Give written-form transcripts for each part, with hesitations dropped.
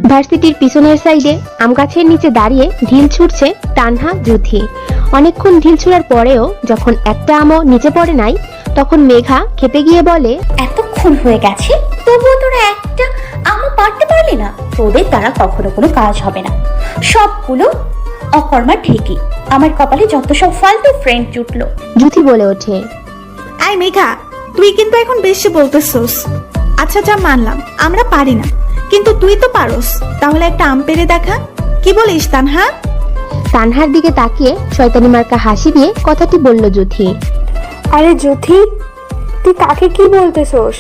ভার্সিটির পিছনের সাইডে আম গাছের নিচে দাঁড়িয়ে ঢিল ছুটছে তানহা জুথি। অনেকক্ষণ ঢিল ছুড়ার পরেও যখন একটা আমও নিচে পড়ে নাই, তখন মেঘা খেপে গিয়ে বলে, এতক্ষণ হয়ে গেছে তবুও তোরা একটা আমও পারতে পারলি না। তোদের দ্বারা কখনো কোনো কাজ হবে না, সবগুলো অকর্মা ঠিকই। আমার কপালে যত সব ফালতু ফ্রেন্ড জুটলো। জুথি বলে ওঠে, আই মেঘা, তুই কিন্তু এখন বেশি বলতেছস। আচ্ছা যা মানলাম আমরা পারি না, কিন্তু তুই তো পারোস। তাহলে একটা আম পেড়ে দেখা, কি বলিস তানহা? তানহার দিকে তাকিয়ে শয়তানি মার্কা হাসি দিয়ে কথাটি বলল জুথি। আরে জুথি, তুই কাকে কি বলতেছস?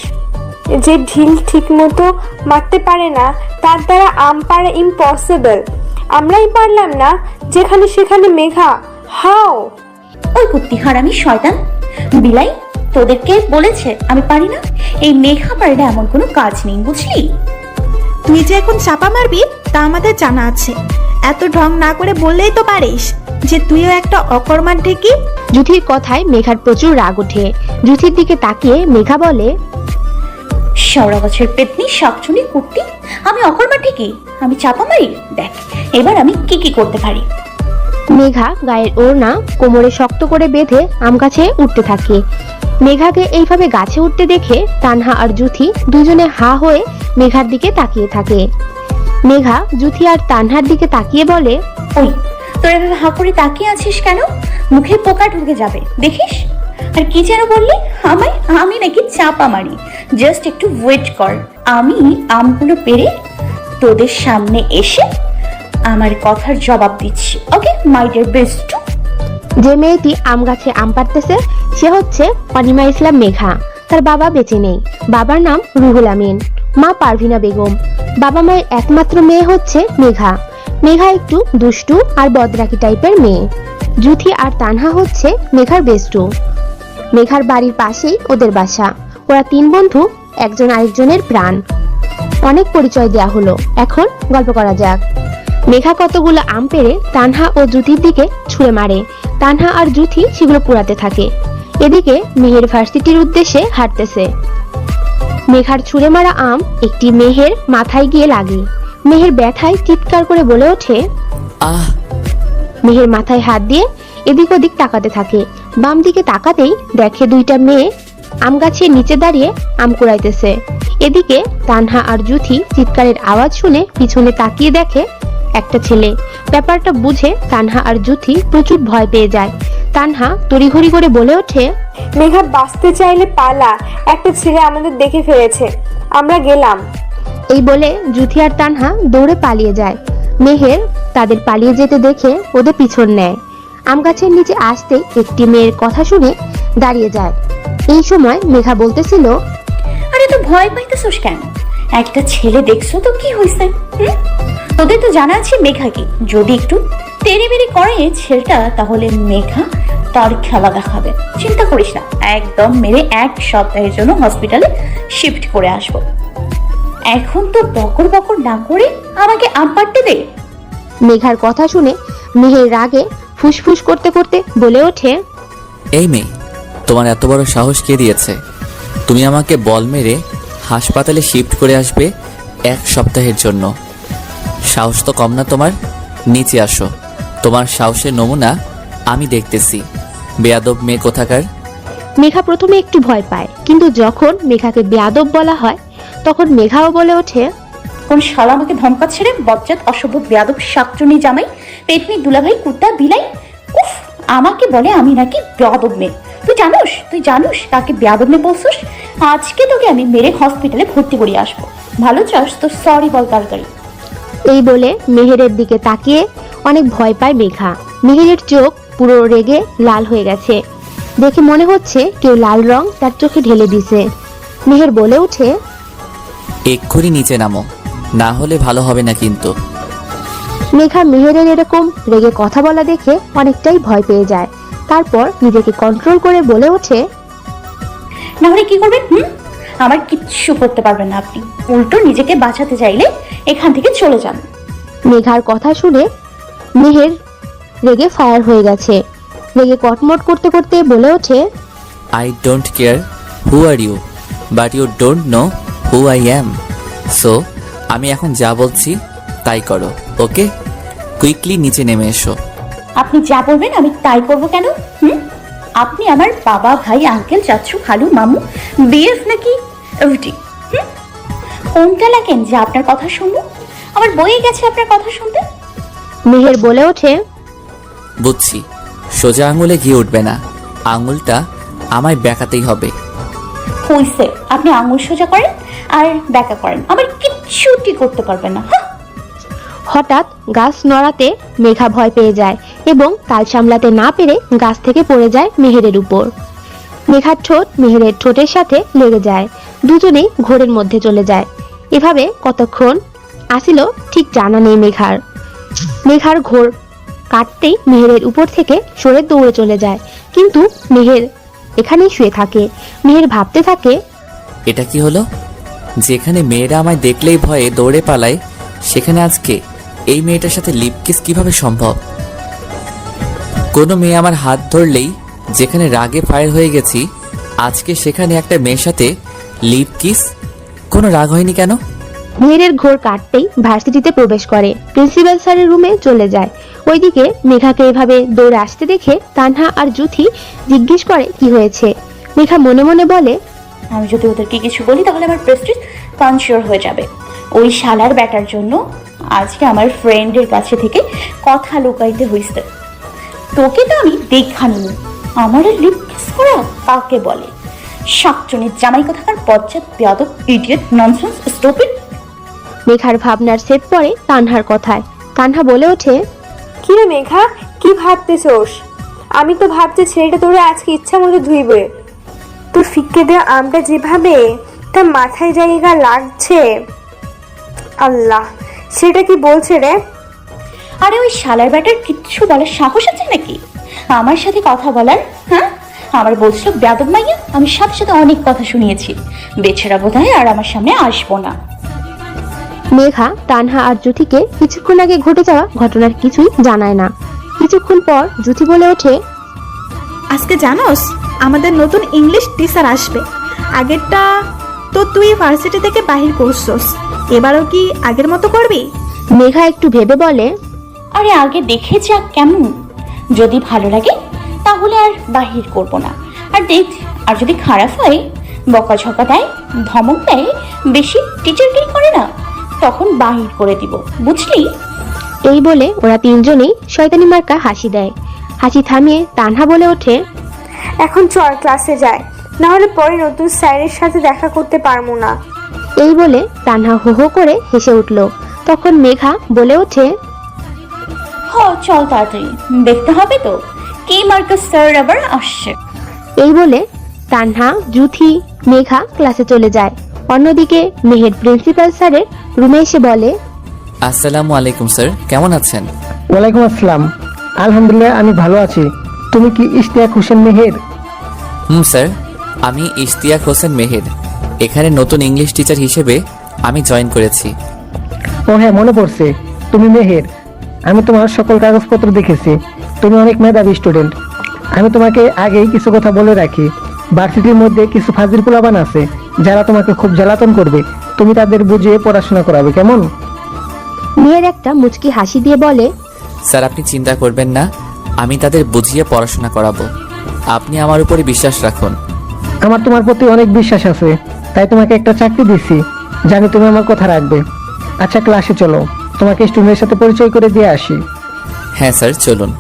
যে ঢিল ঠিক মতো মারতে পারে না তার দ্বারা আম পারা ইম্পসিবল। আমরাই পারলাম না যেখানে সেখানে মেঘা হাও। ওই বুদ্ধি হারামি শয়তান বিলাই তোদেরকে বলেছে আমি পারি না? এই মেঘা পারে না এমন কোনো কাজ নেই, বুঝলি? তুই যে এখন চাপা মারবি তা আমাদের জানা আছে। এত ঢং না করে বললেই তো পারিস যে তুইও একটা অকর্মার ঢেকি। জুথির কথায় মেঘার প্রচুর রাগ ওঠে। জুথির দিকে তাকিয়ে মেঘা বলে, শেওড়া গাছের পেতনি শাকচুনি কুর্তি, আমি অকর্মা ঠিকই, আমি চাপা মারি। দেখ এবার আমি কি কি করতে পারি। মেঘা গায়ের ওড়না কোমরে শক্ত করে বেঁধে আম গাছে উঠতে থাকে। মেঘাকে এইভাবে গাছে উঠতে দেখে তানহা আর জুথি দুজনে হা হয়ে মেঘার দিকে তাকিয়ে থাকে। মেঘা জুথি আর তানহার দিকে তাকিয়ে বলে, ওই তোর এভাবে হা করে তাকিয়ে আছিস কেন? মুখে পোকা ঢুকে যাবে দেখিস। আর কি যেন বললি? আমি নাকি চাপা মারি? জাস্ট একটু ওয়েট কর, আমি আমগুলো পেরে তোদের সামনে এসে আমার কথার জবাব দিচ্ছি। ওকে মাই ডিয়ার বেস্ট। যে মেয়েটি আম গাছে আম পাড়তেছে সে হচ্ছে অনিমা ইসলাম মেঘা। তার বাবা বেঁচে নেই। বাবার নাম রুহুল আমিন, মা পারভিনা বেগম। বাবা মায়ের একমাত্র মেয়ে হচ্ছে মেঘা। মেঘা একটু দুষ্টু আর বদরাকি টাইপের মেয়ে। জুথি আর তানহা হচ্ছে মেঘার বেস্টু। মেঘার বাড়ির পাশেই ওদের বাসা। ওরা তিন বন্ধু, একজন আরেকজনের প্রাণ। অনেক পরিচয় দেয়া হলো, এখন গল্প করা যাক। মেঘা কতগুলো আম পেড়ে তানহা ও জুথির দিকে ছুঁড়ে মারে। তানহা আর জুথি সেগুলো পুড়াতে থাকে। এদিকে মেহের ভার্সিটির উদ্দেশ্যে হাঁটতেছে। মেঘার ছুঁড়ে মারা আম একটি মেহের মাথায় গিয়ে লাগে। মেহের ব্যথায় চিৎকার করে বলে ওঠে, আহ! মেহের মাথায় হাত দিয়ে এদিক ওদিক তাকাতে থাকে। বাম দিকে তাকাতেই দেখে দুইটা মেয়ে আম গাছের নিচে দাঁড়িয়ে আম কুড়াইতেছে। এদিকে তানহা আর জুথি চিৎকারের আওয়াজ শুনে পিছনে তাকিয়ে দেখে একটা ছেলে। ব্যাপারটা বুঝে তানহা আর জুথি প্রচুর ভয় পেয়ে যায়। তানহা তড়িঘড়ি করে বলে ওঠে, মেঘা বাঁচতে চাইলে পালা, একটা ছেলে আমাদের দেখে ফেলেছে, আমরা গেলাম। এই বলে জুথি আর তানহা দৌড়ে পালিয়ে যায়। মেহের তাদের পালিয়ে যেতে দেখে ওদের পিছন নেয়। আম গাছের নিচে আসতে একটি মেয়ের কথা শুনে দাঁড়িয়ে যায়। এই সময় মেঘা বলতেছিল, আরে তো ভয় পাইতেছস কেন? একটা ছেলে দেখছো তো কি হয়েছে? তোদের তো জানা আছে মেঘা কি। যদি একটু তেড়েবেড়ে করে ছেলেটা তাহলে মেঘা তার খেলা দেখাবে। চিন্তা করিস না, একদম মেরে এক সপ্তাহের জন্য হসপিটালে শিফট করে আসবো। এখন তো বকর বকর না করে আমাকে আম পাড়তে দে। মেঘার কথা শুনে মেহের রাগে ফুসফুস করতে করতে বলে ওঠে, এই মেয়ে, তোমার এত বড় সাহস কে দিয়েছে? তুমি আমাকে বল মেরে হাসপাতালে শিফট করে আসবে এক সপ্তাহের জন্য? সাহস তো কম না তোমার? নিচে আসো, তোমার সাহসের নমুনা আমি দেখতেছি। বেয়াদব মেয়ে কোথাকার। মেঘা প্রথমে একটু ভয় পায়, কিন্তু যখন মেঘাকে বেয়াদব বলা হয় তখন মেঘাও বলে ওঠে, কোন শালা আমাকে ধমকাচ্ছে রে? বজ্জাত অসভ্য বেয়াদব শাকচুনি জামাই পেতনি দুলাভাই কুত্তা বিলাই। উফ, আমাকে বলে আমি নাকি বেয়াদব মেয়ে। তুই জানোস কাকে বেয়াদব মেয়ে বলছিস? আজকে তোকে আমি মেরে হসপিটালে ভর্তি করিয়ে আসবো। ভালো চাস তো সরি বল তাড়াতাড়ি। এই বলে মেহেরের দিকে তাকিয়ে অনেক ভয় পায় মেঘা। মেহেরের চোখ পুরো রেগে লাল হয়ে গেছে। দেখে মনে হচ্ছে কেউ লাল রং তার চোখে ঢেলে দিছে। মেহের বলে ওঠে, এক্ষুনি নিচে নামো, না হলে ভালো হবে না কিন্তু। মেঘা মেহেরের এরকম রেগে কথা বলা দেখে অনেকটাই ভয় পেয়ে যায়। তারপর নিজেকে কন্ট্রোল করে বলে ওঠে, না হলে কি করবেন? আমার কিচ্ছু করতে পারবেন না আপনি। উল্টো নিজেকে বাঁচাতে চাইলে এখান থেকে চলে যান। মেঘার কথা শুনে মেহের রেগে ফায়ার হয়ে গেছে। রেগে কটমট করতে করতে বলে ওঠে, I don't care who are you, but you don't know who I am. So আমি এখন যা বলছি তাই করো, ওকে? কুইকলি নিচে নেমে এসো। আপনি যা বলবেন আমি তাই করব কেন? আপনি আমার বাবা, ভাই, আঙ্কেল, চাচু, খালু, মামু, বিএফ নাকি রুটি? কোনটা লাগেন যে আপনার কথা শুনবো? আমার বইয়ে গেছে আপনার কথা শুনতে। মেহের বলে ওঠে, বুঝছি, সোজা আঙুলে ঘি উঠবে না, আঙুলটা আমায় বেঁকাতেই হবে। হইছে, আপনি আঙুল সোজা করেন আর ব্যাকা করেন, আমার কিচ্ছুটি করতে পারবেন না। হঠাৎ গাছ নড়াতে মেঘা ভয় পেয়ে যায় এবং তাল সামলাতে না পেরে গাছ থেকে পড়ে যায় মেহেরের উপর। মেঘার ঠোঁট মেহেরের ঠোঁটের সাথে লেগে যায়, দুজনেই ঘোরের মধ্যে চলে যায়। এভাবে কতক্ষণ আসিল ঠিক জানা নেই মেঘার ঘোর কাটতেই মেহেরের উপর থেকে সরে দৌড়ে চলে যায়, কিন্তু মেহের এখানেই শুয়ে থাকে। মেহের ভাবতে থাকে, এটা কি হলো? যেখানে মেয়েরা আমায় দেখলেই ভয়ে দৌড়ে পালায়, সেখানে আজকে এই মেয়েটার সাথে লিপ কিস কিভাবে সম্ভব? কোনো মেয়ে আমার হাত ধরলেই যেখানে রাগে ফায়ার হয়ে গেছি, আজকে সেখানে একটা মেয়ের সাথে লিপ কিস? কোনো রাগ হয়নি কেন? মেহেরের ঘোর কাটতেই ভার্সিটিতে প্রবেশ করে, প্রিন্সিপাল স্যারের রুমে চলে যায়। ওইদিকে মেঘাকে এভাবে দৌড়ে আসতে দেখে তানহা আর জুথি জিজ্ঞেস করে কি হয়েছে। মেঘা মনে মনে বলে, আমি যদি ওদেরকে কিছু বলি তাহলে আমার প্রেস্টিজ কনসিওর হয়ে যাবে। ওই শালার ব্যাটার জন্য আজকে আমার ফ্রেন্ডের কাছে থেকে কথা লুকাইতে হইছে। তোকে তো আমি দেখানি, আমার লিপ কিস করা কাকে বলে? শাকচুনির জামাই কথাকার পশ্চাৎ বেয়াদব, ইডিয়েট, ননসেন্স, স্টুপিড। মেঘার ভাবনার সেট পড়ে তানহার কথায়। তানহা বলে ওঠে, কি রে মেঘা, কি ভাবতেছোস? আমি তো ভাবছি ছেলেটা তোরে আজকে ইচ্ছা মতো ধুইবে। তোর ফিক্কে দেওয়া আমটা যেভাবে তার মাথায় জায়গা লাগছে, আল্লাহ, সেটা কি বলছে রে? আরে ওই শালার ব্যাটার কিচ্ছু বলার সাহস আছে নাকি আমার সাথে কথা বলার? হ্যাঁ, আমার বলছিল বেয়াদব মাইয়া, আমি সাথে সাথে অনেক কথা শুনিয়েছি। বেছেরা বোধহয় আর আমার সামনে আসবো না। মেঘা তানহা আর জুথিকে কিছুক্ষণ আগে ঘটে যাওয়া ঘটনার কিছুই জানায় না। কিছুক্ষণ পর জুথি বলে ওঠে, আজকে জানোস আমাদের নতুন ইংলিশ টিচার আসবে। আগেরটা তো তুই ভার্সিটি থেকে বাহির করছস, এবারও কি আগের মতো করবি? মেঘা একটু ভেবে বলে, আরে আগে দেখে যাক কেমন, যদি ভালো লাগে তাহলে আর বাহির করব না। আর যদি খারাপ হয়, বকাঝকা দেয়, ধমক দেয়, বেশি টিচারগিরি করে না, তখন বাহির করে দিব, বুঝলি? এই বলে ওরা তিনজনেই শয়তানি মার্কা হাসি দেয়। হাসি থামিয়ে তানহা বলে ওঠে, এখন চল ক্লাসে যায়, না হলে পরে নতুন স্যারের সাথে দেখা করতে পারবো না। এই বলে তানহা হো হো করে হেসে উঠল। তখন মেঘা বলে ওঠে, চল তাড়াতাড়ি, দেখতে হবে তো কি মার্কাস স্যার আবার আসছে। এই বলে তানহা, জুথি, মেঘা ক্লাসে চলে যায়। অন্যদিকে মেহের প্রিন্সিপাল স্যারের রুমে এসে বলে, আসসালামু আলাইকুম স্যার, কেমন আছেন? ওয়ালাইকুম আসসালাম। আলহামদুলিল্লাহ, আমি ভালো আছি। তুমি কি ইশতিয়াক হোসেন মেহের? স্যার, আমি ইশতিয়াক হোসেন মেহের। এখানে নতুন ইংলিশ টিচার হিসেবে আমি জয়েন করেছি। ও হ্যাঁ, মনে পড়ছে, তুমি মেহের। আমি তোমার সকল কাগজপত্র দেখেছি, তুমি অনেক মেধাবী স্টুডেন্ট। আমি তোমাকে আগেই কিছু কথা বলে রাখি, ভার্সিটির মধ্যে কিছু ফাজিল পোলাপান আছে যারা তোমাকে খুব জ্বালাতন করবে। তুমি তাদের বুঝিয়ে পড়াশোনা করাবে, কেমন? মেহের একটা মুচকি হাসি দিয়ে বলে, স্যার, আপনি চিন্তা করবেন না, আমি তাদের বুঝিয়ে পড়াশোনা করাবো। আপনি আমার উপরে বিশ্বাস রাখুন। আমার তোমার প্রতি অনেক বিশ্বাস আছে, তাই তোমাকে একটা চাকরি দিচ্ছি, জানি তুমি আমার কথা রাখবে। আচ্ছা, ক্লাসে চলো, তোমাকে স্টুডেন্টের সাথে পরিচয় করে দিয়ে আসি। হ্যাঁ স্যার, চলুন।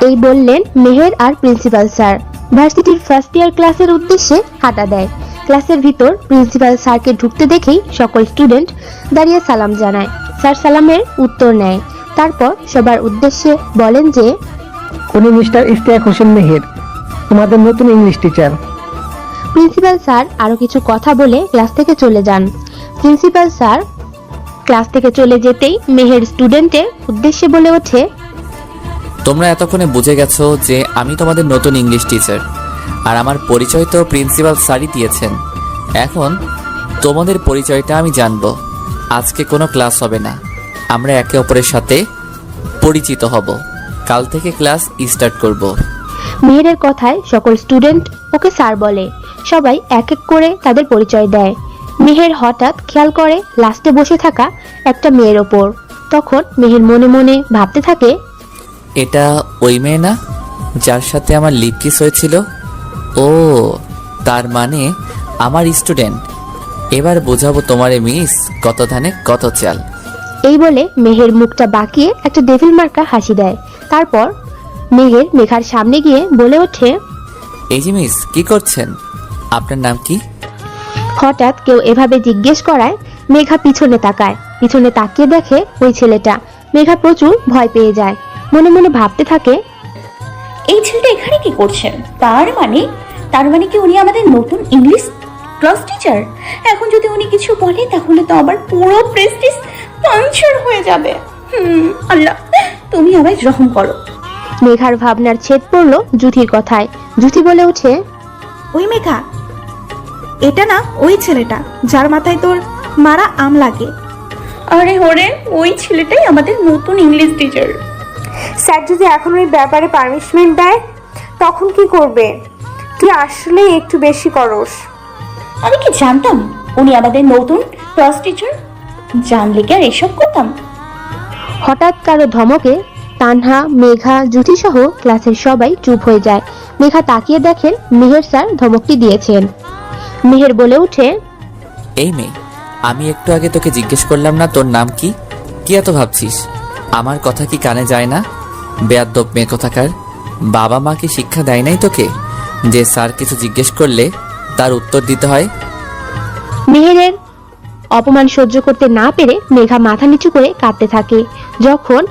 এই বললেন মেহের আর প্রিন্সিপাল স্যার ভার্সিটির ফার্স্ট ইয়ার ক্লাসের উদ্দেশ্যে হাঁটা দেয়। ক্লাসের ভিতর প্রিন্সিপাল স্যারকে ঢুকতে দেখেই সকল স্টুডেন্ট দাঁড়িয়ে সালাম জানায়। স্যার সালামের উত্তর নেয়, তারপর সবার উদ্দেশ্যে বলেন যে, উনি মিস্টার ইশতিয়াক হোসেন মেহের, তোমাদের নতুন ইংলিশ টিচার। প্রিন্সিপাল স্যার আরো কিছু কথা বলে ক্লাস থেকে চলে যান। প্রিন্সিপাল স্যার ক্লাস থেকে চলে যেতেই মেহের স্টুডেন্টের উদ্দেশ্যে বলে ওঠে, তোমরা এতক্ষণে বুঝে গেছো যে আমি তোমাদের নতুন ইংলিশ টিচার, আর আমার পরিচয় তো প্রিন্সিপাল স্যারই দিয়েছেন। এখন তোমাদের পরিচয়টা আমি জানবো। আজকে কোনো ক্লাস হবে না, আমরা একে অপরের সাথে পরিচিত হব। কাল থেকে ক্লাস স্টার্ট করব। মেহেরের কথায় সকল স্টুডেন্ট ওকে স্যার বলে। সবাই এক এক করে তাদের পরিচয় দেয়। মেহের হঠাৎ খেয়াল করে লাস্টে বসে থাকা একটা মেয়ের ওপর। তখন মেহের মনে মনে ভাবতে থাকে, এটা ওই মেয়ে না যার সাথে আমার লিপ কিস হয়েছিল? ও, তার মানে আমার স্টুডেন্ট। এবার বোঝাবো তোমারে মিস, কত ধানে কত চাল। এই বলে মেহের মুখটা বাঁকিয়ে একটা ডেভিল মার্কা হাসি দেয়। তারপর মেহের মেঘার সামনে গিয়ে বলে ওঠে, এই যে মিস, কি করছেন? আপনার নাম কি? হঠাৎ কেউ এভাবে জিজ্ঞেস করায় মেঘা পিছনে তাকায়। পিছনে তাকিয়ে দেখে ওই ছেলেটা। মেঘা প্রচুর ভয় পেয়ে যায়। মনে মনে ভাবতে থাকে, এই ছেলেটা এখানে কি করছে? তার মানে কি উনি আমাদের নতুন ইংলিশ ক্লাস টিচার? এখন যদি উনি কিছু বলে তাহলে তো আবার পুরো প্রেস্টিজ পাংচার হয়ে যাবে। আল্লাহ, তুমি আমায় রহম করো। মেঘার ভাবনার ছেদ পড়লো জুথির কথায়। জুথি বলে ওঠে, ওই মেঘা, এটা না ওই ছেলেটা যার মাথায় তোর মারা আম লাগে। আরে ওরে, ওই ছেলেটাই আমাদের নতুন ইংলিশ টিচার। স্যার যদি এখন ওই ব্যাপারে পানিশমেন্ট দেয় তখন কি করবে? তুই আসলেই একটু বেশি করস। আমি কি জানতাম উনি আমাদের নতুন ক্লাস টিচার? জানলে কি আর এসব করতাম? হঠাৎ কারো ধমকে তানহা, মেঘা, জুথি সহ ক্লাসের সবাই চুপ হয়ে যায়। মেঘা তাকিয়ে দেখেন মেহের স্যার ধমকটি দিয়েছেন। মেহের বলে ওঠে, এই মেয়ে, আমি একটু আগে তোকে জিজ্ঞেস করলাম না তোর নাম কি? কি এত ভাবছিস? আমার কথা কি কানে যায় না? বেয়াদ্দপ মেয়ে কোথাকার। বাবা মা কি শিক্ষা দেয় নাই তোকে যে স্যার কিছু জিজ্ঞেস করলে তার উত্তর দিতে হয়? মেহেরের অপমান সহ্য করতে না পেরে মেঘা মাথা নিচু করে কাঁদতে থাকে। যখন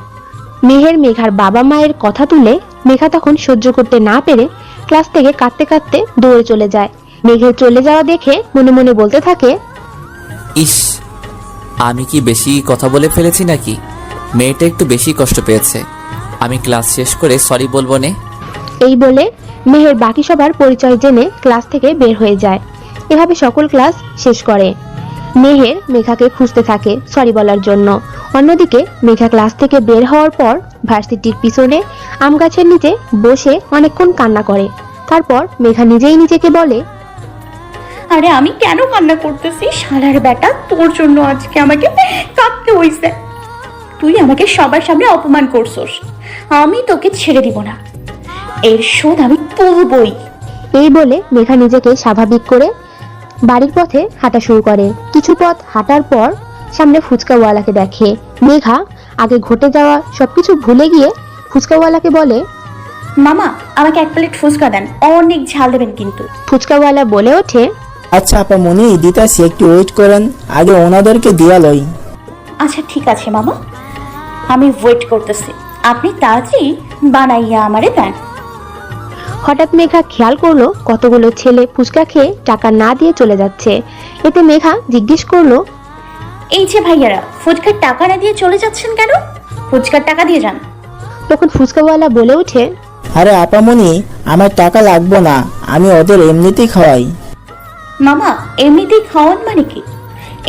মেহের মেঘার বাবা মায়ের কথা তুলে, মেঘা তখন সহ্য করতে না পেরে ক্লাস থেকে কাঁদতে কাঁদতে দৌড়ে চলে যায়। মেঘের চলে যাওয়া দেখে মনে মনে বলতে থাকে, ইস, আমি কি বেশি কথা বলে ফেলেছি নাকি? মেয়েটা একটু বেশি কষ্ট পেয়েছে। আমি ক্লাস শেষ করে সরি বলবো নে। এই বলে মেহের বাকি সবার পরিচয় জেনে ক্লাস থেকে বের হয়ে যায়। এভাবে সকল ক্লাস শেষ করে। মেহের মেঘাকে খুঁজতে থাকে সরি বলার জন্য। অন্যদিকে মেঘা ক্লাস থেকে বের হওয়ার পর ভার্সিটির পিছনে আম গাছের নিচে বসে অনেকক্ষণ কান্না করে। তারপর মেঘা নিজেই নিজেকে বলে, আরে আমি কেন কান্না করতেছি? শালার বেটা, তোর জন্য আজকে আমাকে কাঁদতে হইছে। তুই আমাকে সবার সামনে অপমান করছস, আমি তোকে ছেড়ে দিব না। এর শোধ আমি তুলবই। এই বলে মেঘা নিজেকে স্বাভাবিক করে বাড়ির পথে হাঁটা শুরু করে। কিছু পথ হাঁটার পর সামনে ফুচকাওয়ালাকে দেখে। মেঘা আগে ঘটে যাওয়া সবকিছু ভুলে গিয়ে ফুচকাওয়ালাকে বলে, মামা, আমাকে এক প্লেট ফুচকা দেন, অনেক ঝাল দেবেন কিন্তু। ফুচকাওয়ালা বলে ওঠে, আচ্ছা আপা মনি দিতাছি, একটু ওয়েট করেন, আগে ওনাদেরকে দিয়া লই। আচ্ছা ঠিক আছে মামা, আমি ওয়েট করতেছি। আপনি তাড়াতাড়ি বানাইয়া আমারে দেন। হঠাৎ মেঘা খেয়াল করলো কতগুলো ছেলে ফুচকা খেয়ে টাকা না দিয়ে চলে যাচ্ছে। এতে মেঘা জিজ্ঞেস করলো, এই যে ভাইয়ারা, ফুচকার টাকা না দিয়ে চলে যাচ্ছেন কেন? ফুচকার টাকা দিয়ে যান। তখন ফুচকাওয়ালা বলে ওঠে, আরে আপা মনি, আমার টাকা লাগবো না, আমি ওদের এমনিতেই খাওয়াই। মামা, এমনিতেই খাওয়ান মানে কি?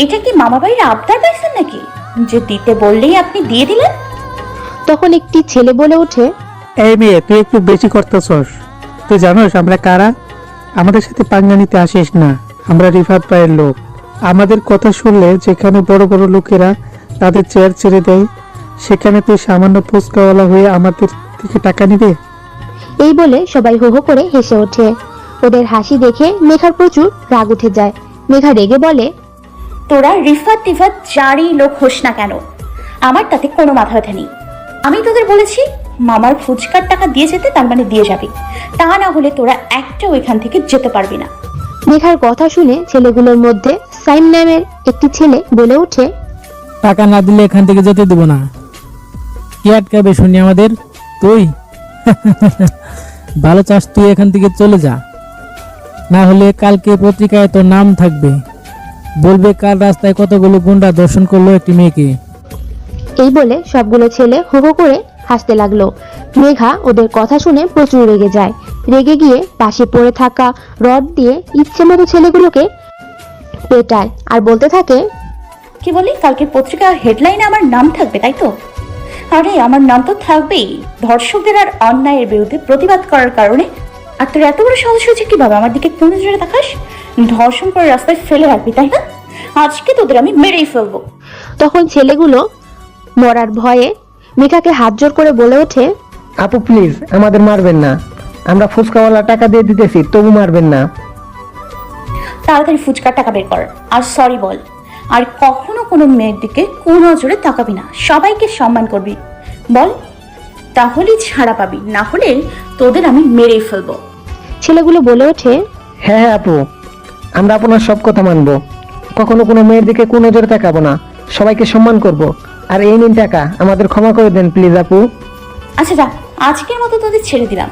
এটা কি মামা বাড়ির আবদার পাইছেন নাকি যে দিতে বললেই আপনি দিয়ে দিলেন? তখন একটি ছেলে বলে ওঠে, এই মেয়ে, তুই একটু বেশি করতেছস। তুই জানোস আমরা কারা? আমাদের সাথে পাঙ্গা নিতে আসিস না। আমরা রিফাত ভাইয়ের লোক। আমাদের কথা শুনলে যেখানে বড় বড় লোকেরা তাদের চেয়ার ছেড়ে দেয়, সেখানে তুই সামান্য ফুচকাওয়ালা হয়ে আমাদের থেকে টাকা নিবে? এই বলে সবাই হো হো করে হেসে ওঠে। ওদের হাসি দেখে মেঘার প্রচুর রাগ উঠে যায়। মেঘা রেগে বলে, তোরা রিফাত টিফাত যারই লোক হোস না কেন, আমার তাতে কোনো মাথা ব্যথা নেই। আমি তোদের বলেছি মামার ফুচকার টাকা দিয়ে যেতে, তার মানে দিয়ে যাবি। তা না হলে তোরা একটাও এখান থেকে যেতে পারবি না। মেঘার কথা শুনে ছেলেগুলোর মধ্যে সাইম নামের একটি ছেলে বলে ওঠে, টাকা না দিলে এখান থেকে যেতে দেব না। কি আটকাবে শুনি আমাদের? তুই ভালো চাস, তুই এখান থেকে চলে যা, না হলে কালকে পত্রিকায় তোর নাম থাকবে, বলবে কাল রাস্তায় কতগুলো গুন্ডা দর্শন করলো একটি মেয়েকে। এই বলে সবগুলো ছেলে হো হো করে হাসতে লাগলো। মেঘা ওদের কথা শুনে প্রচুর রেগে যায়। রেগে গিয়ে পাশে পড়ে থাকা রড দিয়ে ইচ্ছে মতো ছেলেগুলোকে পেটায় আর বলতে থাকে, কি বলি, কালকে পত্রিকার হেডলাইনে আমার নাম থাকবে, তাই তো? আরে আমার নাম তো থাকবেই ধর্ষকদের আর অন্যায়ের বিরুদ্ধে প্রতিবাদ করার কারণে। আর তোর এত বড় সাহস হয়েছে কিভাবে আমার দিকে কোন নজরে তাকাস? ধর্ষণ করে রাস্তায় ফেলে রাখবি, তাই না? আজকে তোদের আমি মেরেই ফেলবো। তখন ছেলেগুলো মরার ভয়ে মেঘাকে হাত জোর করে বলে ওঠে, আপু প্লিজ আমাদের মারবেন না, আমরা ফুচকাওয়ালা টাকা দিয়ে দিতেছি, তবু মারবেন না। তাড়াতাড়ি ফুচকার টাকা বের কর আর সরি বল। আর কখনো কোনো মেয়ের দিকে কুনজরে তাকাবি না, সবাইকে সম্মান করবি বল, তাহলেই ছাড়া পাবি, না হলে তোদের আমি মেরেই ফেলবো। ছেলেগুলো বলে ওঠে, হ্যাঁ হ্যাঁ আপু, আমরা আপনার সব কথা মানবো, কখনো কোনো মেয়ের দিকে কোন নজরে তাকাবো না, সবাইকে সম্মান করব। আর এই নিন টাকা, আমাদের ক্ষমা করে দেন প্লিজ আপু। আচ্ছা যা, আজকের মতো তোদের ছেড়ে দিলাম,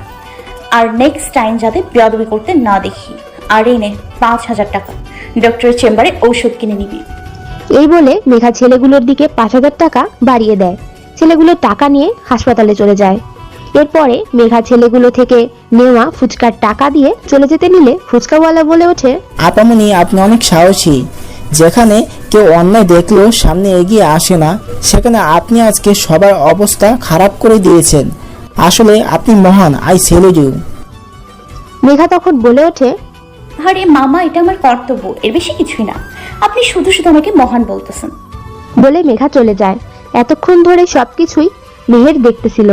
আর নেক্সট টাইম যাতে বেয়াদবি করতে না দেখি। আর এই নে 5,000 টাকা, ডক্টরের চেম্বারে ঔষধ কিনে নিবি। এই বলে মেঘা ছেলেগুলোর দিকে 5,000 টাকা বাড়িয়ে দেয়। ছেলেগুলো টাকা নিয়ে হাসপাতালে চলে যায়। এরপরে মেঘা ছেলেগুলো থেকে নেওয়া ফুচকার টাকা দিয়ে চলে যেতে নিলে ফুচকাওয়ালা বলে ওঠে, আপামনি আপনি অনেক সাহসী। যেখানে কেউ অন্যায় দেখলেও সামনে এগিয়ে আসে না, সেখানে আপনি আজকে সবার অবস্থা খারাপ করে দিয়েছেন। আসলে আপনি মহান, আই সেলুট ইউ। মেঘা তখন বলে ওঠে, আরে মামা, এটা আমার কর্তব্য, এর বেশি কিছুই না। আপনি শুধু শুধু আমাকে মহান বলতেছেন। বলে মেঘা চলে যায়। এতক্ষণ ধরে সবকিছুই মেহের দেখতেছিল।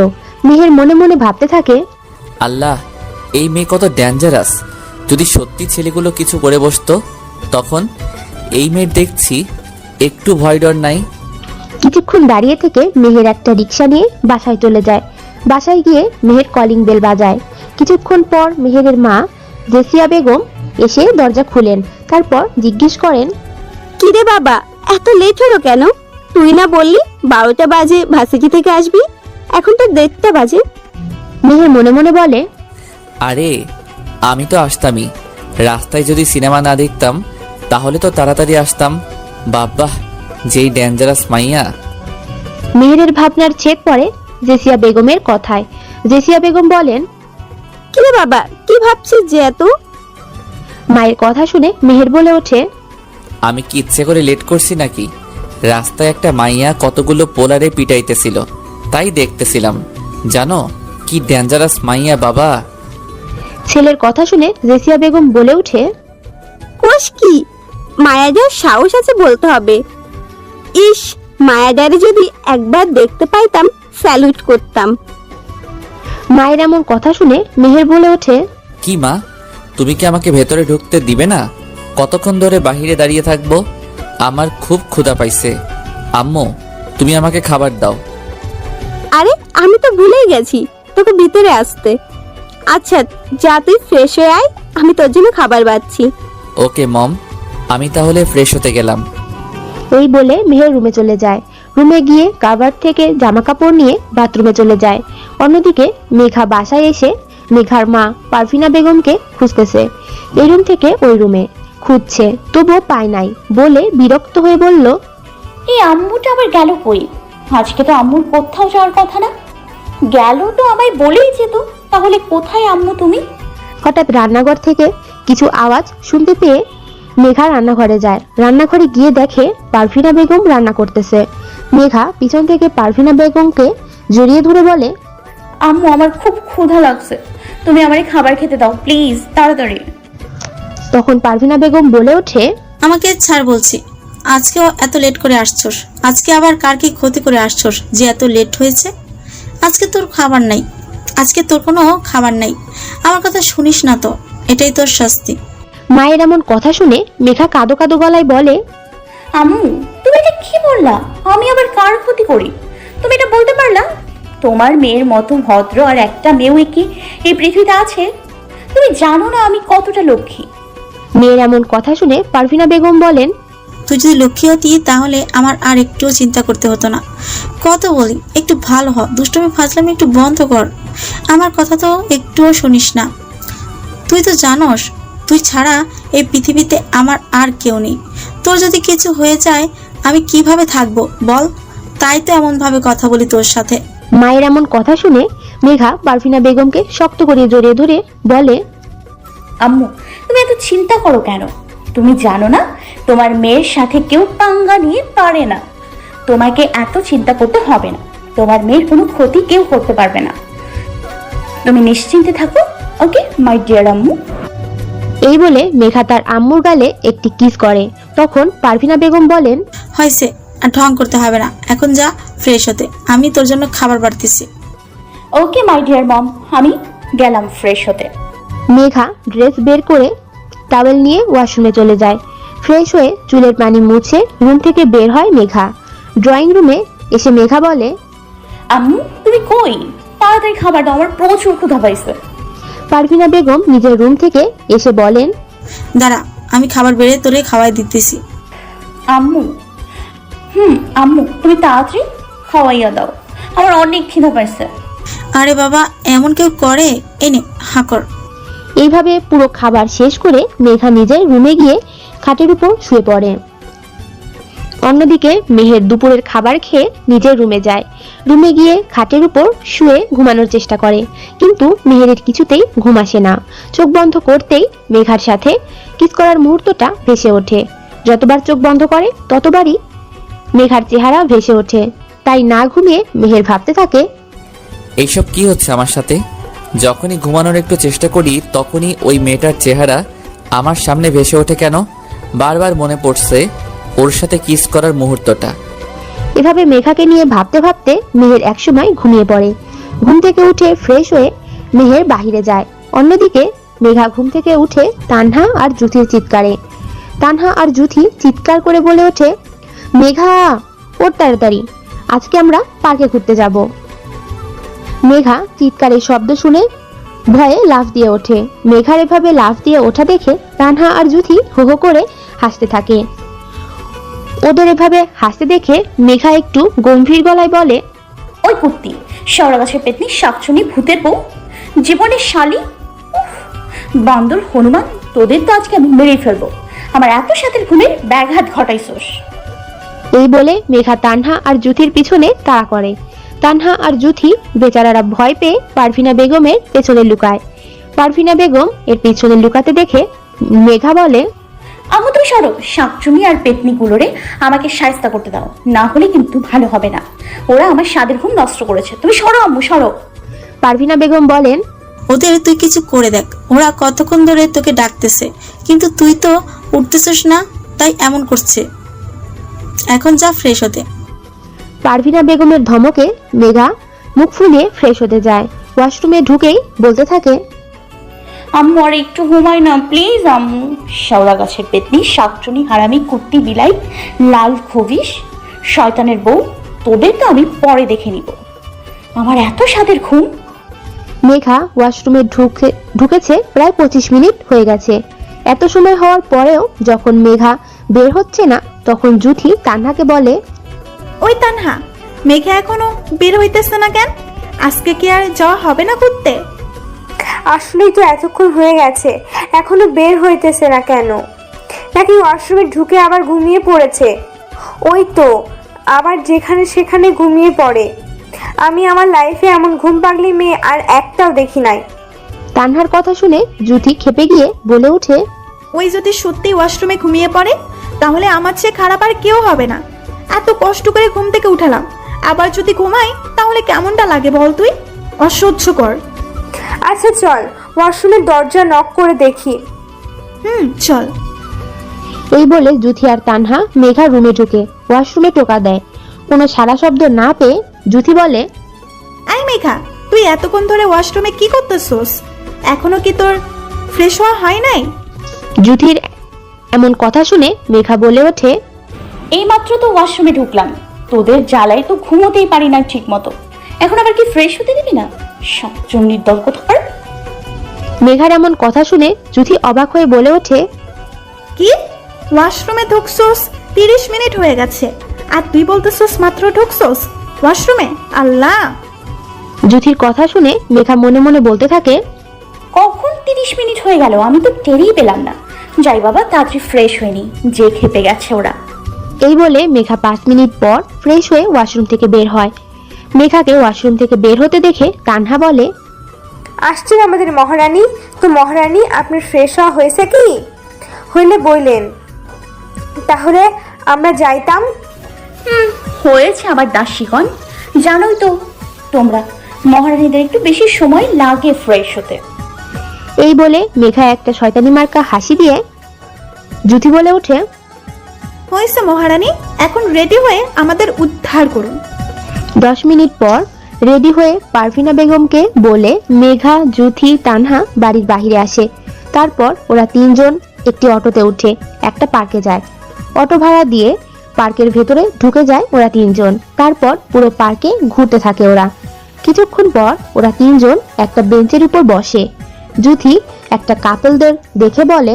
মেহের মনে মনে ভাবতে থাকে, আল্লাহ, এই মেয়ে কত ডেঞ্জারাস। যদি সত্যি ছেলেগুলো কিছু করে বসতো, তখন এই মেয়ের দেখছি একটু ভয় ডর নাই। কিছুক্ষণ দাঁড়িয়ে থেকে মেহের একটা রিক্সা নিয়ে বাসায় চলে যায়। বাসায় গিয়ে মেহের কলিং বেল বাজায়। কিছুক্ষণ পর মেহেরের মা জেসিয়া বেগম এসে দরজা খুলেন। তারপর জিজ্ঞেস করেন, কিরে বাবা, এত লেট হলো কেন? তুই না বললি 12টা বাজে ভার্সিটি থেকে আসবি, এখন তো 1:30 বাজে। মেহের মনে মনে বলে, আরে আমি তো আসতামই, রাস্তায় যদি সিনেমা না দেখতাম তাহলে তো তাড়াতাড়ি আসতাম। বাবা, যেই ডেঞ্জারাস মাইয়া। মেহেরের ভাবনার ছেদ পড়ে জেসিয়া বেগমের কথায়। জেসিয়া বেগম বলেন, কিরে বাবা, কি ভাবছিস যে এত? মায়ের কথা শুনে মেহের বলে ওঠে, আমি কি ইচ্ছে করে লেট করছি নাকি? রাস্তায় একটা মাইয়া কতগুলো পোলারে পিটাইতেছিল, তাই দেখতেছিলাম। জানো কি ডেঞ্জারাস মাইয়া বাবা। ছেলের কথা শুনে জেসিয়া বেগম বলে ওঠে, কোষ কি, মায়াডার সাহস আছে বলতে হবে। ইস, মায়াডারে যদি একবার দেখতে পাইতাম, স্যালুট করতাম। মায়ের এমন কথা শুনে মেহের বলে ওঠে, কি মা, তুমি কি আমাকে ভেতরে ঢুকতে দিবে না? কতক্ষণ ধরে বাহিরে দাঁড়িয়ে থাকবো? আমার খুব ক্ষুধা পাইছে। আম্মু, তুমি আমাকে খাবার দাও। আরে আমি তো ভুলেই গেছি তোকে ভিতরে আসতে। আচ্ছা যা, তুই ফ্রেশ হয়ে আয়, আমি তোর জন্য খাবার বাচ্ছি। ওকে মম, আমি তাহলে ফ্রেশ হতে গেলাম। এই বলে মেহের রুমে চলে যায়। রুমে গিয়ে কাভার থেকে জামা কাপড় নিয়ে বাথরুমে চলে যায়। অন্যদিকে মেঘা বাসায় এসে মেঘার মা পারভিনা বেগমকে খুঁজতেছে। এই রুম থেকে ওই রুমে খুঁজছে, তবুও পায় নাই বলে বিরক্ত হয়ে বলল, এই আম্মুটা আবার গেল কই? আজকে তো আম্মুর কোথাও যাওয়ার কথা না। গেল তো আমায় বলেই যেত, তাহলে কোথায় আম্মু তুমি? হঠাৎ রান্নাঘর থেকে কিছু আওয়াজ শুনতে পেয়ে মেঘা রান্নাঘরে যায়। রান্নাঘরে গিয়ে দেখে পারভিনা বেগম রান্না করতেছে। মেঘা পিছন থেকে পারভিনা বেগমকে জড়িয়ে ধরে বলে, আম্মু, আমার খুব ক্ষুধা লাগছে, তুমি আমারে খাবার খেতে দাও প্লিজ, তাড়াতাড়ি। তখন পারভিনা বেগম বলে ওঠে, আমাকে ছাড় বলছি, আজকেও এত লেট করে আসছস? আজকে আবার কার কি ক্ষতি করে আসছস যে এত লেট হয়েছে? আজকে তোর খাবার নাই, আজকে তোর কোনো খাবার নাই। আমার কথা শুনিস না তো, এটাই তোর শাস্তি। মায়ের এমন কথা শুনে মেঘা কাঁদো কাঁদো গলায় বলে, আম্মু, তুমি এটা কি বললা? আমি আবার কার ক্ষতি করি? তুমি এটা বলতে পারলা? তোমার মেয়ের মতো ভদ্র আর একটা মেয়েও কি এই পৃথিবীতে আছে? তুমি জানো না আমি কতটা লক্ষ্মী। মেয়ের এমন কথা শুনে পারভিনা বেগম বলেন, তুই যদি লক্ষ্মী হতি তাহলে আমার আর একটুও চিন্তা করতে হতো না। কত বলি, একটু ভালো হ, দুষ্টমি ফাজলামি একটু বন্ধ কর। আমার কথা তো একটুও শুনিস না। তুই তো জানোস, তুই ছাড়া এই পৃথিবীতে আমার আর কেউ নেই। তোর যদি কিছু হয়ে যায় আমি কিভাবে থাকবো বল? তাই তো এমনভাবে কথা বলি তোর সাথে। মায়ের এমন কথা শুনে মেঘা পারভিনা বেগমকে শক্ত করে জড়িয়ে ধরে বলে, আম্মু, তুমি এত চিন্তা করো কেন? তুমি জানো না তোমার মেয়ের সাথে কেউ পাঙ্গা নিয়ে পারে না। তোমাকে এত চিন্তা করতে হবে না, তোমার মেয়ের কোনো ক্ষতি কেউ করতে পারবে না। তুমি নিশ্চিন্তে থাকো, ওকে মাই ডিয়ার আম্মু। এই বলে মেঘা তার আম্মুর গালে একটি কিস করে। তখন পারভিনা বেগম বলেন, হয়েছে, আর ঢং করতে হবে না, এখন যা ফ্রেশ হতে, আমি তোর জন্য খাবার বাড়তেছি। ওকে মাই ডিয়ার মম, আমি গেলাম ফ্রেশ হতে। মেঘা ড্রেস বের করে টাওয়েল নিয়ে ওয়াশরুমে চলে যায়। ফ্রেশ হয়ে চুলের পানি মুছে রুম থেকে বের হয় মেঘা। ড্রয়িং রুমে এসে মেঘা বলে, আম্মু তুমি কই? তাড়াতাড়ি খাবার দাও, আমার প্রচুর ক্ষুধা পাইছে। পারভিনা বেগম নিজের রুম থেকে এসে বলেন, দাঁড়া, আমি খাবার বেড়ে তোরে খাওয়াই দিতেছি। আম্মু আম্মু তুমি তাড়াতাড়ি খাওয়াইয়া দাও, আমার অনেক খিদা পাইছে। আরে বাবা, এমন কেউ করে? এনে হাকর। এইভাবে পুরো খাবার শেষ করে মেঘা নিজের রুমে গিয়ে খাটের উপর শুয়ে পড়ে। অন্যদিকে মেহের দুপুরের খাবার খেয়ে নিজের রুমে যায়। রুমে গিয়ে খাটের উপর শুয়ে ঘুমানোর চেষ্টা করে, কিন্তু মেহেরের কিছুতেই ঘুম আসে না। চোখ বন্ধ করতেই মেঘার সাথে কিস করার মুহূর্তটা ভেসে ওঠে। যতবার চোখ বন্ধ করে ততবারই মেঘার চেহারা ভেসে ওঠে। তাই না ঘুমিয়ে মেহের ভাবতে থাকে, এইসব কি হচ্ছে আমার সাথে? যখনই ঘুমানোর একটু চেষ্টা করি তখনই ওই মেয়েটার চেহারা আমার সামনে ভেসে ওঠে কেন? বারবার মনে পড়ছে ওর সাথে কিস করার মুহূর্তটা। এভাবে মেঘাকে নিয়ে ভাবতে ভাবতে মেহের একসময় ঘুমিয়ে পড়ে। ঘুম থেকে উঠে ফ্রেশ হয়ে মেহের বাহিরে যায়। অন্যদিকে মেঘা ঘুম থেকে উঠে তানহা আর জুথির চিৎকারে। তানহা আর জুথি চিৎকার করে বলে ওঠে, মেঘা ওর তাড়াতাড়ি, আজকে আমরা পার্কে ঘুরতে যাব। মেঘা চিৎকারের শব্দ শুনে ভয়ে লাফ দিয়ে ওঠে। মেঘার এভাবে লাফ দিয়ে ওঠা দেখে তানহা আর জুথি হো হো করে হাসতে থাকে। ওদের এভাবে হাসতে দেখে মেঘা একটু গম্ভীর গলায় বলে, ওই কুত্তি, শেওড়া গাছের পেতনি, শাকচুনি, ভূতের বউ, জীবনের শালি, উফ, বান্দর হনুমান, তোদের তো আজকে আমি মেরে ফেলবো। আমার এত সাথের ঘুমের ব্যাঘাত ঘটাইছোস। এই বলে মেঘা তানহা আর জুথির পিছনে তাড়া করে। তানহা আর জুথি বেচারারা ভয় পেয়ে পারভিনা বেগমের পেছনে লুকায়। পারভিনা বেগম এর পিছনে লুকাতে দেখে মেঘা বলে, আম্মু তুমি সরো, শাকচুনি আর পেতনি গুলোরে আমাকে শায়েস্তা করতে দাও, না হলে কিন্তু ভালো হবে না। ওরা আমার স্বাদের ঘুম নষ্ট করেছে, তুমি সরো আম্মু সরো। পারভিনা বেগম বলেন, ওদের তুই কিছু করে দেখ, ওরা কতক্ষণ ধরে তোকে ডাকতেছে, কিন্তু তুই তো উঠতেছিস না, তাই এমন করছে। এখন যা ফ্রেশ হতে। পারভিনা বেগমের ধমকে মেঘা মুখ ফুলিয়ে ফ্রেশ হতে যায়। ওয়াশরুমে ঢুকেই বলতে থাকে, আম্মু আর একটু ঘুমাই না প্লিজ আম্মু। শেওড়া গাছের পেতনি, শাকচুনি, হারামি, কুত্তি, বিলাই, লাল খবিশ, শয়তানের বউ, তোদের তো আমি পরে দেখে নিব। আমার এত স্বাদের ঘুম। মেঘা ওয়াশরুমে ঢুকেছে প্রায় 25 মিনিট হয়ে গেছে। এত সময় হওয়ার পরেও যখন মেঘা বের হচ্ছে না, তখন জুথি তানহাকে বলে, ওই তানহা, মেঘা এখনো বের হইতেছে না কেন? আজকে কি আর যাওয়া হবে না ঘুরতে? আসলেই তো এতক্ষণ হয়ে গেছে, এখনো বের হইতেছে না কেন? নাকি ওয়াশরুমে ঢুকে আবার ঘুমিয়ে পড়েছে? ওই তো আবার যেখানে সেখানে ঘুমিয়ে পড়ে। আমি আমার লাইফে এমন ঘুম পাগলি মেয়ে আর একটাও দেখি নাই। তানহার কথা শুনে জুথি খেপে গিয়ে বলে ওঠে, ওই যদি সত্যি ওয়াশরুমে ঘুমিয়ে পড়ে, তাহলে আমার চেয়ে খারাপ আর কেউ হবে না। এত কষ্ট করে ঘুম থেকে উঠালাম, আবার যদি ঘুমাই তাহলে কেমনটা লাগে বল তুই? অসহ্যকর। আচ্ছা চল ওয়াশরুমের দরজা নক করে দেখি। চল। এই বলে জুথি আর তানহা মেঘা রুমে ঢুকে ওয়াশরুমে টোকা দেয়। কোনো সারা শব্দ না পেয়ে জুথি বলে, এই মেঘা, তুই এতক্ষণ ধরে ওয়াশরুমে কি করতেছস? এখনো কি তোর ফ্রেশ হওয়া হয় নাই? জুথির এমন কথা শুনে মেঘা বলে ওঠে, এইমাত্র তো ওয়াশরুমে ঢুকলাম, তোদের জ্বালায় তো ঘুমোতেই পারি না ঠিক মতো, এখন আবার কি ফ্রেশ হতে দিবি না? শাকচুন্নির দল কোথাকার। মেঘার এমন কথা শুনে জুথি অবাক হয়ে বলে ওঠে, কি ওয়াশরুমে ঢুকছস? 30 মিনিট হয়ে গেছে আর তুই বলতেছস মাত্র ঢুকছস ওয়াশরুমে? আল্লাহ। জুথির কথা শুনে মেঘা মনে মনে বলতে থাকে, কখন 30 মিনিট হয়ে গেল, আমি তো টেরই পেলাম না। যাই বাবা, তাড়াতাড়ি ফ্রেশ হয়নি, যে খেপে গেছে ওরা। এই বলে মেঘা 5 মিনিট পর ফ্রেশ হয়ে ওয়াশরুম থেকে বের হয়। মেঘাকে ওয়াশরুম থেকে বের হতে দেখে তানহা বলে, আসছেন আমাদের মহারানী। তো মহারানী, আপনার ফ্রেশ হওয়া হয়েছে কি? হইলে বইলেন, তাহলে আমরা যাইতাম। হয়েছে আমার দাসীগণ, জানোই তো তোমরা মহারানীদের একটু বেশি সময় লাগে ফ্রেশ হতে। এই বলে মেঘা একটা শয়তানি মার্কা হাসি দিয়ে জুথি বলে ওঠে, হয়েছে মহারানী, এখন রেডি হয়ে আমাদের উদ্ধার করুন। 10 মিনিট পর রেডি হয়ে পারভিনা বেগমকে বলে মেঘা, জুথি, তানহা বাড়ির বাহিরে আসে। তারপর ওরা তিনজন একটি অটোতে উঠে একটা পার্কে যায়। অটো ভাড়া দিয়ে পার্কের ভেতরে ঢুকে যায় ওরা তিনজন। তারপর পুরো পার্কে ঘুরতে থাকে ওরা। কিছুক্ষণ পর ওরা তিনজন একটা বেঞ্চের উপর বসে। জুথি একটা কাপলদের দেখে বলে,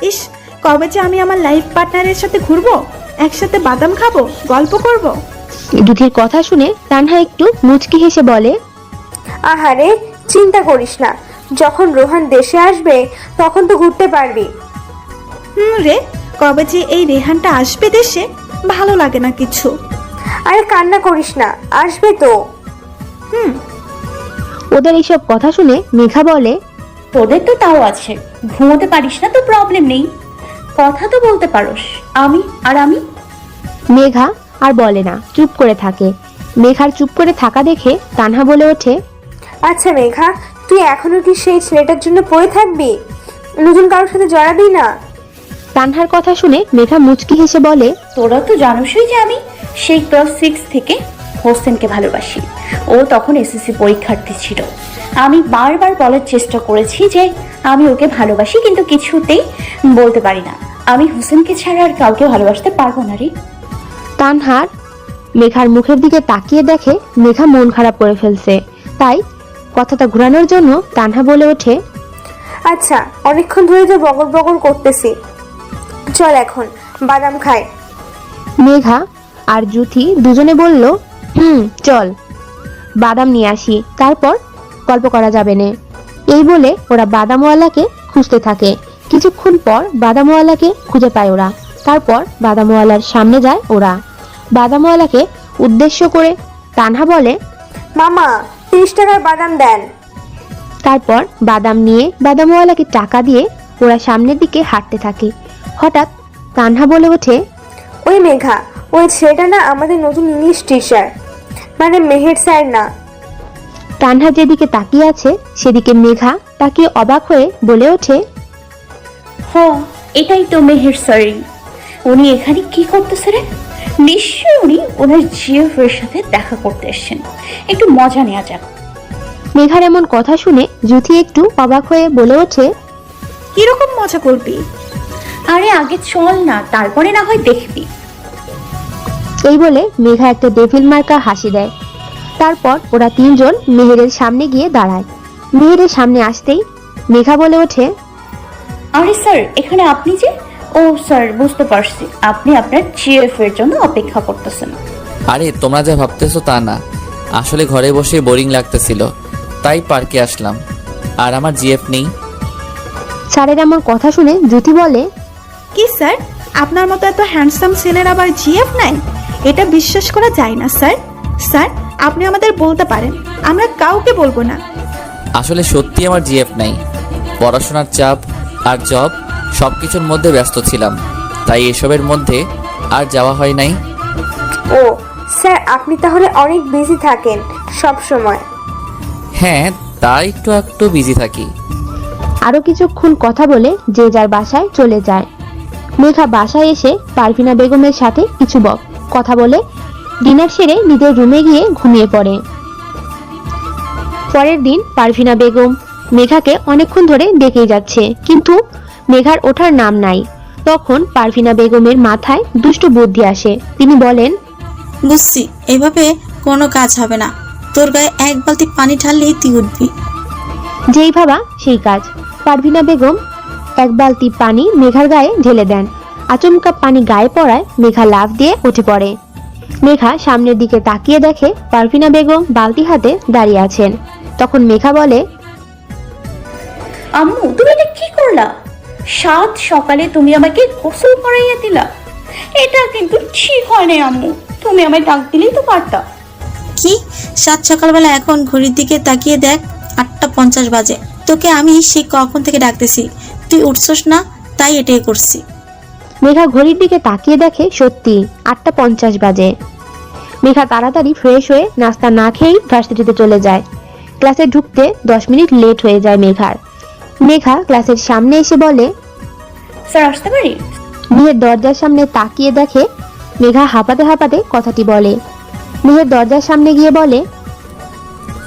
ইস, কবে যে আমি আমার লাইফ পার্টনারের সাথে ঘুরবো, একসাথে বাদাম খাবো, গল্প করব। জুথির কথা শুনে তানহা একটু মুচকি হেসে বলে, আহারে, চিন্তা করিস না, যখন রোহান দেশে আসবে তখন তো ঘুরতে পারবি। রে, কবে যে এই রেহানটা আসবে দেশে, ভালো লাগে না কিছু। আরে কান্না করিস না, আসবে তো। ওদের এইসব কথা শুনে মেঘা বলে, তোদের তো তাও আছে, ঘুমোতে পারিস না তো প্রবলেম নেই, কথা তো বলতে পারোস। আমি মেঘা আর বলে না, চুপ করে থাকে। মেঘার চুপ করে থাকা দেখে তানহা বলে ওঠে, আচ্ছা মেঘা, তুই এখনো কি সেই ছেলেটার জন্য পড়ে থাকবি? নতুন কারোর সাথে জড়াবি না? তানহার কথা শুনে মেঘা মুচকি হেসে বলে, তোরা তো জানোসই যে আমি সেই ক্লাস 6 থেকে হোসেনকে ভালোবাসি। ও তখন এসএসসি পরীক্ষার্থী ছিল। আমি বারবার বলার চেষ্টা করেছি যে আমি ওকে ভালোবাসি, কিন্তু কিছুতেই বলতে পারি না। আমি হোসেনকে ছাড়া আর কাউকে ভালোবাসতে পারবো না রে। তানহার মেঘার মুখের দিকে তাকিয়ে দেখে মেঘা মন খারাপ করে ফেলছে। তাই কথাটা ঘোরানোর জন্য তানহা বলে ওঠে, আচ্ছা, অনেকক্ষণ ধরে তো বগর বগর করতেছি, চল এখন বাদাম খাই। মেঘা আর জুথি দুজনে বলল, চল বাদাম নিয়ে আসি, তারপর গল্প করা যাবে না। এই বলে ওরা বাদামওয়ালাকে খুঁজতে থাকে। কিছুক্ষণ পর বাদামওয়ালাকে খুঁজে পায় ওরা। তারপর বাদামওয়ালার সামনে যায় ওরা। বাদামওয়ালাকে উদ্দেশ্য করে তানহা বলে, মামা, 30 টাকার বাদাম দেন। তারপর বাদাম নিয়ে বাদামওয়ালাকে টাকা দিয়ে ওরা সামনের দিকে হাঁটতে থাকে। হঠাৎ তানহা বলে ওঠে, ওই মেঘা, ওই ছেলেটা না আমাদের নতুন ইংলিশ টিচার, মানে মেহের স্যার না? তানহা যেদিকে তাকিয়ে আছে সেদিকে মেঘা তাকিয়ে অবাক হয়ে বলে ওঠে, এটাই তো মেহের স্যার। উনি এখানে কি করতেছে রে? নিশ্চয়ই উনি ওনার জিএফ এর সাথে দেখা করতে এসেছেন, একটু মজা নেওয়া যাক। মেঘার এমন কথা শুনে জুথি একটু অবাক হয়ে বলে ওঠে, কিরকম মজা করবি? আরে আগে চল না, তারপরে না হয় দেখবি। এই বলে মেঘা একটা ডেভিল মার্কা হাসি দেয়। তারপর ওরা তিনজন মেহেরের সামনে গিয়ে দাঁড়ায়। মেহেরের সামনে আসতেই মেঘা বলে ওঠে, আরে স্যার, এখানে আপনি যে? ও স্যার, বুঝতে পারছি, আপনি আপনার জিএফ এর জন্য অপেক্ষা করতেছেন। আরে তোমরা যা ভাবতেছো তা না, আসলে ঘরে বসে বোরিং লাগতেছিল, তাই পার্কে আসলাম। আর আমার জিএফ নেই। স্যারের এমন কথা শুনে জুথি বলে, কি স্যার, আপনার মতো এত হ্যান্ডসাম ছেলের আবার জিএফ নাই? এটা বিশ্বাস করা যায় না স্যার। স্যার, আপনি আমাদের বলতে পারেন, আমরা কাউকে বলবো না। আসলে সত্যি আমার জিএফ নাই, পড়াশোনার চাপ আর জব সবকিছুর মধ্যে ব্যস্ত ছিলাম, তাই এসবের মধ্যে আর যাওয়া হয় নাই। ও স্যার, আপনি তাহলে অনেক বিজি থাকেন সব সময়? হ্যাঁ, তাই একটু বিজি থাকি। আরো কিছুক্ষণ কথা বলে যে যার বাসায় চলে যায়। মেঘা বাসায় এসে পারভিনা বেগমের সাথে কিছু কথা বলে ডিনার সেরে নিজের রুমে গিয়ে ঘুমিয়ে পড়ে। পরের দিন পারভিনা বেগম মেঘাকে অনেকক্ষণ ধরে ডেকেই যাচ্ছে, কিন্তু মেঘার ওঠার নাম নাই। তখন পারভিনা বেগমের মাথায় দুষ্টু বুদ্ধি আসে। তিনি বলেন, বুঝছি, এভাবে কোনো কাজ হবে না। তোর গায়ে এক বালতি পানি ঢাললেই তুই উঠবি। যেই ভাবা সেই কাজ। পারভিনা বেগম এক বালতি পানি মেঘার গায়ে ঢেলে দেন। আচমকা পানি গায়ে পড়ায় মেঘা লাফ দিয়ে উঠে পড়ে। মেঘা সামনের দিকে তাকিয়ে দেখে পারভিনা বেগম বালতি হাতে দাঁড়িয়ে আছেন। তখন মেঘা বলে, আম্মু, তুমি এটা কি করলা? সাত সকালে তুমি আমাকে গোসল করাইয়া দিলা। এটা কিন্তু ঠিক হয় না আম্মু, তুমি আমায় ডাক দিলেই তো পারতা। কি, সাত সকালবেলা? এখন ঘড়ির দিকে তাকিয়ে দেখ, 8:50 বাজে। তোকে আমি সেই কখন থেকে ডাকতেছি, তুই উঠছস না, তাই এটাই করছি। মেঘা ঘড়ির দিকে তাকিয়ে দেখে সত্যি 8:50 বাজে। মেঘা তাড়াতাড়ি ফ্রেশ হয়ে নাস্তা না খেয়েই ভার্সিটিতে চলে যায়। ক্লাসে ঢুকতে 10 মিনিট লেট হয়ে যায় মেঘার। মেঘা ক্লাসের সামনে এসে বলে, স্যার আসতে পারি? মেহের দরজার সামনে তাকিয়ে দেখে মেঘা হাঁপাতে হাঁপাতে কথাটি বলে। মেহের দরজার সামনে গিয়ে বলে,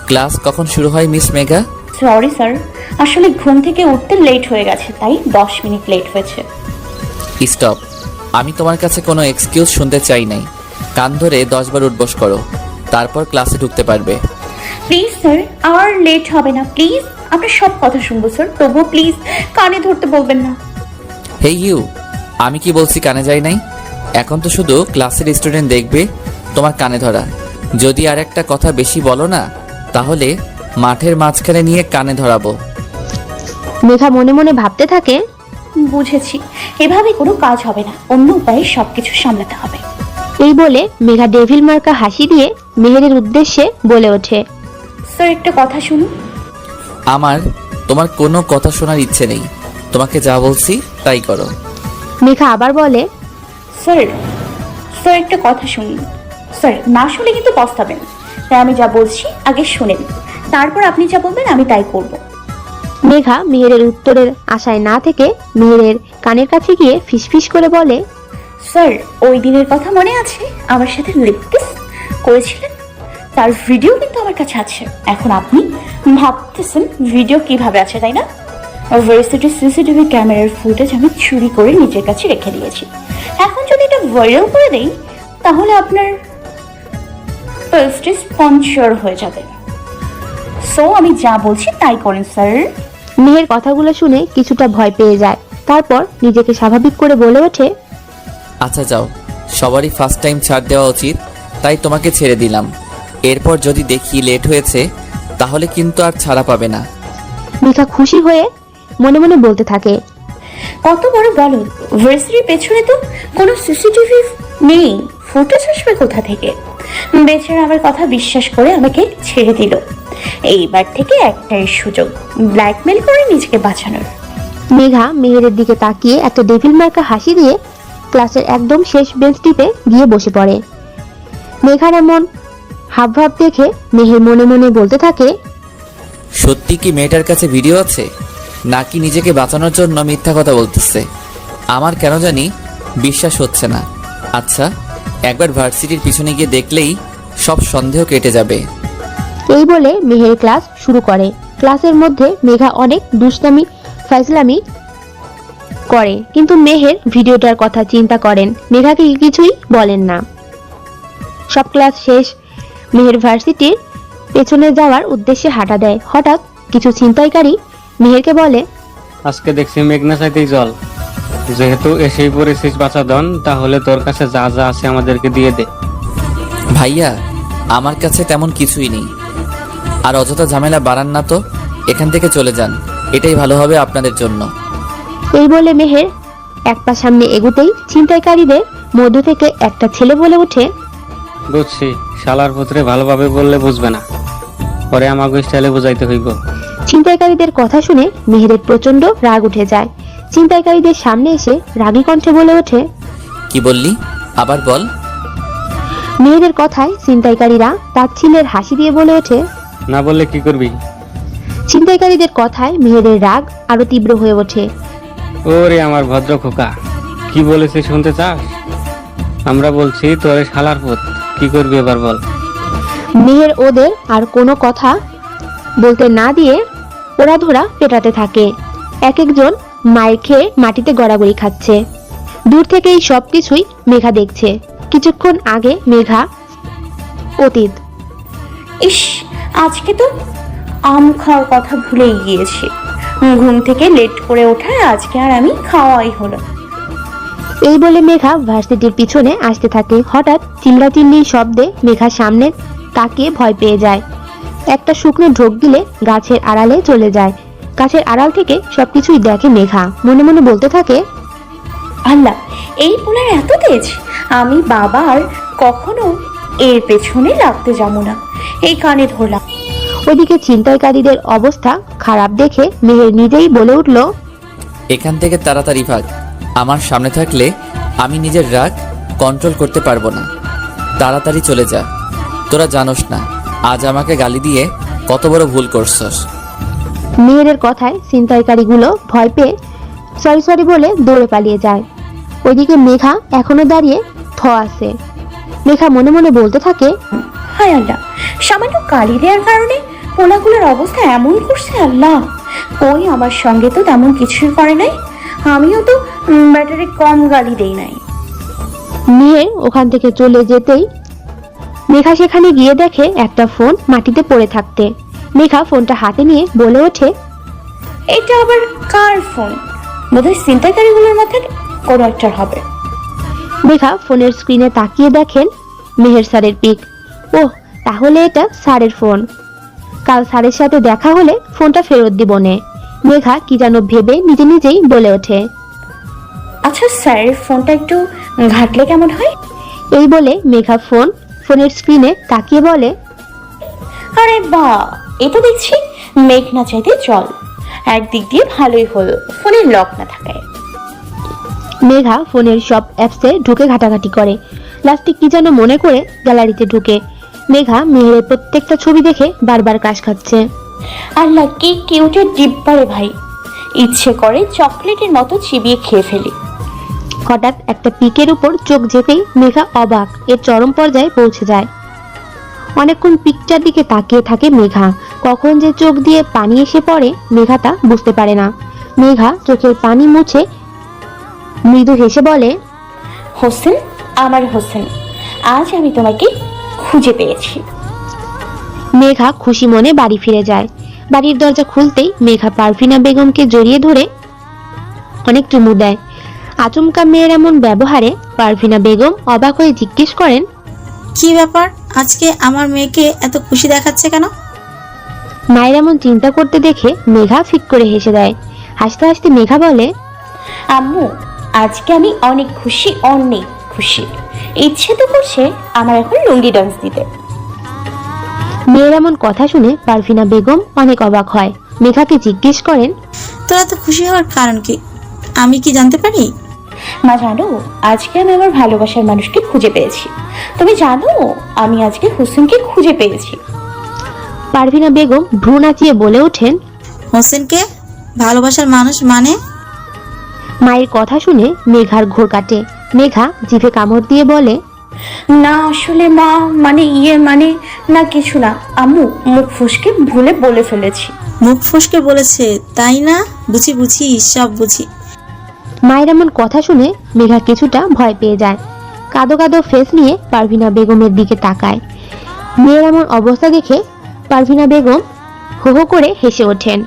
ক্লাস কখন শুরু হয় মিস মেঘা? সরি স্যার, আসলে ঘুম থেকে উঠতে লেট হয়ে গেছে, তাই 10 মিনিট লেট হয়েছে। স্টপ, আমি তোমার কাছে কোনো এক্সকিউজ শুনতে চাই নাই। কান ধরে 10 বার উঠবস করো, তারপর ক্লাসে ঢুকতে পারবে। প্লিজ স্যার, আর লেট হবে না প্লিজ। আপনার সব কথা শুনবো স্যার, তবুও প্লিজ কানে ধরতে বলবেন না। হেই ইউ, আমি কি বলছি কানে যাই নাই? এখন তো শুধু ক্লাসের স্টুডেন্ট দেখবে তোমার কানে ধরা। যদি আর একটা কথা বেশি বলো না, তাহলে মাঠের মাঝখানে নিয়ে কানে ধরাবো। মেঘা মনে মনে ভাবতে থাকে, বুঝেছি, এভাবে কোনো কাজ হবে না, অন্য উপায়ে সবকিছু সামলাতে হবে। এই বলে মেঘা ডেভিল মার্কা হাসি দিয়ে মেহেরের উদ্দেশ্যে বলে ওঠে, স্যার একটা কথা শুনুন। আমার তোমার কোনো কথা শোনার ইচ্ছে নেই, তোমাকে যা বলছি তাই করো। মেঘা আবার বলে, স্যার স্যার একটা কথা শুনুন। স্যার না শুনে কিন্তু পস্তাবেন, তাই আমি যা বলছি আগে শুনেন, তারপর আপনি যা বলবেন আমি তাই করব। মেঘা মেহেরের উত্তরের আশায় না থেকে মেহেরের কানের কাছে গিয়ে ফিসফিস করে বলে, স্যার ওই দিনের কথা মনে আছে আমার সাথে লিপ কিস করেছিলেন? তার ভিডিও কিন্তু আমার কাছে আছে। এখন আপনি ভাবতেছেন ভিডিও কিভাবে আছে, তাই না? ভার্সিটির সিসিটিভি ক্যামেরার ফুটেজ আমি চুরি করে নিজের কাছে রেখে দিয়েছি। এখন যদি এটা ভাইরাল করে দেই তাহলে আপনার পোস্টে স্পন্সর হয়ে যাবে। সো আমি যা বলছি তাই করেন স্যার। মেহের কথাগুলো শুনে কিছুটা ভয় পেয়ে যায়, তারপর নিজেকে স্বাভাবিক করে বলে ওঠে, আচ্ছা যাও, সবারই ফার্স্ট টাইম ছাড় দেওয়া উচিত, তাই তোমাকে ছেড়ে দিলাম। এরপর যদি দেখি লেট হয়েছে তাহলে কিন্তু আর ছাড়া পাবে না। মেঘা খুশি হয়ে মনে মনে বলতে থাকে, কত বড় বলো, ভার্সিটির পেছনে তো কোনো সিসিটিভি নেই, ফুটেজ আসবে কোথা থেকে? বেচারা আমার কথা বিশ্বাস করে আমাকে ছেড়ে দিল। এইবার থেকে একটাই সুযোগ, ব্ল্যাকমেল করে নিজেকে বাঁচানোর। মেঘা মেহেরের দিকে তাকিয়ে একটা ডেভিল মার্কা হাসি দিয়ে ক্লাসের একদম শেষ বেঞ্চটিতে গিয়ে বসে পড়ে। মেঘার এমন হাবভাব দেখে মেহের মনে মনে বলতে থাকে, সত্যি কি মেয়েটার কাছে ভিডিও আছে, নাকি নিজেকে বাঁচানোর জন্য মিথ্যা কথা বলতেছে? আমার কেন জানি বিশ্বাস হচ্ছে না। আচ্ছা, একবার ভার্সিটির পিছনে গিয়ে দেখলেই সব সন্দেহ কেটে যাবে। এই বলে মেহের ক্লাস শুরু করে। ক্লাসের মধ্যে মেঘা অনেক দুষ্টামি ফাইজলামি করে, কিন্তু মেহের ভিডিওটার কথা চিন্তা করেন, মেঘাকে কিছুই বলেন না। সব ক্লাস শেষ, মেহের ভার্সিটির পেছনে যাওয়ার উদ্দেশ্যে হাঁটা দেয়। হঠাৎ কিছু ছিনতাইকারী মেহেরকে বলে, আজকে দেখছি মেঘনা চাইতেই জল, যেহেতু এসেই পড়েছিস বাঁচাধন, তাহলে তোর কাছে যা যা আছে আমাদেরকে দিয়ে দে। ভাইয়া, আমার কাছে তেমন কিছুই নেই, আর অযথা ঝামেলা বাড়ান না তো, এখান থেকে চলে যান, এটাই ভালো হবে আপনাদের জন্য। এই বলে মেহের এক পা সামনে এগুতেই ছিনতাইকারীদের মধ্য থেকে একটা ছেলে বলে ওঠে, বুঝছি, শালার পুত্রে ভালোভাবে বললে বুঝবে না, পরে আমাকে স্টাইলে বুঝাইতে হইব। ছিনতাইকারীদের কথা শুনে মেহেরের প্রচন্ড রাগ উঠে যায়। ছিনতাইকারীদের সামনে এসে রাগী কণ্ঠে বলে ওঠে, কি বললি, আবার বল। মেহেরের কথায় ছিনতাইকারীরা তাচ্ছিল্যের হাসি দিয়ে বলে ওঠে, না বললে কি করবি? ছিনতাইকারীদের কথায় মেহেরের রাগ আরো তীব্র হয়ে ওঠে। ওরে আমার ভদ্র খোকা, কি বলেছিস শুনতে চাস? আমরা বলছি তোরে শালার পুত, কি করবি এবার বল। মেহের ওদের আর কোনো কথা বলতে না দিয়ে ওরা ধরা পেটাতে থাকে। এক একজন মায়ের খেয়ে মাটিতে গড়াগড়ি খাচ্ছে। দূর থেকে এই সবকিছুই মেঘা দেখছে। কিছুক্ষণ আগে মেঘা অতীত। ইস, আজকে তো আম খাওয়ার কথা ভুলেই গিয়েছি। ঘুম থেকে লেট করে ওঠায় আজকে আর আমি খাওয়াই হলো। এই বলে মেঘা ভার্সিটির পিছনে আসতে থাকে। হঠাৎ চিল্লাচিল্লির শব্দে মেঘা সামনে তাকিয়ে ভয় পেয়ে যায়। একটা শুকনো ঢোক গিলে গাছের আড়ালে চলে যায়। গাছের আড়াল থেকে সবকিছুই দেখে মেঘা। মনে মনে বলতে থাকে, আল্লাহ, এই পোলার এত তেজ, আমি বাবা আর কখনো এর পেছনে লাগতে যাবো না। এই কানে ধরলাম। ওইদিকে ছিনতাইকারীদের অবস্থা খারাপ দেখে মেহের নিজেই বলে উঠল, এখান থেকে তাড়াতাড়ি ভাগ, আমার সামনে থাকলে আমি নিজের রাগ কন্ট্রোল করতে পারবো না। তাড়াতাড়ি চলে যা, তোরা জানোস না আজ আমাকে গালি দিয়ে কত বড় ভুল করছস। মেহেরের কথায় ছিনতাইকারীগুলো ভয় পেয়ে সরি সরি বলে দৌড়ে পালিয়ে যায়। ওইদিকে মেঘা এখনো দাঁড়িয়ে আছে। মেঘা মনে মনে বলতে থাকে, হায় আল্লাহ, সামান্য গালি দেওয়ার কারণে পোলাগুলোর অবস্থা এমন করছে আল্লাহ। কই আমার সঙ্গে তো তেমন কিছুই করে নাই, আমিও তো ব্যাটারে কম গালি দেই নাই। মেহের ওখান থেকে চলে যেতেই মেঘা সেখানে গিয়ে দেখে একটা ফোন মাটিতে পড়ে থাকতে। মেঘা ফোনটা হাতে নিয়ে বলে ওঠে, এটা আবার কার ফোন? বোধহয় ছিনতাইকারীগুলোর মধ্যে কোনো একটার হবে। মেঘা ফোনের স্ক্রিনে তাকিয়ে দেখেন মেহের স্যারের পিক। ওহ, তাহলে এটা স্যারের ফোন। কাল স্যারের সাথে দেখা হলে ফোনটা ফেরত দিব নে। মেঘা কি যেন ভেবে নিজে নিজেই বলে ওঠে, আচ্ছা স্যারের ফোনটা একটু ঘাটলে কেমন হয়? এই বলে মেঘা ফোনের স্ক্রিনে তাকিয়ে বলে, আরে বা, এ তো দেখছি মেঘ না চাইতে জল। একদিক দিয়ে ভালোই হলো ফোনের লক না থাকায়। মেঘা ফোনের সব অ্যাপসে ঢুকে ঘাটাঘাটি করে। লাস্টে কি যেন মনে করে গ্যালারিতে ঢুকে মেঘা মেহেরের প্রত্যেকটা ছবি দেখে বারবার কাশ খাচ্ছে। আল্লাহ, কি কিউটের ডিব্বারে ভাই, ইচ্ছে করে চকলেটের মতো চিবিয়ে খেয়ে ফেলি। হঠাৎ একটা পিকের উপর চোখ যেতেই মেঘা অবাক এর চরম পর্যায়ে পৌঁছে যায়। অনেকক্ষণ পিকটার দিকে তাকিয়ে থাকে মেঘা। কখন যে চোখ দিয়ে পানি এসে পড়ে মেঘা তা বুঝতে পারে না। মেঘা চোখের পানি মুছে মৃদু হেসে বলে, হোসেন, আমার হোসেন, আজ আমি তোমাকে খুঁজে পেয়েছি। মেঘা খুশি মনে বাড়ি ফিরে যায়। বাড়ির দরজা খুলতেই মেঘা পারভিনা বেগমকে জড়িয়ে ধরে অনেক চুমু দেয়। আচমকা মেয়ের এমন ব্যবহারে পারভিনা বেগম অবাক হয়ে জিজ্ঞেস করেন, কি ব্যাপার, আজকে আমার মেয়েকে এত খুশি দেখাচ্ছে কেন? মায়ের এমন চিন্তা করতে দেখে মেঘা ফিক করে হেসে দেয়। হাসতে হাসতে মেঘা বলে, আম্মু, আজকে আমি অনেক খুশি, অনেক খুশি। ইচ্ছে তো করছে আমার এখন লুঙ্গি ডান্স দিতে। মেয়ের এমন কথা শুনে পারভিনা বেগম অনেক অবাক হয়। মেঘাকে জিজ্ঞেস করেন, তোরা তো খুশি হওয়ার কারণ কি, আমি কি জানতে পারি? মা জানো, আজকে আমি আমার ভালোবাসার মানুষকে খুঁজে পেয়েছি। তুমি জানো, আমি আজকে হোসেনকে খুঁজে পেয়েছি। পারভিনা বেগম ভ্রু নাচিয়ে বলে ওঠেন, হোসেনকে ভালোবাসার মানুষ মানে? মায়ের কথা শুনে মেঘার ঘোর কাটে। মেঘা জিভে কামড় দিয়ে বলে, না আসলে মা, মানে না কিছু না আম্মু, মুখ ফুসকে ভুলে বলে ফেলেছি। মুখ ফুসকে বলেছে তাই না? বুঝি সব বুঝি। মায়ের এমন কথা শুনে মেঘা কিছুটা ভয় পেয়ে যায়। কাদো কাদো ফেস নিয়ে পারভিনা বেগমের দিকে তাকায়। মেয়ের এমন অবস্থা দেখে পারভিনা বেগম হো হো করে হেসে ওঠেন।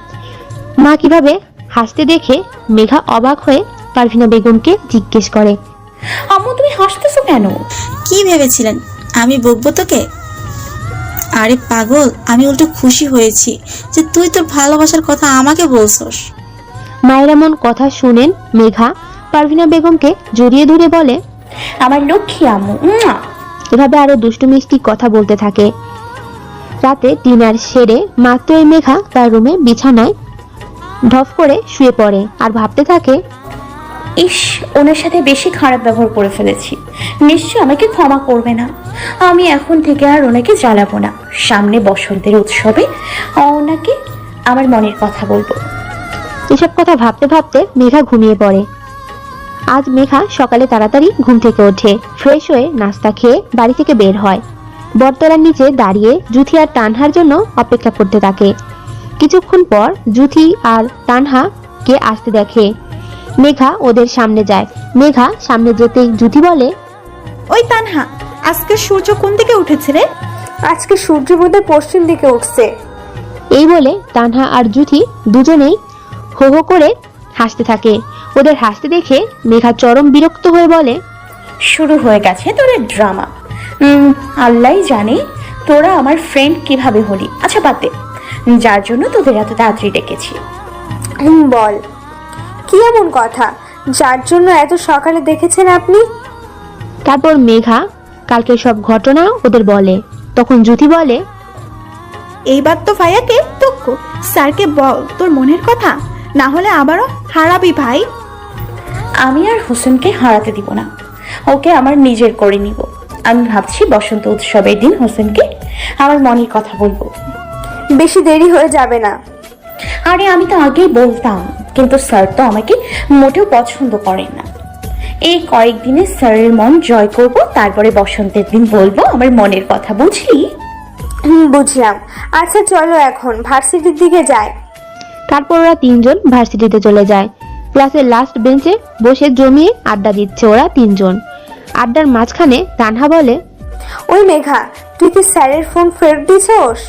মা কিভাবে হাসতে দেখে মেঘা অবাক হয়ে পারভিনা বেগমকে জিজ্ঞেস করে, আম্মু তুমি হাসতেছো কেন? কি ভেবেছিলেন আমি বকবো তোকে? আরে পাগল, আমি উল্টো খুশি হয়েছি যে তুই তোর ভালোবাসার কথা আমাকে বলছস। মায়ের এমন কথা শুনেন মেঘা পারভিনা বেগমকে জড়িয়ে ধরে বলে, আমার লক্ষ্মী আম্মু। এভাবে আরো দুষ্টু মিষ্টি কথা বলতে থাকে। রাতে ডিনার সেরে মাত্রই মেঘা তার রুমে বিছানায় ঢপ করে শুয়ে পড়ে আর ভাবতে থাকে, ইস, ওনার সাথে বেশি খারাপ ব্যবহার করে ফেলেছি, নিশ্চয় আমাকে ক্ষমা করবে না। আমি এখন থেকে আর ওনাকে জ্বালাবো না। সামনে বসন্তের উৎসবে ওনাকে আমার মনের কথা বলবো। এসব কথা ভাবতে ভাবতে মেঘা ঘুমিয়ে পড়ে। আজ মেঘা সকালে তাড়াতাড়ি ঘুম থেকে ওঠে, ফ্রেশ হয়ে নাস্তা খেয়ে বাড়ি থেকে বের হয়। বটতলার নিচে দাঁড়িয়ে জুথি আর তানহার জন্য অপেক্ষা করতে থাকে। কিছুক্ষণ পর জুথি আর তানহা কে আসতে দেখে। মেঘা ওদের সামনে যায়। মেঘা সামনে যেতেই জুথি বলে, ওই তানহা, আজকে সূর্য কোন দিকে উঠেছে রে? আজকে সূর্য বোধহয় পশ্চিম দিকে উঠছে। এই বলে তানহা আর জুথি দুজনেই হো হো করে হাসতে থাকে। ওদের হাসতে দেখে মেঘা চরম বিরক্ত হয়ে বলে, শুরু হয়ে গেছে তোদের ড্রামা। আল্লাহ জানে তোরা আমার ফ্রেন্ড কিভাবে হলি। আচ্ছা বাদ দে, যার জন্য তোদের এত তাড়াতাড়ি ডেকেছি। বল, কি এমন কথা যার জন্য এত সকালে দেখেছেন আপনি? তারপর মেঘা কালকে সব ঘটনা ওদের বলে। তখন জুথি বলে, এইবার তো ভাইয়াকে তক্ক স্যারকে বল তোর মনের কথা, না হলে আবারও হারাবি ভাই। আমি আর হোসেনকে হারাতে দিব না, ওকে আমার নিজের করে নিব। আমি ভাবছি বসন্ত উৎসবের দিন হোসেনকে আমার মনের কথা বলবো। বেশি দেরি হয়ে যাবে না। আরে আমি তো আগেই বলতাম, কিন্তু স্যার তো আমাকে মোটেও পছন্দ করেন না। এই কয়েকদিনে স্যারের মন জয় করব, তারপরে বসন্তের দিন বলবো আমার মনের কথা, বুঝলি? বুঝলাম। আচ্ছা চলো এখন ভার্সিটির দিকে যাই। তারপর ওরা তিনজন ভার্সিটিতে চলে যায়। ক্লাসের লাস্ট বেঞ্চে বসে জমিয়ে আড্ডা দিচ্ছে ওরা তিনজন। আড্ডার মাঝখানে তানহা বলে, ওই মেঘা, তুই কি স্যারের ফোন ফেরত দিছোস?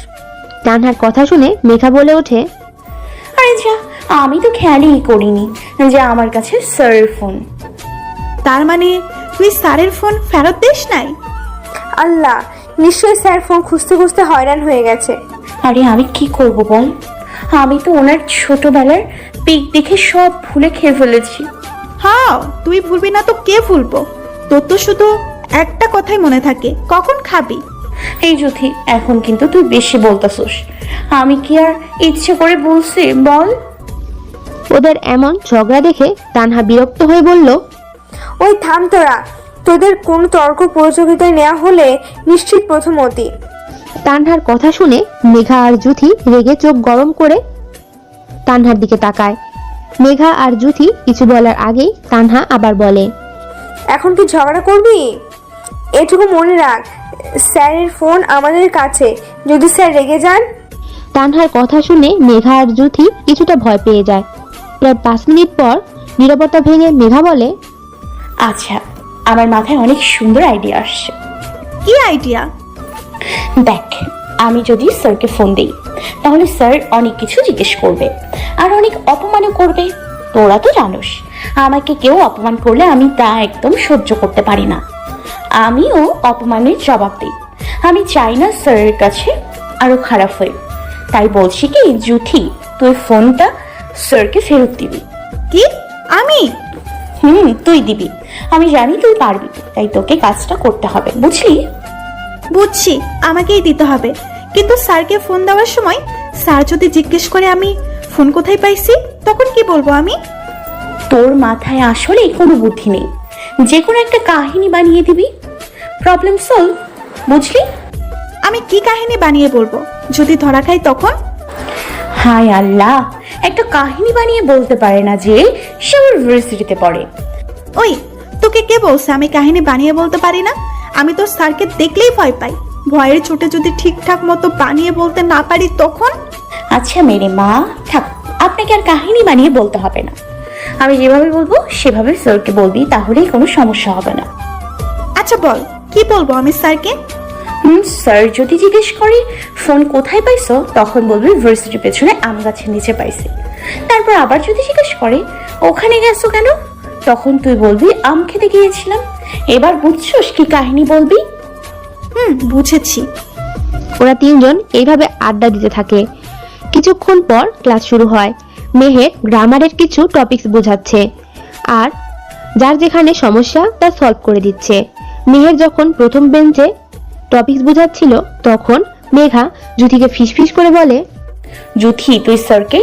তানহার কথা শুনে মেঘা বলে ওঠে, আরে যা, আমি তো খেয়ালই করিনি যে আমার কাছে স্যারের ফোন। তার মানে তুই স্যারের ফোন ফেরত দিস নাই? আল্লাহ, নিশ্চয়ই স্যার ফোন খুঁজতে খুঁজতে হয়রান হয়ে গেছে। আরে আমি কি করব বল, আমি তো ওনার ছোটবেলার পিক দেখে সব ভুলে খেয়ে ফেলেছি। হ্যাঁ, তুই ভুলবি না তো কে ভুলবো? তোর তো শুধু একটা কথাই মনে থাকে, কখন খাবি। এই জ্যোতি, এখন কিন্তু তুই বেশি বলতাছিস। আমি কি আর ইচ্ছে করে বলছি বল? ওদের এমন ঝগড়া দেখে তানহা বিরক্ত হয়ে বলল, ওই থাম তোরা, তোদের কোন তর্ক প্রতিযোগিতায় নেওয়া হলে নিশ্চিত প্রথম অতি। তানহার কথা শুনে মেঘা আর জুথি রেগে চোখ গরম করে তানহার দিকে তাকায়। মেঘা আর জুথি কিছু বলার আগেই তানহা আবার বলে, এখন কি ঝগড়া করবি? এটুকু মনে রাখ, স্যারের ফোন আমাদের কাছে, যদি স্যার রেগে যান। তানহার কথা শুনে মেঘা আর জুথি কিছুটা ভয় পেয়ে যায়। প্রায় 5 মিনিট পর নীরবতা ভেঙে মেঘা বলে, আচ্ছা, আমার মাথায় অনেক সুন্দর আইডিয়া আসছে। কি আইডিয়া? দেখ, আমি যদি স্যারকে ফোন দিই তাহলে স্যার অনেক কিছু জিজ্ঞেস করবে আর অনেক অপমানও করবে। তোরা তো জানোস, আমাকে কেউ অপমান করলে আমি তা একদম সহ্য করতে পারি না। আমিও অপমানের জবাব দিই। আমি চাই না স্যারের কাছে আরো খারাপ হয়ে। তাই বলছি কি জুথি, তুই ফোনটা স্যারকে ফেরত দিবি। কি? আমি? তুই দিবি। আমি জানি তুই পারবি, তাই তোকে কাজটা করতে হবে, বুঝলি? বুঝছি, আমাকেই দিতে হবে। কিন্তু স্যারকে ফোন দেওয়ার সময় স্যার যদি জিজ্ঞেস করে আমি ফোন কোথায় পাইছি, তখন কি বলবো আমি? তোর মাথায় আসলে কোনো বুদ্ধি নেই। যে কোনো একটা কাহিনী বানিয়ে দিবি, প্রবলেম সলভ, বুঝলি? আমি কি কাহিনী বানিয়ে বলবো? যদি ধরা খাই তখন? হায় আল্লাহ, একটা কাহিনী বানিয়ে বলতে পারে না যে সে ইউনিভার্সিটিতে পড়ে। ওই, তোকে কে বলছে আমি কাহিনী বানিয়ে বলতে পারি না? আমি তো স্যারকে দেখলেই ভয় পাই। ভয়ের চোটে যদি ঠিকঠাক মতো বানিয়ে বলতে না পারি তখন? আচ্ছা মেরে মা, থাক, আপনাকে আর কাহিনী বানিয়ে বলতে হবে না। আমি যেভাবে বলবো সেভাবে স্যারকে বলবি, তাহলেই কোনো সমস্যা হবে না। আচ্ছা বল, কি বলবো আমি স্যারকে? স্যার যদি জিজ্ঞেস করে ফোন কোথায় পাইছো, তখন বলবি ইউনিভার্সিটির পেছনে আম গাছের নিচে পাইছি। তারপর আবার যদি জিজ্ঞেস করে ওখানে গেছো কেন, তখন তুই বলবি আম খেতে গিয়েছিলাম। এবার বুঝছস কি কাহিনী বলবি? বুঝেছি। ওরা তিনজন এইভাবে আড্ডা দিতে থাকে। কিছুক্ষণ পর ক্লাস শুরু হয়। মেহের গ্রামারের কিছু টপিকস বোঝাচ্ছে আর যার যেখানে সমস্যা তা সলভ করে দিচ্ছে। মেহের যখন প্রথম বেঞ্চে টপিকস বোঝাচ্ছিল তখন মেঘা জুথিকে ফিসফিস করে বলে, জুথি, তুই স্যারকে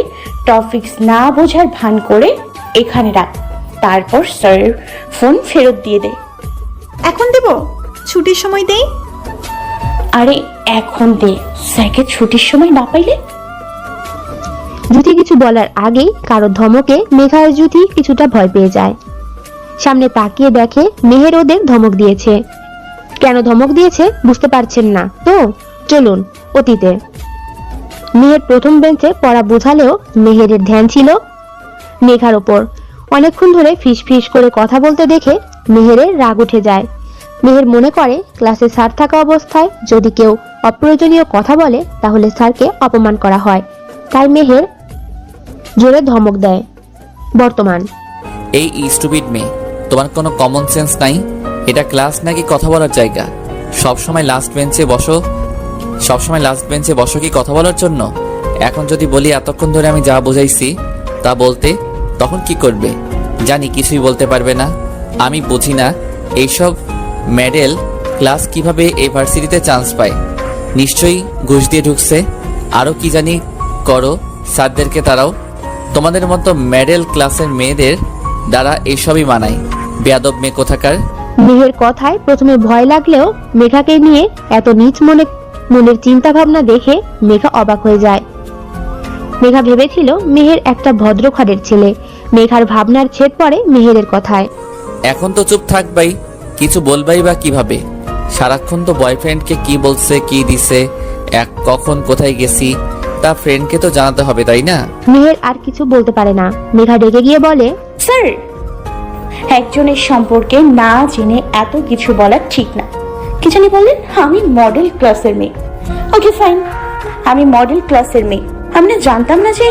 টপিকস না বোঝার ভান করে এখানে রাখ, তারপর স্যারের ফোন ফেরত দিয়ে দে। এখন দেব? ছুটির সময় দেই? আরে এখন দে, স্যারকে ছুটির সময় না পাইলে? জুথি কিছু বলার আগেই কারো ধমকে মেঘা আর জুথি কিছুটা ভয় পেয়ে যায়। সামনে তাকিয়ে দেখে মেহের ওদের ধমক দিয়েছে। কেন ধমক দিয়েছে বুঝতে পারছেন না তো? চলুন অতীতে। মেহের প্রথম বেঞ্চে পড়া বোঝালেও মেহেরের ধ্যান ছিল মেঘার ওপর। অনেকক্ষণ ধরে ফিস ফিস করে কথা বলতে দেখে মেহেরের রাগ উঠে যায়। মেহের মনে করে ক্লাসে স্যার থাকা অবস্থায় যদি কেউ অপ্রয়োজনীয় কথা বলে তাহলে স্যারকে অপমান করা হয়। তাই মেহের জোরে ধমক দেয়। বর্তমান, এই স্টুপিড মেয়ে, তোমার কোনো কমন সেন্স নাই? এটা ক্লাস নাকি কথা বলার জায়গা? সবসময় লাস্ট বেঞ্চে বসো কি কথা বলার জন্য? এখন যদি বলি এতক্ষণ ধরে আমি যা বোঝাইছি তা বলতে, তখন কি করবে? জানি কিছুই বলতে পারবে না। আমি বুঝি না এইসব মেডেল ক্লাস কিভাবে এই ভার্সিটিতে চান্স পায়। নিশ্চয়ই ঘুষ দিয়ে ঢুকছে। আরও কি জানি করো, স্যারদেরকে তারাও। তোমাদের মতো মেডেল ক্লাসের মেয়েদের দ্বারা এইসবই মানায়। বেয়াদব মেয়ে কোথাকার। মেহের কথায় প্রথমে ভয় লাগলেও মেঘাকে নিয়ে এত নিচ মনের চিন্তা ভাবনা দেখে মেঘা অবাক হয়ে যায়। মেঘা ভেবেছিল মেহের একটা ভদ্র ঘরের ছেলে। মেঘার ভাবনার ছেদ পড়ে মেহেরের কথায়। এখন তো চুপ থাকবাই, কিছু বলবাই বা কিভাবে? সারাক্ষণ তো বয়ফ্রেন্ডকে কি বলছে, কি দিছে, কখন কোথায় গেছি তা ফ্রেন্ডকে তো জানাতে হবে, তাই না? মেহের আর কিছু বলতে পারে না। মেঘা রেগে গিয়ে বলে, স্যার, একজনের সম্পর্কে না জেনে এত কিছু বলা ঠিক না। কি জানি বললেন? আমি মডেল ক্লাসের মেয়ে। ওকে ফাইন, আমি মডেল ক্লাসের মেয়ে। আমরা জানতাম না যে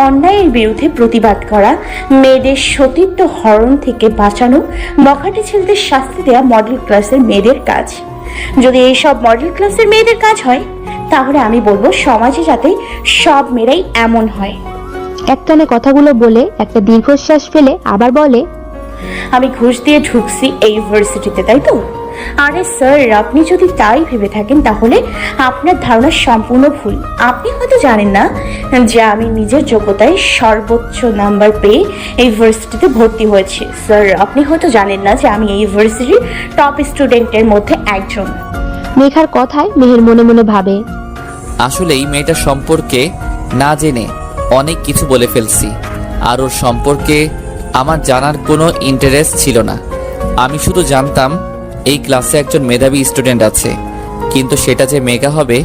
অন্যায়ের বিরুদ্ধে প্রতিবাদ করা, মেয়েদের সতীত্ব হরণ থেকে বাঁচানো, বখাটে ছেলেদের শাস্তি দেওয়া মডেল ক্লাসের মেয়েদের কাজ। যদি এইসব মডেল ক্লাসের মেয়েদের কাজ হয়, তাহলে আমি বলবো সমাজে যাতে সব মেয়েরাই এমন হয়। একটানে কথাগুলো বলে একটা দীর্ঘশ্বাস ফেলে আবার বলে, আমি ঘুষ দিয়ে ঢুকছি এই ইউনিভার্সিটিতে, তাই তো? আরে স্যার, আপনি যদি তাই ভেবে থাকেন তাহলে আপনার ধারণা সম্পূর্ণ ভুল। আপনি হয়তো জানেন না যে আমি নিজের যোগ্যতায় সর্বোচ্চ নাম্বার পেয়ে এই ইউনিভার্সিটিতে ভর্তি হয়েছি। স্যার, আপনি হয়তো জানেন না যে আমি এই ইউনিভার্সিটির টপ স্টুডেন্টের মধ্যে একজন। মেঘার কথায় মেহের মনে মনে ভাবে, আসলেই মেয়েটার সম্পর্কে না জেনে অনেক কিছু বলে ফেলছি। আর ওর সম্পর্কে আমার জানার কোনো ইন্টারেস্ট ছিল না। আমি শুধু জানতাম এই ক্লাসে একজন মেধাবী স্টুডেন্ট আছে, কিন্তু সেটা যে মেঘা হবে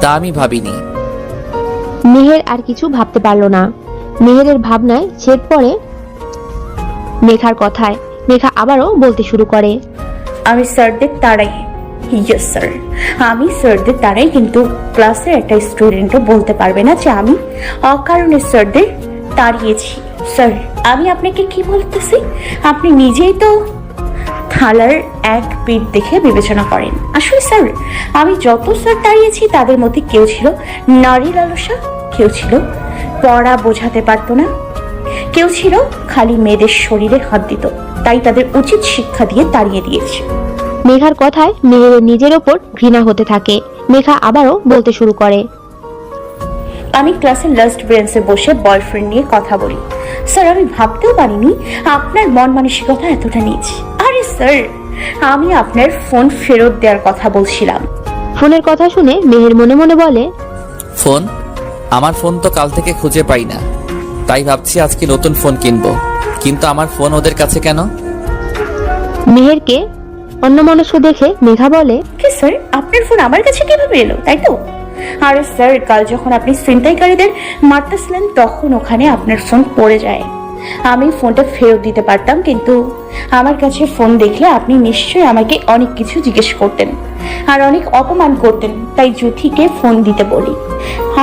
তা আমি ভাবিনি। মেহের আর কিছু ভাবতে পারল না। মেহেরের ভাবনায় ছেদ পড়ে মেঘার কথায়। মেঘা আবারও বলতে শুরু করে, আমি স্যারদের তাড়াই। ইয়েস স্যার, আমি স্যারদের তাড়াই, কিন্তু ক্লাসের একটা স্টুডেন্টও বলতে পারবে না যে আমি অকারণে স্যারদের তাড়িয়েছি। স্যার, আমি আপনাকে কি বলতেছি, আপনি নিজেই তো থালার এক পিঠ দেখে বিবেচনা করেন। আসলে স্যার, আমি যত স্যার তাড়িয়েছি তাদের মধ্যে কেউ ছিল নারী লালসা, কেউ ছিল পড়া বোঝাতে পারতো না, কেউ ছিল খালি মেয়েদের শরীরে হাত দিত, তাই তাদের উচিত শিক্ষা দিয়ে তাড়িয়ে দিয়েছে। মেঘার কথায় মেহেরের নিজের ওপর ঘৃণা হতে থাকে। মেঘা আবারও বলতে শুরু করে, আমি ক্লাসের লাস্ট বেঞ্চে বসে বয়ফ্রেন্ড নিয়ে কথা বলি। স্যার, আমি ভাবতেও পারিনি আপনার মন মানসিকতা এতটা নিচ। আরে স্যার, আমি আপনার ফোন ফেরত দেওয়ার কথা বলছিলাম। ফোনের কথা শুনে মেহের মনে মনে বলে, ফোন? আমার ফোন তো কাল থেকে খুঁজে পাই না, তাই ভাবছি আজকে নতুন ফোন কিনবো। কিন্তু আমার ফোন ওদের কাছে কেন? মেহেরকে অন্যমনস্ক দেখে মেঘা বলে, কি স্যার, আপনার ফোন আমার কাছে কিভাবে এলো, তাই তো? আরে স্যার, কাল যখন আপনি ছিনতাইকারীদের মারতেছিলেন তখন ওখানে আপনার ফোন পড়ে যায়। আমি ফোনটা ফেরত দিতে পারতাম, কিন্তু আমার কাছে ফোন দেখলে আপনি নিশ্চয়ই আমাকে অনেক কিছু জিজ্ঞেস করতেন আর অনেক অপমান করতেন, তাই জ্যোতিকে ফোন দিতে বলি।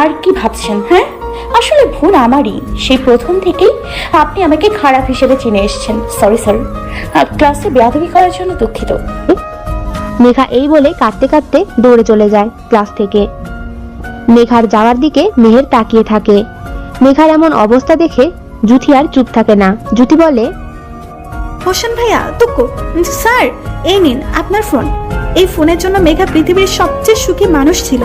আর কি ভাবছেন? হ্যাঁ, আসলে ভুল আমারই। সেই প্রথম থেকেই আপনি আমাকে খারাপ হিসেবে চিনে এসেছেন। সরি স্যার, ক্লাসে বেয়াদবি করার জন্য দুঃখিত। মেঘা এই বলে কাঁদতে কাঁদতে দৌড়ে চলে যায় ক্লাস থেকে। মেঘার যাওয়ার দিকে মেহের তাকিয়ে থাকে। মেঘার এমন অবস্থা দেখে জুথি আর চুপ থাকে না। জুথি বলে, হোসেন ভাইয়া, তুকু স্যার, এই নিন আপনার ফোন। এই ফোনের জন্য মেঘা পৃথিবীর সবচেয়ে সুখী মানুষ ছিল,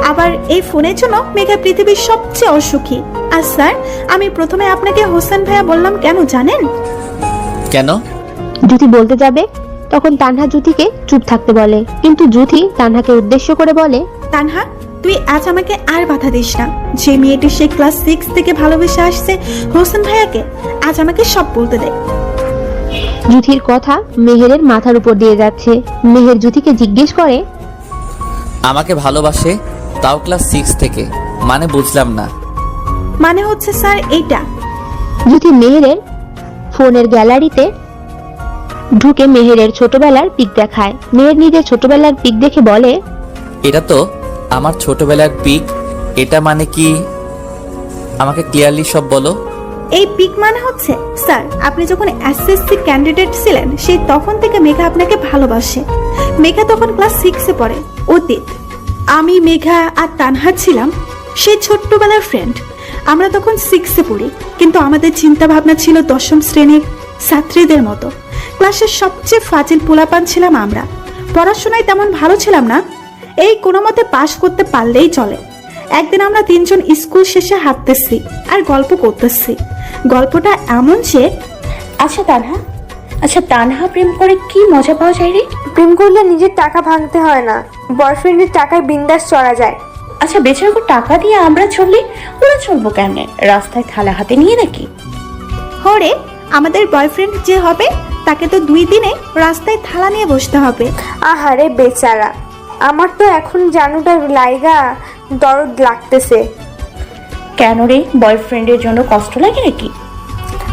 আবার এই ফোনের জন্য মেঘা পৃথিবীর সবচেয়ে অসুখী। আর স্যার, আমি প্রথমে আপনাকে হোসেন ভাইয়া বললাম কেন জানেন? কেন? জুথি বলতে যাবে তখন তানহা জুথিকে চুপ থাকতে বলে, কিন্তু জুথি তানহাকে উদ্দেশ্য করে বলে, তানহা, তুই আজ আমাকে আর বাধা দিস না। যে মেয়েটি সে ক্লাস 6 থেকে ভালোবেসে আসছে হোসেন ভাইয়াকে, আজ আমাকে সব বলতে দে। জুথির কথা মেহেরের মাথার উপর দিয়ে যাচ্ছে। মেহের জুথিকে জিজ্ঞেস করে, আমাকে ভালোবাসে, তাও ক্লাস 6 থেকে? মানে বুঝলাম না। মানে হচ্ছে স্যার এইটা। জুথি মেহেরের ফোনের গ্যালারিতে ঢুকে মেহেরের ছোটবেলার পিক দেখায়। মেহের নিজের ছোটবেলার পিক দেখে বলে, এটা তো আমার ছোটবেলার পিক। এটা মানে কি? আমাকে ক্লিয়ারলি সব বলো। এই পিক মানে হচ্ছে স্যার, আপনি যখন এসএসসি ক্যান্ডিডেট ছিলেন সেই তখন থেকে মেঘা আপনাকে ভালোবাসে। মেঘা তখন ক্লাস 6-এ পড়ে। অতীত, আমি মেঘা আর তানহা ছিলাম সেই ছোট্টবেলার ফ্রেন্ড। আমরা তখন 6-এ পড়ি, কিন্তু আমাদের চিন্তা ভাবনা ছিল 10ম শ্রেণীর ছাত্রীদের মতো। ক্লাসের সবচেয়ে ফাজিল পোলাপান ছিলাম আমরা। পড়াশোনায় তেমন ভালো ছিলাম না, এই কোনো মতে পাশ করতে পারলেই চলে। একদিন আমরা 3 জন স্কুল শেষে হাঁটতেছি আর গল্প করতেছি। গল্পটা এমন যে, আচ্ছা তানহা, প্রেম করে কি মজা পাওয়া যায় রে? প্রেম করলে নিজের টাকা ভাঙতে হয় না, বয়ফ্রেন্ডের টাকায় বিন্দাস চড়া যায়। আচ্ছা বেচারাকে টাকা দিয়ে আমরা চললে ওরা চলবো কেমনে? রাস্তায় থালা হাতে নিয়ে নাকি? হরে, আমাদের বয়ফ্রেন্ড যে হবে তাকে তো 2 দিনে রাস্তায় থালা নিয়ে বসতে হবে। আহারে বেচারা, আমার তো এখন জানুটা লাইগা দরদ লাগতেছে। কেন রে, বয়ফ্রেন্ডের জন্য কষ্ট লাগে নাকি?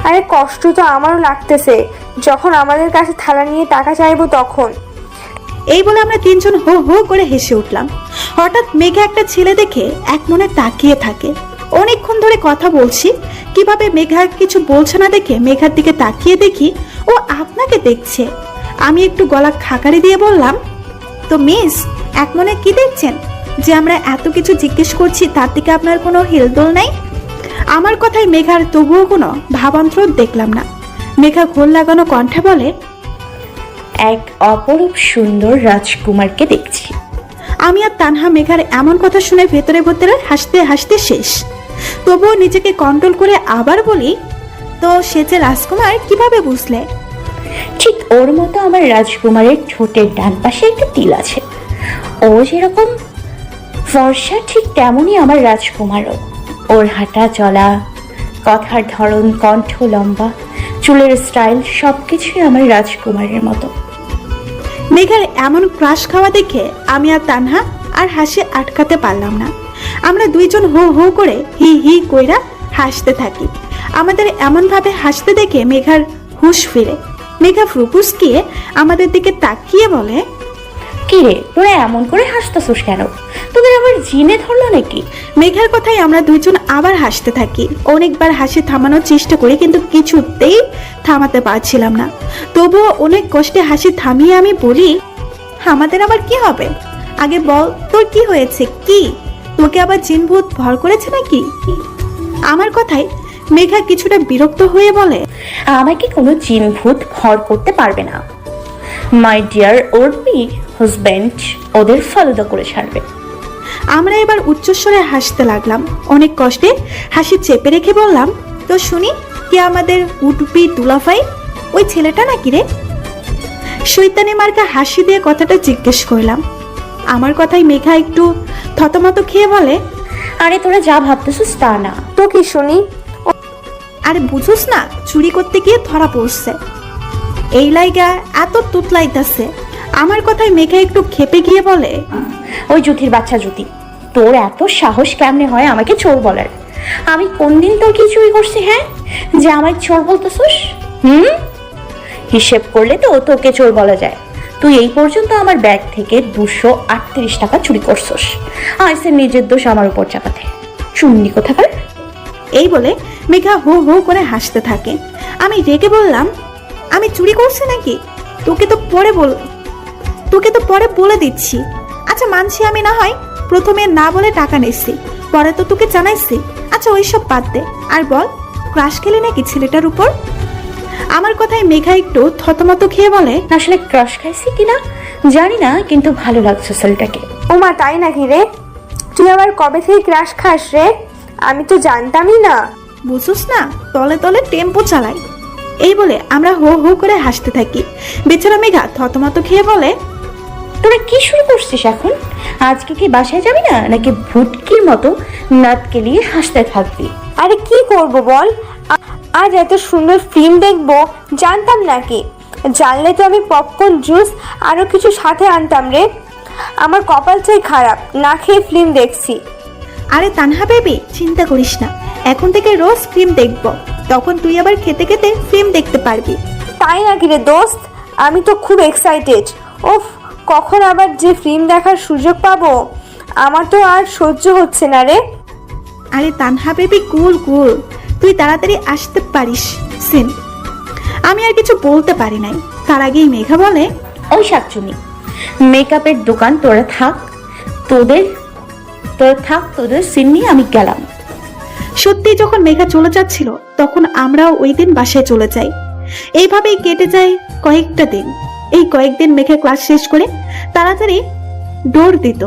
আরে কষ্ট তো আমারও লাগতেছে, যখন আমাদের কাছে থালা নিয়ে টাকা চাইবো তখন। এই বলে আমরা 3 জন হো হো করে হেসে উঠলাম। হঠাৎ মেঘা একটা ছেলে দেখে এক মনে তাকিয়ে থাকে। অনেকক্ষণ ধরে কথা বলছি, কিভাবে মেঘা কিছু বলছে না দেখে মেঘার দিকে তাকিয়ে দেখি ও আপনাকে দেখছে। আমি একটু গলা খাকারি দিয়ে বললাম, তো মিস, এক মনে কি দেখছেন যে আমরা এত কিছু জিজ্ঞেস করছি তার দিকে আপনার কোনো হেলদোল নাই? আমার কথায় মেঘার তবুও কোনো ভাবান্তর দেখলাম না। মেঘা ঘোল লাগানো কণ্ঠে বলে, এক অপরূপ সুন্দর রাজকুমারকে দেখছি। আমি আর তানহা মেঘার এমন কথা শুনে ভেতরে ভেতরে হাসতে হাসতে শেষ। তবুও নিজেকে কন্ট্রোল করে আবার বলি, তো সে যে রাজকুমার কিভাবে বুঝলে? ঠিক ওর মতো আমার রাজকুমারের ঠোঁটের ডান পাশে একটা তিল আছে। ও যেরকম ফর্সা ঠিক তেমনই আমার রাজকুমারও। ওর হাঁটা চলা, কথার ধরন, কণ্ঠ লম্বা, চুলের স্টাইল সবকিছুই আমার রাজকুমারের মতো। মেঘার এমন ক্রাশ খাওয়া দেখে আমি আর তানহা আর হাসি আটকাতে পারলাম না। আমরা 2 জন হো হো করে হি হি কইরা হাসতে থাকি। আমাদের এমন ভাবে হাসতে দেখে মেঘার হুঁশ ফিরে। মেঘা ফ্রুকুসকিয়ে আমাদের দিকে তাকিয়ে বলে, কি রে, তোরা এমন করে হাসতেছিস কেন? তোদের আবার জিনে ধরলো নাকি? মেঘার কথাই আমরা 2 জন আবার হাসতে থাকি। অনেকবার হাসি থামানোর চেষ্টা করি, কিন্তু কিছুতেই থামাতে পারছিলাম না। তবুও অনেক কষ্টে হাসি থামিয়ে আমি বলি, আমাদের আবার কি হবে? আগে বল, তোর কি হয়েছে? কি তোকে আবার জিনভূত ভর করেছে নাকি? আমার কথাই মেঘা কিছুটা বিরক্ত হয়ে বলে, আমাকে কোনো জিনভূত ভর করতে পারবে না। মাই ডিয়ার ওরবি হাজব্যান্ড ওদের ফালুদা করে ছাড়বে। আমরা এবার উচ্চস্বরে হাসতে লাগলাম। অনেক কষ্টে হাসি চেপে রেখে বললাম, তো শুনি, কে আমাদের উটুপি দুলাফাই? ওই ছেলেটা নাকি রে? শৈতানি মার্কা হাসি দিয়ে কথাটা জিজ্ঞেস করলাম। আমার কথাই মেঘা একটু থতমত খেয়ে বলে, আরে তোরা যা ভাবতেছিস তা না। তো কি শুনি? আরে বুঝোস না, চুরি করতে গিয়ে ধরা পড়ছে। এই লাইগা এত তুতলাইতাছে। আমার কথায় মেঘা একটু খেপে গিয়ে বলে, ওই জুতির বাচ্চা জুতি, তোর এত সাহস কেমনে হয় আমাকে চোর বলার? আমি কোন দিন তোর কি চুরি করছি, হ্যাঁ, যে আমায় চোর বলতেছিস? হিসেব করলে তো তোকে চোর বলা যায়। তুই এই পর্যন্ত আমার ব্যাগ থেকে 238 টাকা চুরি করছিস। আইসে নিজের দোষ আমার উপর চাপাতে, চুন্নি কোথাকার। এই বলে মেঘা হো হো করে হাসতে থাকে। আমি রেগে বললাম, আমি চুরি করছি নাকি? তোকে তো পরে বলে দিচ্ছি। আচ্ছা মানছি আমি না হয় প্রথমে না বলে টাকা নিচ্ছি, পরে তো তোকে জানাইছি। আচ্ছা ওইসব বাদ দে, আর বল, ক্রাশ খেলি নাকি ছেলেটার উপর? আমার কথায় মেঘা একটু থতমত খেয়ে বলে, আসলে ক্রাশ খাইছি কিনা জানি না, কিন্তু ভালো লাগছে ছেলেটাকে। ওমা তাই নাকি রে? তুই আবার কবে থেকে ক্রাশ খাস রে? আমি তো জানতামই না। বুঝোস না, তলে তলে টেম্পো চালাই। এই বলে আমরা হো হো করে হাসতে থাকি। বেচারা মেঘা থতমত খেয়ে বলে, তোরা কি শুরু করছিস এখন? আজকে কি বাসায় যাবি না, নাকি ভুটকির মতো নাত কেলিয়ে হাসতে থাকবি? আরে কি করব বল, আজ এত সুন্দর ফিল্ম দেখবো জানতাম নাকি? জানলে তো আমি পপকর্ন, জুস আরো কিছু সাথে আনতাম রে। আমার কপাল চাই খারাপ, না খেয়ে ফিল্ম দেখছি। আরে তানহা বেবি, চিন্তা করিস না, এখন থেকে রোজ ফিল্ম দেখব, তখন তুই আবার খেতে খেতে ফিল্ম দেখতে পারবি। তাই নাকি রে দোস্ত? আমি তো খুব এক্সাইটেড। ওফ, কখন আবার যে ফিল্ম দেখার সুযোগ পাবো, আমার তো আর সহ্য হচ্ছে না রে। আরে তানহা বেবি, কুল কুল, তুই তাড়াতাড়ি আসতে পারিস সিন। আমি আর কিছু বলতে পারি নাই, তার আগেই মেঘা বলে, ওই শাকচুনি, মেকআপের দোকান তোরা থাক, তোদের সিন নিয়ে আমি গেলাম। সত্যি যখন মেঘা চলে যাচ্ছিল তখন আমরাও ওই দিন বাসায় চলে যাই। এইভাবেই কেটে যায় কয়েকটা দিন। এই কয়েকদিন মেঘা ক্লাস শেষ করে তাড়াতাড়ি দৌড় দিত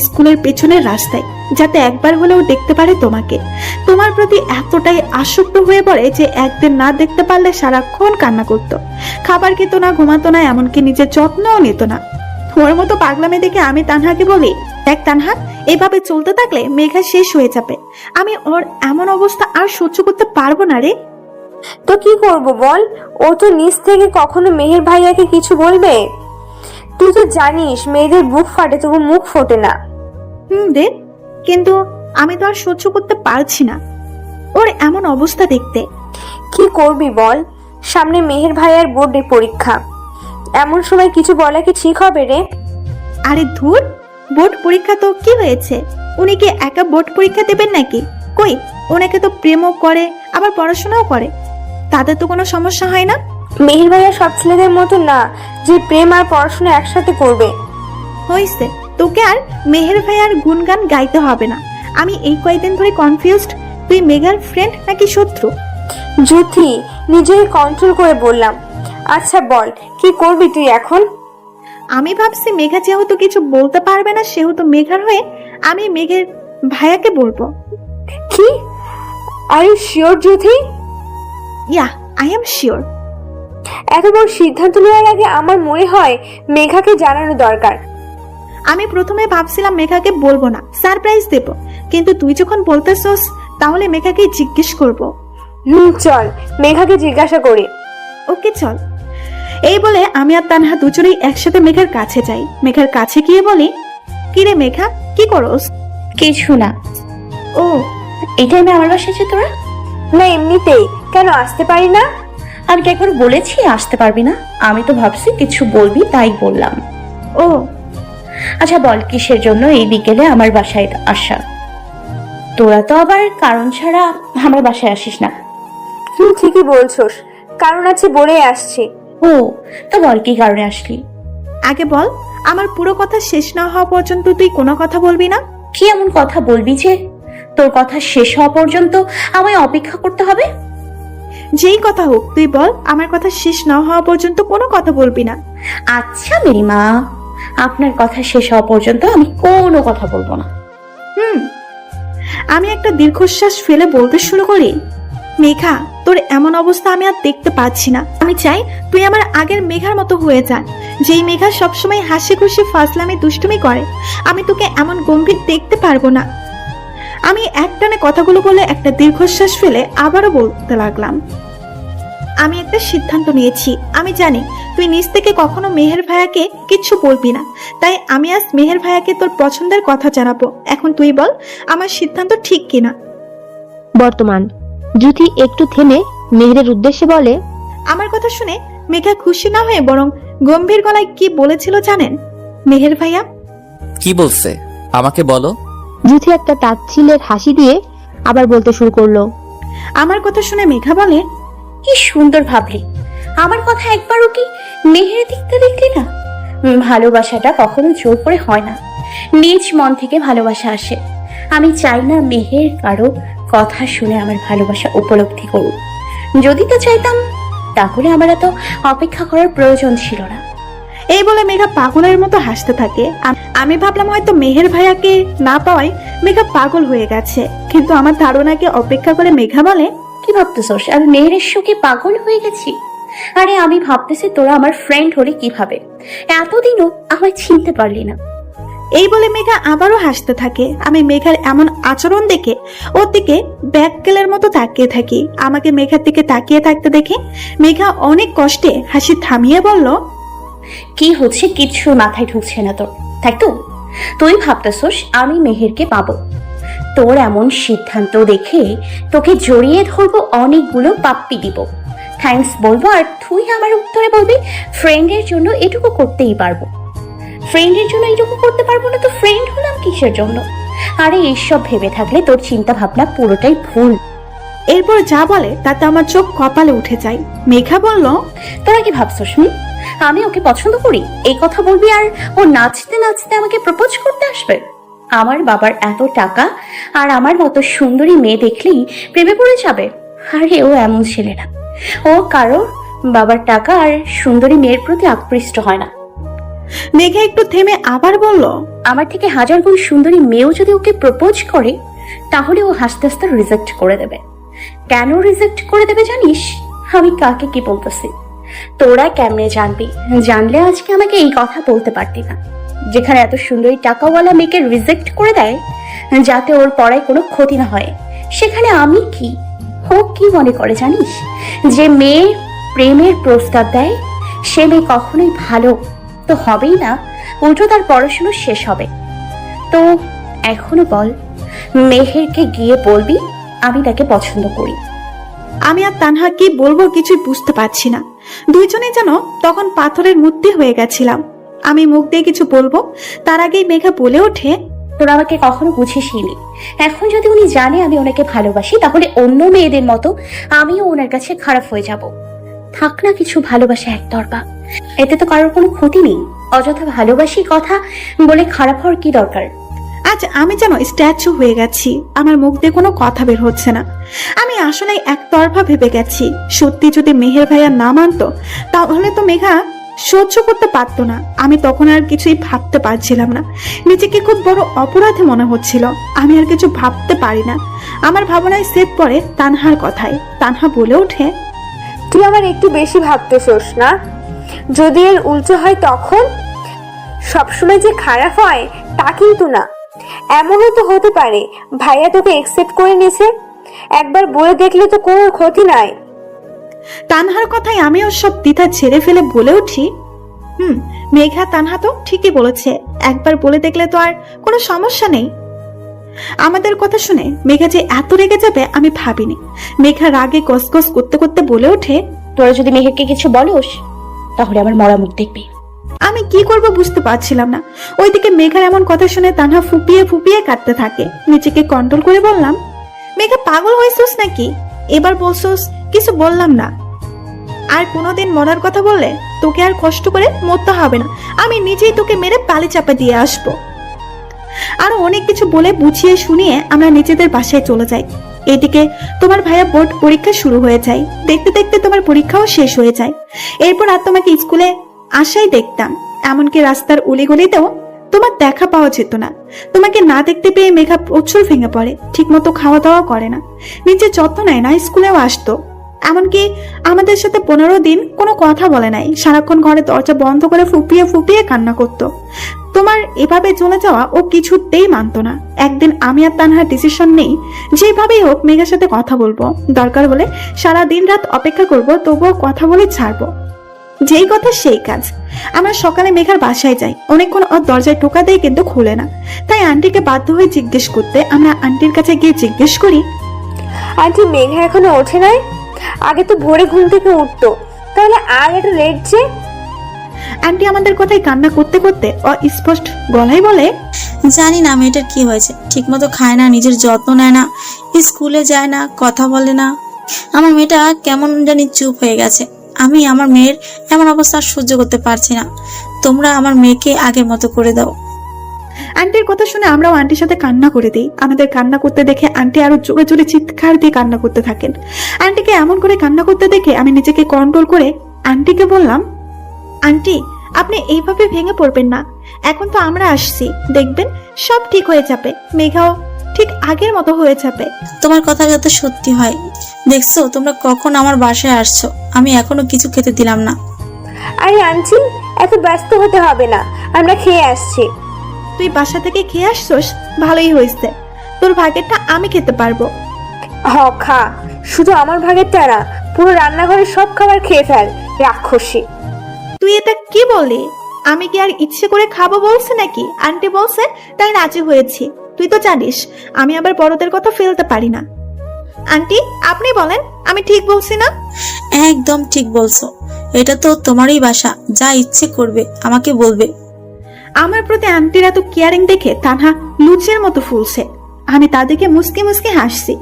স্কুলের পেছনের রাস্তায়, যাতে একবার হলেও দেখতে পারে তোমাকে। তোমার প্রতি এতটাই আসক্ত হয়ে পড়ে যে একদিন না দেখতে পারলে সারাক্ষণ কান্না করতো, খাবার খেত না, ঘুমাতো না, এমনকি নিজের যত্নও নিত না। ওর মতো পাগলামে দেখে আমি তানহাকে বলি, দেখ তানহা, এভাবে চলতে থাকলে মেঘা শেষ হয়ে যাবে। আমি ওর এমন অবস্থা আর সহ্য করতে পারবো না রে। তো কি করব বল? ও তো নিজ থেকে কখনো মেহের ভাইয়াকে কিছু বলবে? তুই তো জানিস মেয়েদের বুক ফাটে তবু মুখ ফোটে না। রে, কিন্তু আমি তো আর সহ্য করতে পারছি না ওর এমন অবস্থা দেখতে। কি করবি বল? সামনে মেহের ভাইয়ার বোর্ডের পরীক্ষা, এমন সময় কিছু বলা কি ঠিক হবে রে? আরে ধুর, বোর্ড পরীক্ষা তো কি হয়েছে? উনি কি একা বোর্ড পরীক্ষা দেবেন নাকি? কই, ওনাকে তো প্রেমও করে আবার পড়াশোনাও করে, তাদের তো কোনো সমস্যা হয় না। মেহের ভাইয়া সব ছেলেদের মতো না যে প্রেম আর পড়াশোনা একসাথে করবে। হয়েছে, তোকে আর মেহের ভাইয়ার গুণগান গাইতে হবে না। আমি এই কয়েকদিন ধরে কনফিউজড, তুই মেঘার ফ্রেন্ড নাকি শত্রু। জ্যোতি, নিজেকে কন্ট্রোল করে বললাম। আচ্ছা বল, কি করবি তুই এখন? আমি ভাবছি মেঘা যেহেতু কিছু বলতে পারবে না, সেহেতু মেঘার হয়ে আমি মেঘের ভাইয়াকে বলবো। কি? Are you sure Jyoti? Yeah, I am sure. এত বড় সিদ্ধান্ত নেওয়ার আগে আমার মনে হয় মেঘাকে জানানো দরকার। আমি প্রথমে ভাবছিলাম মেঘাকে বলবো না, সারপ্রাইজ দেব, কিন্তু তুই যখন বলতেছস তাহলে মেঘাকে জিজ্ঞেস করব। চল মেঘাকে জিজ্ঞাসা করি। ওকে চল। এই বলে আমি আর তানহা দুজনেই একসাথে মেঘার কাছে যাই। মেঘার কাছে গিয়ে বলি, কিরে মেঘা, কি করস? কিছু না। ও, এই টাইমে আমার বাসায় যে তোরা? না এমনিতেই। কেন আসতে পারি না? আমি কি একবার বলেছি আসতে পারবি না? আমি তো ভাবছি কিছু বলবি তাই বললাম। ও আচ্ছা বল, কিসের জন্য এই বিকেলে আমার বাসায় আসা? তোরা তো আবার কারণ ছাড়া আমার বাসায় আসিস না। তুই ঠিকই বলছস, কারণ আছে বলেই আসছি। ও, তো বল কি কারণে আসলি? আগে বল, আমার পুরো কথা শেষ না হওয়া পর্যন্ত তুই কোনো কথা বলবি না। কি এমন কথা বলবি যে তোর কথা শেষ হওয়া পর্যন্ত আমায় অপেক্ষা করতে হবে? যেই কথা হোক তুই বল, আমার কথা শেষ না হওয়া পর্যন্ত কোনো কথা বলবি না। আচ্ছা মেরি মা, আপনার কথা শেষ হওয়া পর্যন্ত আমি কোনো কথা বলবো না। আমি একটা দীর্ঘশ্বাস ফেলে বলতে শুরু করি, মেঘা, তোর এমন অবস্থা আমি আর দেখতে পাচ্ছি না। আমি চাই তুই আমার আগের মেঘার মতো হয়ে যা, যেই মেঘা সবসময় হাসি খুশি ফাজলামি দুষ্টুমি করে। আমি তোকে এমন গম্ভীর দেখতে পারবো না। আমি একটানে কথাগুলো বলে একটা দীর্ঘশ্বাস ফেলে আবারও বলতে লাগলাম, আমি একটা সিদ্ধান্ত নিয়েছি। আমি জানি তুই নিজ থেকে কখনো মেহের ভাইয়াকে কিচ্ছু বলবি না, তাই আমি আজ মেহের ভাইয়াকে তোর পছন্দের কথা জানাবো। এখন তুই বল আমার সিদ্ধান্ত ঠিক কিনা। বর্তমান জ্যোতি একটু থেমে মেহেরের উদ্দেশ্যে বলে, আমার কথা শুনে মেঘা খুশি না হয়ে বরং গম্ভীর গলায় কি বলেছিল জানেন? মেহের ভাইয়া। কি বলছে আমাকে বলো। জ্যোতি একটা তাচ্ছিলের হাসি দিয়ে আবার বলতে শুরু করলো, আমার কথা শুনে মেঘা বলে, কি সুন্দর ভাবলি। আমার কথা একবারও কি মেহের দিকটা দেখলি না? ভালোবাসাটা কখনো জোর করে হয় না, নিজ মন থেকে ভালোবাসা আসে। আমি চাই না মেহের কারো কথা শুনে আমার ভালোবাসা উপলব্ধি করুক। যদি তো চাইতাম তাহলে আমার এত অপেক্ষা করার প্রয়োজন ছিল না। এই বলে মেঘা পাগলের মতো হাসতে থাকে। আমি ভাবলাম হয়তো মেহের ভাইয়াকে না পাওয়ায় মেঘা পাগল হয়ে গেছে, কিন্তু আমার ধারণাকে অপেক্ষা করে মেঘা বলে, কি ভাবতেছস আমি মেহেরের শোকে পাগল হয়ে গেছি? আরে আমি ভাবতেছি তোরা আমার ফ্রেন্ড হলে কিভাবে এতদিনও আমায় চিনতে পারলি না। এই বলে মেঘা আবারও হাসতে থাকে। আমি মেঘার এমন আচরণ দেখে ওর দিকে ব্যাককেলের মতো তাকিয়ে থাকি। আমাকে মেঘার দিকে তাকিয়ে থাকতে দেখে মেঘা অনেক কষ্টে হাসি থামিয়ে বলল, কি হচ্ছে কিচ্ছু মাথায় ঢুকছে না তোর, তাই তো? তুই ভাবতেছস আমি মেহেরকে পাবো। তোর এমন সিদ্ধান্ত দেখে তোকে জড়িয়ে ধরবো, অনেকগুলো পাপ্পি দিব, থ্যাঙ্কস বলবো, আর তুই আমার উত্তরে বলবি ফ্রেন্ডের জন্য এটুকু করতেই পারবো। ফ্রেন্ডের জন্য এটুকু করতে পারবো না তো ফ্রেন্ড হলাম কিসের জন্য? আরে এইসব ভেবে থাকলে তোর চিন্তা ভাবনা পুরোটাই ভুল। এরপর যা বলে তাতে আমার চোখ কপালে উঠে যায়। মেঘা বলল, তোরা কি ভাবছস আমি ওকে পছন্দ করি? এই কথা বলবি আর ও নাচতে নাচতে আমাকে প্রপোজ করতে আসবে? আমার বাবার এত টাকা আর আমার মতো সুন্দরী মেয়ে দেখলেই প্রেমে পড়ে যাবে? আরে ও এমন ছেলে না, ও কারো বাবার টাকা আর সুন্দরী মেয়ের প্রতি আকৃষ্ট হয় না। মেঘা একটু থেমে আবার বলল, আমার থেকে 1000 গুণ সুন্দরী মেয়েও যদি ওকে প্রপোজ করে তাহলে ও হাসতে হাসতে রিজেক্ট করে দেবে। কেন রিজেক্ট করে দেবে জানিস? আমি কাকে কি বলতেছি তোরা কেমনে জানবি? জানলে আজকে আমাকে এই কথা বলতে পারতি না। যেখানে এত সুন্দরী টাকাওয়ালা মেয়েকে রিজেক্ট করে দেয় যাতে ওর পড়ায় কোনো ক্ষতি না হয়, সেখানে আমি কি? ও কি মনে করে জানিস? যে মেয়ে প্রেমের প্রস্তাব দেয় সে মেয়ে কখনোই ভালো তো হবেই না, উল্টো তার পড়াশুনো শেষ হবে। তো এখনো বল, মেহেরকে গিয়ে বলবি আমি তাকে পছন্দ করি। আমি আর তানহা কি বলবো কিছুই বুঝতে পারছি না। দুইজনেই যেন তখন পাথরের মূর্তি হয়ে গেছিলাম। আমি মুখ দিয়ে কিছু বলবো তার আগেই মেঘা বলে ওঠে, তোরা আমাকে কখনো বুঝিসনি। এখন যদি উনি জানে আমি ওনাকে ভালোবাসি, তাহলে অন্য মেয়েদের মতো আমিও ওনার কাছে খারাপ হয়ে যাব। থাক না কিছু ভালোবাসা একতরফা, এতে তো কারোর কোনো ক্ষতি নেই। অযথা ভালোবাসি কথা বলে খারাপ হওয়ার কি দরকার? আজ আমি যেন স্ট্যাচু হয়ে গেছি, আমার মুখ দিয়ে কোনো কথা বের হচ্ছে না। আমি আসলে একতরফা ভেবে গেছি, সত্যি যদি মেহের ভাইয়া না মানতো তাহলে তো মেঘা সহ্য করতে পারতো না। আমি তখন আর কিছুই ভাবতে পারছিলাম না, নিজেকে খুব বড় অপরাধী মনে হচ্ছিল। আমি আর কিছু ভাবতে পারি না। আমার ভাবনায় সেট পড়ে তানহার কথায়। তানহা বলে ওঠে, তুই আমার একটু বেশি ভাবতেছোস না? যদি এর উল্টো হয় তখন? সবসময় যে খারাপ হয় তা কিন্তু না। এমনও তো হতে পারে ভাইয়া তোকে একসেপ্ট করে নিয়েছে। একবার বলে দেখলে তো কোনো ক্ষতি নাই। তানহার কথায় আমি ওর সব দ্বিধা ছেড়ে ফেলে বলে উঠি, মেঘা তানহা তো ঠিকই বলেছে, একবার বলে দেখলে তো আর কোনো সমস্যা নেই। আমাদের কথা শুনে মেঘা যে এত রেগে যাবে আমি ভাবিনি। মেঘা রাগে গসগস করতে করতে বলে ওঠে, তোরা যদি মেহেরকে কিছু বলোস তাহলে আমার মরা মুখ দেখবি। আমি কি করব বুঝতে পারছিলাম না। ওইদিকে মেঘার এমন কথা শুনে তানহা ফুপিয়ে ফুপিয়ে কাঁদতে থাকে। নিজেকে কন্ট্রোল করে বললাম, মেঘা পাগল হয়েছিস নাকি? এবার বলছোস কিছু বললাম না। আর কোনোদিন মরার কথা বললে তোকে আর কষ্ট করে মরতে হবে না, আমি নিজেই তোকে মেরে পালি চাপা দিয়ে আসবো। আরো অনেক কিছু বলে বুঝিয়ে শুনিয়ে আমরা নিজেদের বাসায় চলে যাই। এদিকে তোমার ভাইয়া বোর্ড পরীক্ষা শুরু হয়ে যায়, দেখতে দেখতে তোমার পরীক্ষাও শেষ হয়ে যায়। এরপর আর তোমাকে স্কুলে আসাই দেখতাম, এমনকি রাস্তার উলিগলিতেও তোমার দেখা পাওয়া যেত না। তোমাকে না দেখতে পেয়ে মেঘা প্রচুর ভেঙে পড়ে, ঠিক মতো খাওয়া দাওয়া করে না, নিজের যত্ন নেয় না, স্কুলেও আসতো। এমনকি আমাদের সাথে 15 দিন কোনো কথা বলে নাই, সারাক্ষণ ঘরে দরজা বন্ধ করে ফুপিয়ে ফুপিয়ে কান্না করতো। তোমার এভাবে চলে যাওয়া ও কিছুতেই মানতো না। একদিন আমি আর তানহা ডিসিশন নেই, যেভাবেই হোক মেঘার সাথে কথা বলবো, দরকার হলে সারা দিন রাত অপেক্ষা করব, তবুও কথা বলে ছাড়বো। যেই কথা সেই কাজ। আমরা সকালে মেঘার বাসায় যাই, অনেকক্ষণ ওর দরজায় টোকা দেয় কিন্তু খুলে না। তাই আন্টিকে বাধ্য হয়ে জিজ্ঞেস করতে আমরা আন্টির কাছে গিয়ে জিজ্ঞেস করি, আন্টি মেঘা এখনো ওঠে নাই? আগে তো ভোরে ঘুম থেকে উঠতো, তাহলে আর একটু লেট যে? আন্টি আমাদের কথায় কান্না করতে করতে অস্পষ্ট গলায় বলে, জানি না মেয়েটার কি হয়েছে, ঠিক মতো খায় না, নিজের যত্ন নেয় না, স্কুলে যায় না, কথা বলে না। আমার মেয়েটা কেমন জানি চুপ হয়ে গেছে। আমি আমার মেয়ের এমন অবস্থা সহ্য করতে পারছি না। তোমরা আমার মেয়েকে আগের মতো করে দাও। আন্টির কথা শুনে আমরাও আন্টির সাথে কান্না করে দিই। আমাদের কান্না করতে দেখে আন্টি আরো জোরে জোরে চিৎকার দিয়ে কান্না করতে থাকেন। আন্টিকে এমন করে কান্না করতে দেখে আমি নিজেকে কন্ট্রোল করে আন্টিকে বললাম, আন্টি আপনি এইভাবে ভেঙে পড়বেন না, এখন তো আমরা আসছি, দেখবেন সব ঠিক হয়ে যাবে, মেঘাও ঠিক আগের মতো হয়ে যাবে। তোমার কথা যাতে সত্যি হয়। দেখছো তোমরা কখন আমার বাসায় আসছো, আমি এখনো কিছু খেতে দিলাম না। আরে আন্টি এত ব্যস্ত হতে হবে না, আমরা খেয়ে আসছি। তুই বাসা থেকে খেয়ে আসছোস, ভালোই হয়েছে, তোর ভাগেরটা আমি খেতে পারবো। খা, শুধু আমার ভাগেরটা না, পুরো রান্নাঘরের সব খাবার খেয়ে ফেল, রাক্ষসী। তুই এটা কি বলি? আমি কি আর ইচ্ছে করে খাবো বলছে নাকি? আন্টি বলছে তাই রাজি হয়েছি। তুই তো জানিস আমি আবার বড়দের কথা ফেলতে পারি না। আন্টি আপনি বলেন আমি ঠিক বলছি না? একদম ঠিক বলছো, এটা তো তোমারই বাসা, যা ইচ্ছে করবে আমাকে বলবে। আমার প্রতি আন্টির এত কেয়ারিং দেখে তানহা লুচের মতো ফুলছে। আমি তাদেরকে মুসকে মুসকে হাসছি।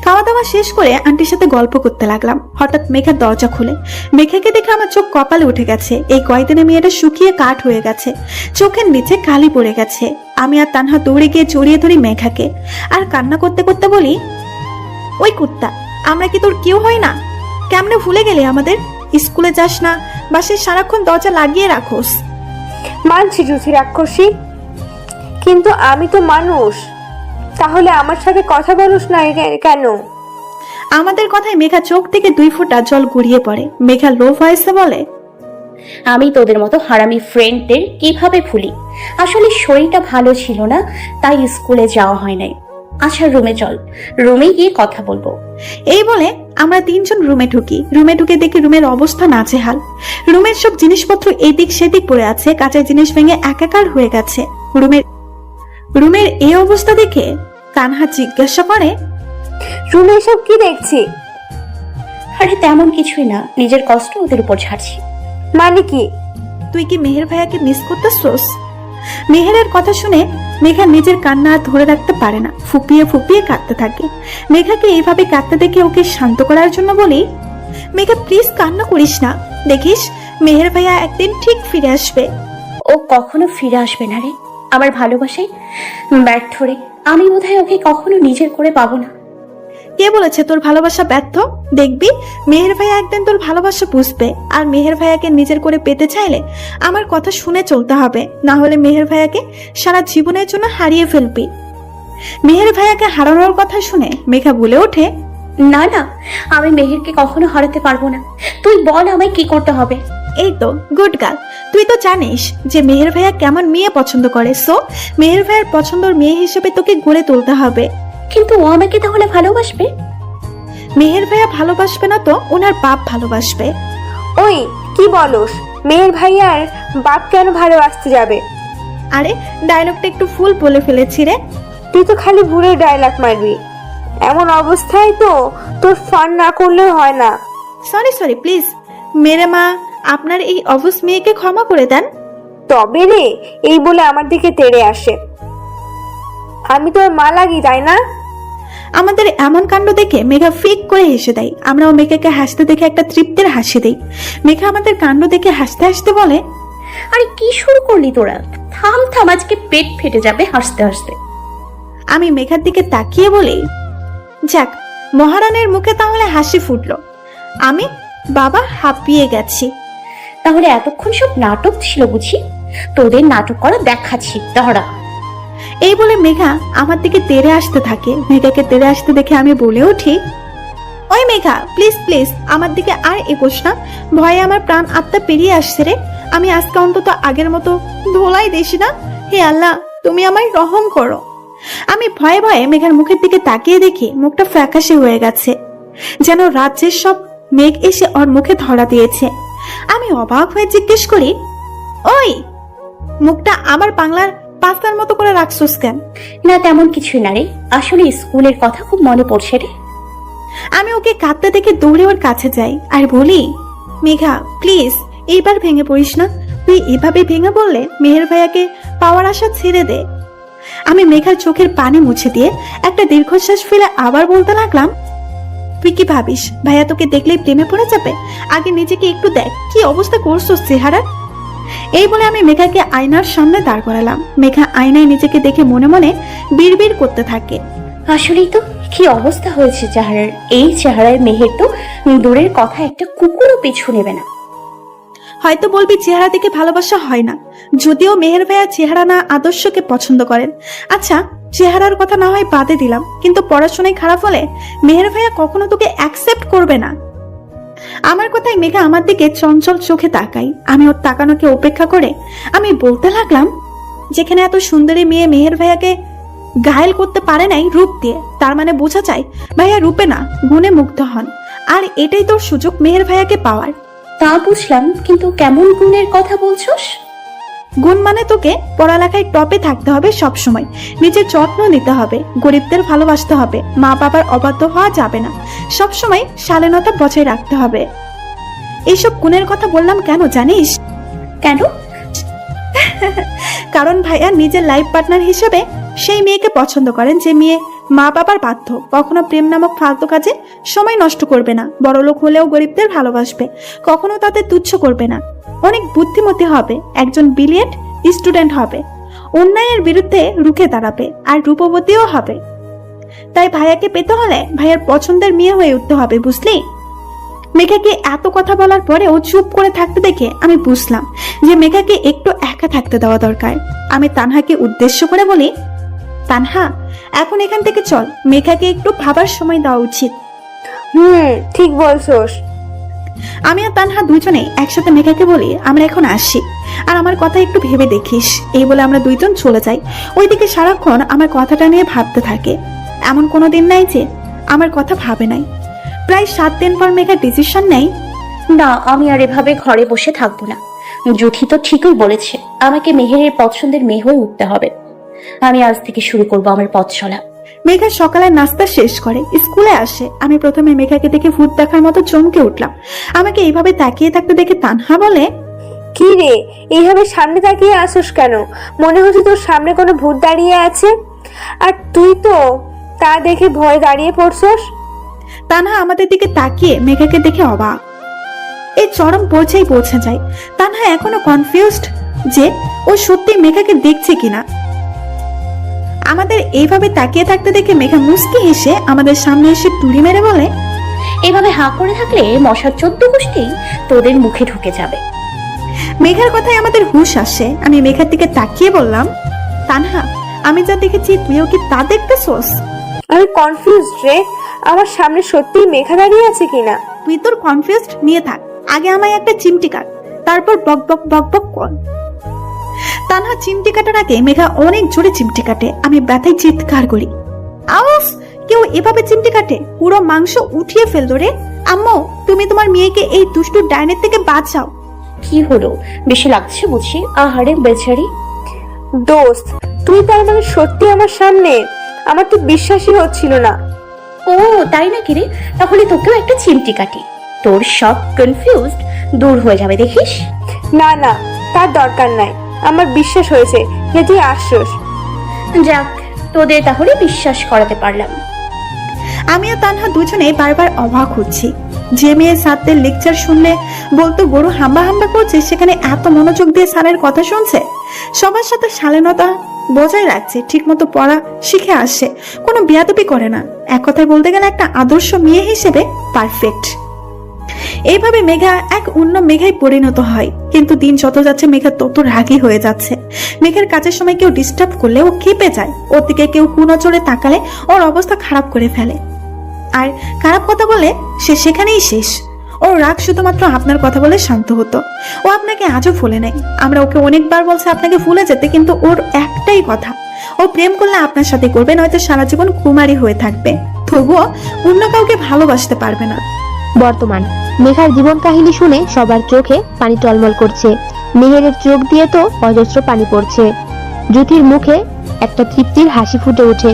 খাওয়া দাওয়া শেষ করে আন্টির সাথে গল্প করতে লাগলাম। হঠাৎ মেঘার দরজা খুলে। মেঘাকে দেখে আমার চোখ কপালে উঠে গেছে। এই কয়দিনে মেয়েটা শুকিয়ে কাঠ হয়ে গেছে, চোখের নিচে কালি পড়ে গেছে। আমি আর তানহা দৌড়ে গিয়ে জড়িয়ে ধরি মেঘাকে, আর কান্না করতে করতে বলি, ওই কুত্তা, আমরা কি তোর কেউ হয় না? কেমনে ভুলে গেলি আমাদের? স্কুলে যাস না, বাসে সারাক্ষণ দরজা লাগিয়ে রাখোস। মানছি জুথি রাক্ষসী, কিন্তু আমি তো মানুষ, তাহলে আমার সাথে কথা বলুস না কেন? আমাদের কথায় মেঘা চোখ থেকে 2 ফোঁটা জল গড়িয়ে পড়ে। মেঘা লো ভয়েসে বলে, আমি তোদের মতো হারামি ফ্রেন্ডদের কিভাবে ভুলি? আসলে শরীরটা ভালো ছিল না, তাই স্কুলে যাওয়া হয় নাই। আচ্ছা রুমে চল, রুমে গিয়ে কথা বলবো। এই বলে আমরা তিনজন রুমে ঢুকি। রুমে ঢুকে দেখি রুমের অবস্থা নাজেহাল। রুমের সব জিনিসপত্র এদিক সেদিক পড়ে আছে, কাঁচের জিনিস ভেঙে একাকার হয়ে গেছে। রুমের এই অবস্থা দেখে তানহা জিজ্ঞাসা করে, রুমে এসব কি দেখছি? আরে তেমন কিছুই না, নিজের কষ্ট ওদের উপর ছাড়ছি। মানে কি? তুই কি মেহের ভাইয়াকে মিস করতেছস? মেহেরের কথা শুনে মেঘা নিজের কান্না আর ধরে রাখতে পারে না, ফুপিয়ে ফুপিয়ে কাঁদতে থাকে। মেঘাকে এইভাবে কাঁদতে দেখে ওকে শান্ত করার জন্য বলি, মেঘা প্লিজ কান্না করিস না, দেখিস মেহের ভাইয়া একদিন ঠিক ফিরে আসবে। ও কখনো ফিরে আসবে না রে, আমার ভালোবাসায় ব্যর্থ রে। আমি বোধহয় ওকে কখনো নিজের করে পাবো না। কে বলেছে তোর ভালোবাসা ব্যর্থ? দেখবি মেহের ভাইয়া একদিন তোর ভালোবাসা বুঝবে। আর মেহের ভাইয়াকে নিজের করে পেতে চাইলে আমার কথা শুনে চলতে হবে, না হলে মেহের ভাইয়াকে সারা জীবনের জন্য হারিয়ে ফেলবি। মেহের ভাইয়াকে হারানোর কথা শুনে মেঘা বলে ওঠে, না না, আমি মেহেরকে কখনো হারাতে পারবো না। তুই বল আমায় কি করতে হবে। এই তো গুড গার্ল, তুই তো জানিস যে মেহের ভাইয়া কেমন মেয়ে পছন্দ করে, সো মেহের ভাইয়ার পছন্দের মেয়ে হিসেবে তোকে গড়ে তুলতে হবে। কিন্তু ও আমাকে তাহলে ভালোবাসবে? মেহের ভাইয়া ভালোবাসবে না তো ওনার বাপ ভালোবাসবে। ওই কি বলস? মেয়ের ভাইয়ার বাপ কেন ভালোবাসতে যাবে? আরে ডায়লগটা একটু ফুল বলে ফেলেছি রে। তুই তো খালি ভুলে ডায়লগ মারবি। এমন অবস্থায় তো তোর ফান না করলেও হয় না। সরি প্লিজ মেরে মা, আপনার এই অবুঝ মেয়েকে ক্ষমা করে দেন। তবে রে, এই বলে আমার দিকে তেড়ে আসে। আমি তোর মা লাগি, তাই না? আমাদের এমন কাণ্ড দেখে মেঘা ফিক করে হেসে দেয়। আমরাও মেঘাকে হাসতে দেখে একটা তৃপ্তির হাসি দেই। মেঘা আমাদের কাণ্ড দেখে হাসতে হাসতে বলে, আরে কি শুরু করলি তোরা? থাম থাম, আজকে পেট ফেটে যাবে হাসতে হাসতে। আমি মেঘার দিকে তাকিয়ে বলি, যাক মহারানের মুখে তাহলে হাসি ফুটলো। আমি বাবা হাঁপিয়ে গেছি। তাহলে এতক্ষণ সব নাটক ছিল বুঝি? তোদের নাটক করা দেখাচ্ছি দাঁড়া। এই বলে মেঘা আমার দিকে তেড়ে আসতে থাকে। মেঘাকে তেড়ে আসতে দেখে আমি বলে উঠি, ওই মেঘা প্লিজ প্লিজ আমার দিকে আর এগোস না, ভয়ে আমার প্রাণ আত্মা পেরিয়ে আসছে রে। আমি আজকে অন্তত আগের মতো ধোলাই দিছি না। হে আল্লাহ, তুমি আমায় রহম করো। আমি ভয়ে ভয়ে মেঘার মুখের দিকে তাকিয়ে দেখি মুখটা ফ্যাকাশে হয়ে গেছে, যেন রাজ্যের সব মেঘ এসে ওর মুখে ধরা দিয়েছে। আমি অবাক হয়ে জিজ্ঞেস করি, ওই মুখটা আমার বাংলার পাস্তার মতো করে রাখছোস কেন? না তেমন কিছুই না রে, আসলে স্কুলের কথা খুব মনে পড়ছে রে। আমি ওকে কাঁদতে দেখে দৌড়ে ওর কাছে যাই আর বলি, মেঘা প্লিজ এইবার ভেঙে পড়িস না। তুই এভাবে ভেঙে বললে মেহের ভাইয়াকে পাওয়ার আশা ছেড়ে দে। আমি মেঘার চোখের পানি মুছে দিয়ে একটা দীর্ঘশ্বাস ফেলে আবার বলতে লাগলাম, তুই কি ভাবিস ভাইয়া তোকে দেখলেই প্রেমে পড়ে যাবে? আগে নিজেকে একটু দেখ কি অবস্থা করছোস চেহারা। এই বলে আমি মেঘাকে আয়নার সামনে দাঁড় করালাম। মেঘা আয়নায় নিজেকে দেখে মনে মনে বিড়বিড় করতে থাকে, আসলেই তো কি অবস্থা হয়েছে চেহারার। এই চেহারায় মেহের তো দূরের কথা একটা কুকুরও পিছু নেবে না। হয়তো বলবি চেহারা দেখে ভালোবাসা হয় না, যদিও মেহের ভাইয়া চেহারা না আদর্শকে পছন্দ করেন। আচ্ছা চেহারার কথা না হয় বাদে দিলাম, কিন্তু পড়াশোনায় খারাপ হলে মেহের ভাইয়া কখনো তোকে অ্যাকসেপ্ট করবে না। আমার কথায় মেঘা আমার দিকে চঞ্চল চোখে তাকাই। আমি ওর তাকানোকে উপেক্ষা করে আমি বলতে লাগলাম, যেখানে এত সুন্দরী মেয়ে মেহের ভাইয়াকে ঘায়েল করতে পারে নাই রূপ দিয়ে, তার মানে বোঝা যায় ভাইয়া রূপে না গুণে মুগ্ধ হন। আর এটাই তোর সুযোগ মেহের ভাইয়াকে পাওয়ার। তা বুঝলাম, কিন্তু কেমন গুণের কথা বলছস? গুণ মানে তোকে পড়ালেখায় টপে থাকতে হবে, সব সময় নিজের যত্ন নিতে হবে, গরিবদের ভালোবাসতে হবে, মা বাবার অবাধ্য হওয়া যাবে না, সব সময় শালীনতা বজায় রাখতে হবে। এইসব গুণের কথা বললাম কেন জানিস? কেন? কারণ ভাইয়া নিজের লাইফ পার্টনার হিসেবে সেই মেয়েকে পছন্দ করেন যে মেয়ে মা বাবার বাধ্য, কখনো প্রেম নামক ফালতু কাজে সময় নষ্ট করবে না, বড়লোক হলেও গরিবদের ভালোবাসবে, কখনো তাদের তুচ্ছ করবে না, অনেক বুদ্ধিমতী হবে, একজন ব্রিলিয়েন্ট স্টুডেন্ট হবে, অন্যায়ের বিরুদ্ধে রুখে দাঁড়াবে, আর রূপবতীও হবে। তাই ভাইয়াকে পেতে হলে ভাইয়ার পছন্দের মেয়ে হয়ে উঠতে হবে, বুঝলি? মেঘাকে এত কথা বলার পরে ও চুপ করে থাকতে দেখে আমি বুঝলাম যে মেঘাকে একটু একা থাকতে দেওয়া দরকার। আমি তানহাকে উদ্দেশ্য করে বলি, তানহা এখন এখান থেকে চল, মেঘাকে একটু ভাবার সময় দেওয়া উচিত। ঠিক বলছোস। আমি আর তানহা দুজনে একসাথে মেঘাকে বলি, আমরা এখন আসি। আর আমার কথা একটু ভেবে দেখিস। এই বলে আমরা দুইজন চলে যাই। ওইদিকে সারাক্ষণ আমার কথাটা নিয়ে ভাবতে থাকে। এমন কোনো দিন নাই যে আমার কথা ভাবে নাই। প্রায় 7 দিন পর মেঘা ডিসিশন নেয়, না, আমি আর এভাবে ঘরে বসে থাকবো না। জুথি তো ঠিকই বলেছে, আমাকে মেহেরের পছন্দের মেয়ে হয়ে উঠতে হবে। আমি আজ থেকে শুরু করব আমার পথ চলা। মেঘা সকালে নাস্তা শেষ করে স্কুলে আসে। আমি প্রথমে মেঘাকে দেখে ভূত দেখার মতো চমকে উঠলাম। আমাকে এইভাবে তাকিয়ে থাকতে দেখে তানহা বলে, কি রে, এইভাবে সামনে তাকিয়ে আসোস কেন? মনে হচ্ছে তোর সামনে কোনো ভূত দাঁড়িয়ে আছে, আর তুই তো তা দেখে ভয় দাঁড়িয়ে পড়ছস। তানহা আমাদের দিকে তাকিয়ে মেঘাকে দেখে অবাক। এই চরম পর্যায়ে পৌঁছে যায়। তানহা এখনো কনফিউজড যে ও সত্যি মেঘাকে দেখছে কিনা। আমাদের এইভাবে তাকিয়ে থাকতে দেখে মেঘা মুস্কি হেসে আমাদের সামনে এসে টুরি মেরে বলে, এভাবে হাঁ করে থাকলে মশার 14 গোষ্ঠী তোদের মুখে ঢুকে যাবে। মেঘার কথায় আমাদের হুঁশ আসে। আমি মেঘার দিকে তাকিয়ে বললাম, তানহা, আমি যা দেখেছি তুইও কি তা দেখতেছস? আমি কনফিউজড রে, আমার সামনে সত্যিই মেঘা দাঁড়িয়ে আছে কিনা। তুই তোর কনফিউজড নিয়ে থাক, আগে আমায় একটা চিমটি কাট, তারপর বক বক বক বক কর। তানহা চিমটি কাটার আগে মেঘা অনেক জোরে চিমটি কাটে। আমি ব্যথায় চিৎকার করি, আউফ! কেউ এভাবে চিমটি কাটে? পুরো মাংস উঠিয়ে ফেললো রে। আম্মু, তুমি তোমার মেয়েকে এই দুষ্টু ডাইনের থেকে বাঁচাও। কি হলো, বেশি লাগছে বুঝি? আহারে বেচারি। দোস্ত, তুই তার মানে সত্যি আমার সামনে? আমার তো বিশ্বাসই হচ্ছিল না। ও তাই নাকি রে? তাহলে তোকেও একটা চিমটি কাটি, তোর সব কনফিউজড দূর হয়ে যাবে দেখিস। না না, তার দরকার নাই, আমার বিশ্বাস হয়েছে যে তুই আসছস। যাক, তোদের তাহলে বিশ্বাস করাতে পারলাম। আমিও তানহা দুজনে বারবার অবাক হচ্ছি। যে মেয়ে ছাত্রের লেকচার শুনলে বলতো গরু হাম্বা হাম্বা করছে, সেখানে এত মনোযোগ দিয়ে স্যারের কথা শুনছে, সবার সাথে শালীনতা বজায় রাখছে, ঠিক মতো পড়া শিখে আসছে, কোনো বেয়াদবি করে না। এক কথায় বলতে গেলে একটা আদর্শ মেয়ে হিসেবে পারফেক্ট। এইভাবে মেঘা এক অন্য মেঘায় পরিণত হয়। কিন্তু দিন যত যাচ্ছে মেঘা তত রাগী হয়ে যাচ্ছে। মেঘার কাজের সময় কেউ ডিস্টার্ব করলে ও ক্ষেপে যায়। ওর দিকে কেউ কুনজরে তাকালে ওর অবস্থা খারাপ করে ফেলে, আর খারাপ কথা বলে সে সেখানেই শেষ। ওর রাগ শুধুমাত্র আপনার কথা বলে শান্ত হতো। ও আপনাকে আজও ভুলে নেই। আমরা ওকে অনেকবার বলছি আপনাকে ভুলে যেতে, কিন্তু ওর একটাই কথা, ও প্রেম করলে আপনার সাথে করবে, নয়তো সারা জীবন কুমারী হয়ে থাকবে, তবুও অন্য কাউকে ভালোবাসতে পারবে না। বর্তমান মেঘার জীবন কাহিনী শুনে সবার চোখে পানি টলমল করছে। মেহেরের চোখ দিয়ে তো অজস্র পানি পড়ছে। জ্যোতির মুখে একটা তৃপ্তির হাসি ফুটে ওঠে।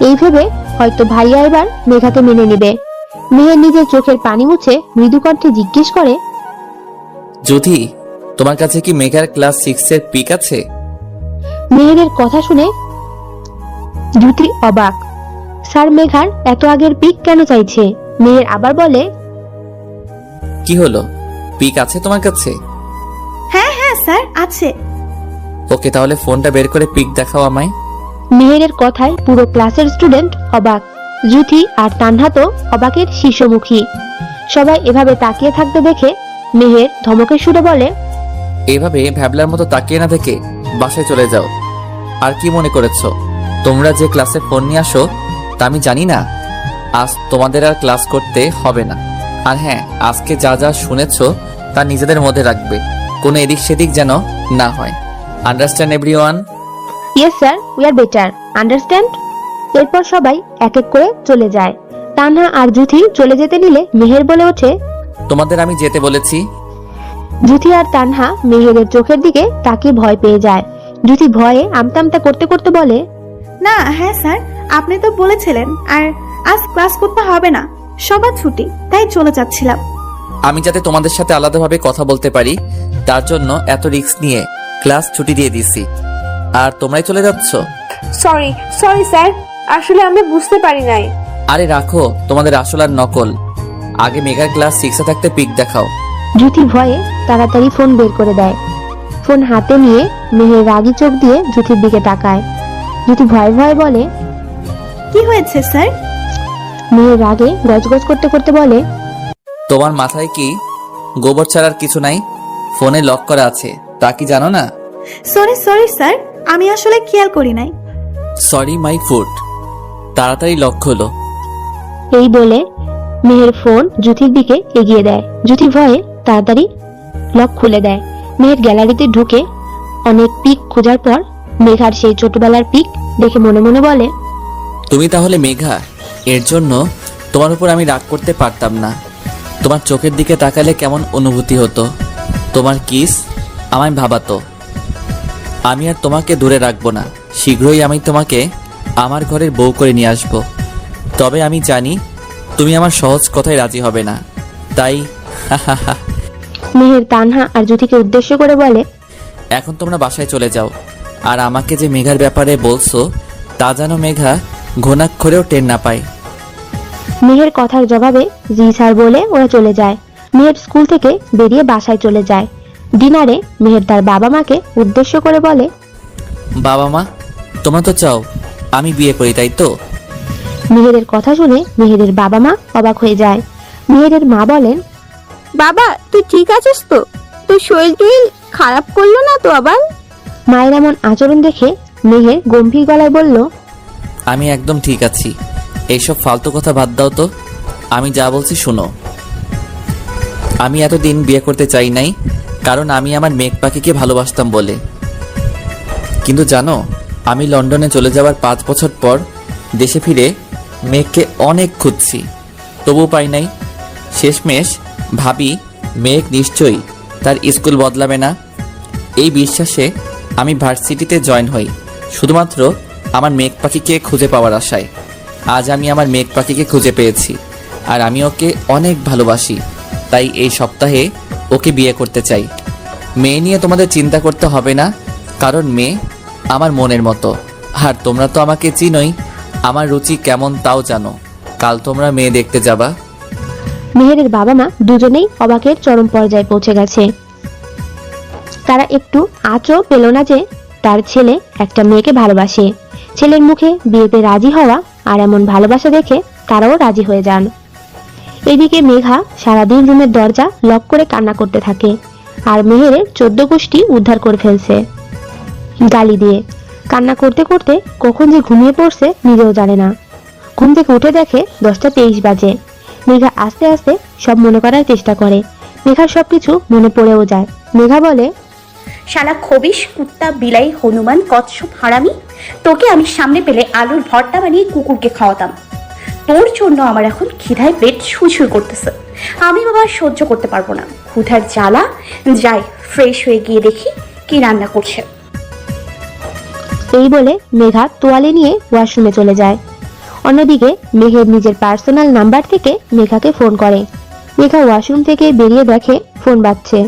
এই ভেবে হয়তো ভাইয়া এবার মেঘাকে মেনে নেবে। মেহের নিজের চোখের পানি মুছে মৃদু কণ্ঠে জিজ্ঞেস করে, জ্যোতি, তোমার কাছে কি মেঘার ক্লাস 6 এর পিক আছে? মেহেরের কথা শুনে জ্যোতি অবাক। স্যার মেঘার এত আগের পিক কেন চাইছে? মেহের আবার বলে, কি হলো, পিক আছে তোমার কাছে? হ্যাঁ হ্যাঁ স্যার, আছে। ওকে, তাহলে ফোনটা বের করে পিক দেখাও আমায়। মেহেরের কথায় পুরো ক্লাসের স্টুডেন্ট অবাক। জ্যোতি আর তানহা তো অবাকের শীর্ষমুখী। সবাই এভাবে তাকিয়ে থাকতে দেখে মেহের ধমকের সুরে বলে, এভাবে ভ্যাবলার মতো তাকিয়ে না থেকে বাসায় চলে যাও। আর কি মনে করেছো তোমরা যে ক্লাসে ফোন নিয়ে আসো তা আমি জানি না? আজ তোমাদের আর ক্লাস করতে হবে না। আর হ্যাঁ, আজকে যা যা শুনেছো তা নিজেদের মধ্যে রাখবে, কোনো এদিক সেদিক যেন না হয়। Understand everyone? Yes sir, we are better, understand. এরপর সবাই এক এক করে চলে যায়। তানহা আর জ্যোতি চলে যেতে নিলে মেহের বলে ওঠে, তোমাদের আমি যেতে বলেছি। জ্যোতি আর তানহা মেহেরের চোখের দিকে তাকিয়ে ভয় পেয়ে যায়। জ্যোতি ভয়ে আমতা আমতা করতে করতে বলে, না, হ্যাঁ স্যার, আপনি তো বলেছিলেন, আর আজ ক্লাস করতে হবে না, সবার ছুটি, তাই চলে যাচ্ছিলাম। আমি যাতে তোমাদের সাথে আলাদাভাবে কথা বলতে পারি তার জন্য এত রিস্ক নিয়ে ক্লাস ছুটি দিয়ে দিছি, আর তোমরাই চলে যাচ্ছ? সরি সরি স্যার, আসলে আমরা বুঝতে পারি নাই। আরে রাখো তোমাদের আসল আর নকল, আগে মেগার ক্লাস 6 এ থাকতে পিক দেখাও। জ্যোতি ভয়ে তাড়াতাড়ি ফোন বের করে দেয়। ফোন হাতে নিয়ে মেহের রাগী চোখ দিয়ে জ্যোতির দিকে তাকায়। জ্যোতি ভয়ে ভয়ে বলে, কি হয়েছে স্যার? মেহের রাগে গজগজ করতে করতে বলে, তোমার মাথায় কি গোবর ছাড়ার কিছু নাই? ফোনে লক করা আছে, তা কি জানো না? সরি সরি স্যার, আমি আসলে খেয়াল করি নাই। সরি মাই ফুট, তাড়াতাড়ি লক হলো। এই বলে মেহের ফোন জ্যোতির দিকে এগিয়ে দেয়। জ্যোতি ভয়ে তাড়াতাড়ি লক খুলে দেয়। মেহের গ্যালারিতে ঢুকে অনেক পিক খোঁজার পর মেঘার সেই ছোটবেলার পিক দেখে মনে মনে বলে, তুমি তাহলে মেঘা? এর জন্য তোমার উপর আমি রাগ করতে পারতাম না। তোমার চোখের দিকে তাকালে কেমন অনুভূতি হতো, তোমার কিস আমায় ভাবাতো। আমি আর তোমাকে দূরে রাখবো না, শীঘ্রই আমি তোমাকে আমার ঘরের বউ করে নিয়ে আসবো। তবে আমি জানি তুমি আমার সহজ কথায় রাজি হবে না, তাই মেহের তানহা আর জ্যোতিকে উদ্দেশ্য করে বলে, এখন তোমরা বাসায় চলে যাও। আর আমাকে যে মেঘার ব্যাপারে বলছো তা যেন মেঘা ঘুণাক্ষরেও টের না পায়। মেহের কথার জবাবে জি স্যার বলে ওরা চলে যায়। মেহের স্কুল থেকে বেরিয়ে বাসায় চলে যায়। ডিনারে মেহের তার বাবা মাকে উদ্দেশ্য করে বলে, বাবা মা, তোমরা তো চাও আমি বিয়ে করি, তাই তো? মেহেরের কথা শুনে মেহেরের বাবা মা অবাক হয়ে যায়। মেহেরের মা বলেন, বাবা তুই ঠিক আছিস তো? তোর শরীর টরীর খারাপ করলো না তো আবার? মায়ের এমন আচরণ দেখে মেহের গম্ভীর গলায় বলল, আমি একদম ঠিক আছি, এইসব ফালতু কথা বাদ দাও তো। আমি যা বলছি শোনো। আমি এতদিন বিয়ে করতে চাই নাই, কারণ আমি আমার মেঘ পাখিকে ভালোবাসতাম বলে। কিন্তু জানো, আমি লন্ডনে চলে যাওয়ার 5 বছর পর দেশে ফিরে মেঘকে অনেক খুঁজছি, তবুও পাই নাই। শেষমেশ ভাবি মেঘ নিশ্চয়ই তার স্কুল বদলাবে না। এই বিশ্বাসে আমি ভার্সিটিতে জয়েন হই, শুধুমাত্র আমার মেঘ পাখিকে খুঁজে পাওয়ার আশায়। আজ আমি আমার মেঘ পাখিকে খুঁজে পেয়েছি, আর আমি ওকে অনেক ভালোবাসি, তাই এই সপ্তাহে ওকে বিয়ে করতে চাই। মেয়ে নিয়ে তোমাদের চিন্তা করতে হবে না, কারণ মেয়ে আমার মনের মতো। আর তোমরা তো আমাকে চিনোই, আমার রুচি কেমন তাও জানো। কাল তোমরা মেয়ে দেখতে যাবা। মেহেরের বাবা মা দুজনেই অবাকের চরম পর্যায়ে পৌঁছে গেছে। তারা একটু আঁচও পেল না যে তার ছেলে একটা মেয়েকে ভালোবাসে। ছেলের মুখে বিয়েতে রাজি হওয়া আর এমন ভালোবাসা দেখে তারাও রাজি হয়ে যান। এদিকে মেঘা সারাদিন রুমের দরজা লক করে কান্না করতে থাকে, আর মেহেরের 14 গোষ্ঠী উদ্ধার করে ফেলছে গালি দিয়ে। কান্না করতে করতে কখন যে ঘুমিয়ে পড়ছে নিজেও জানে না। ঘুম থেকে উঠে দেখে 10:23 বাজে। মেঘা আস্তে আস্তে সব মনে করার চেষ্টা করে। মেঘার সবকিছু মনে পড়েও যায়। মেঘা বলে, শালা খবিশ, কুত্তা, বিলাই, হনুমান, কচ্ছপ, হারামি, তোকে আমি সামনে পেলে আলুর ভর্তা বানিয়ে কুকুরকে খাওয়াতাম। তোর জন্য আমার এখন খিদায় পেট ছুঁছুঁ করতেছে। আমি বাবা সহ্য করতে পারবো না ক্ষুধার জ্বালা। যাই ফ্রেশ হয়ে গিয়ে দেখি কি রান্না করছে। এই বলে মেঘা তোয়ালে নিয়ে ওয়াশরুমে চলে যায়। অন্যদিকে মেঘের নিজের পার্সোনাল নাম্বার থেকে মেঘাকে ফোন করে। মেঘা ওয়াশরুম থেকে বেরিয়ে দেখে ফোন বাজছে।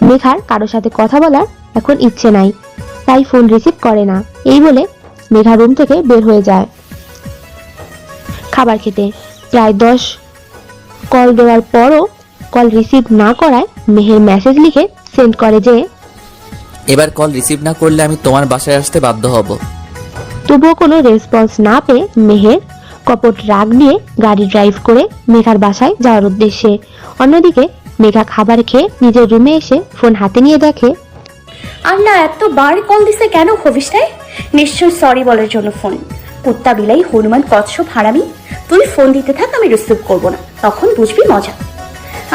মেঘার কারোর সাথে কথা বলার এখন ইচ্ছে নাই, তাই ফোন রিসিভ করে না। এই বলে মেঘা রুম থেকে বের হয়ে যায় খাবার খেতে। প্রায় 10 কল দেওয়ার পরও কল রিসিভ না করায় মেহের মেসেজ লিখে সেন্ড করে যে, এবার কল রিসিভ না করলে আমি তোমার বাসায় আসতে বাধ্য হব। তবুও কোনো রেসপন্স না পেয়ে মেহের কপট রাগ নিয়ে গাড়ি ড্রাইভ করে মেঘার বাসায় যাওয়ার উদ্দেশ্যে। অন্যদিকে মেঘা খাবার খেয়ে নিজের রুমে এসে ফোন হাতে নিয়ে দেখে, আল্লাহ, এতবার কল দিছে কেন খবিশটায়? নিশ্চয় সরি বলার জন্য ফোন। কুত্তা, বিলাই, হনুমান, কচ্ছপ, হারামি, তুই ফোন দিতে থাক, আমি রিসিভ করবো না, তখন বুঝবি মজা।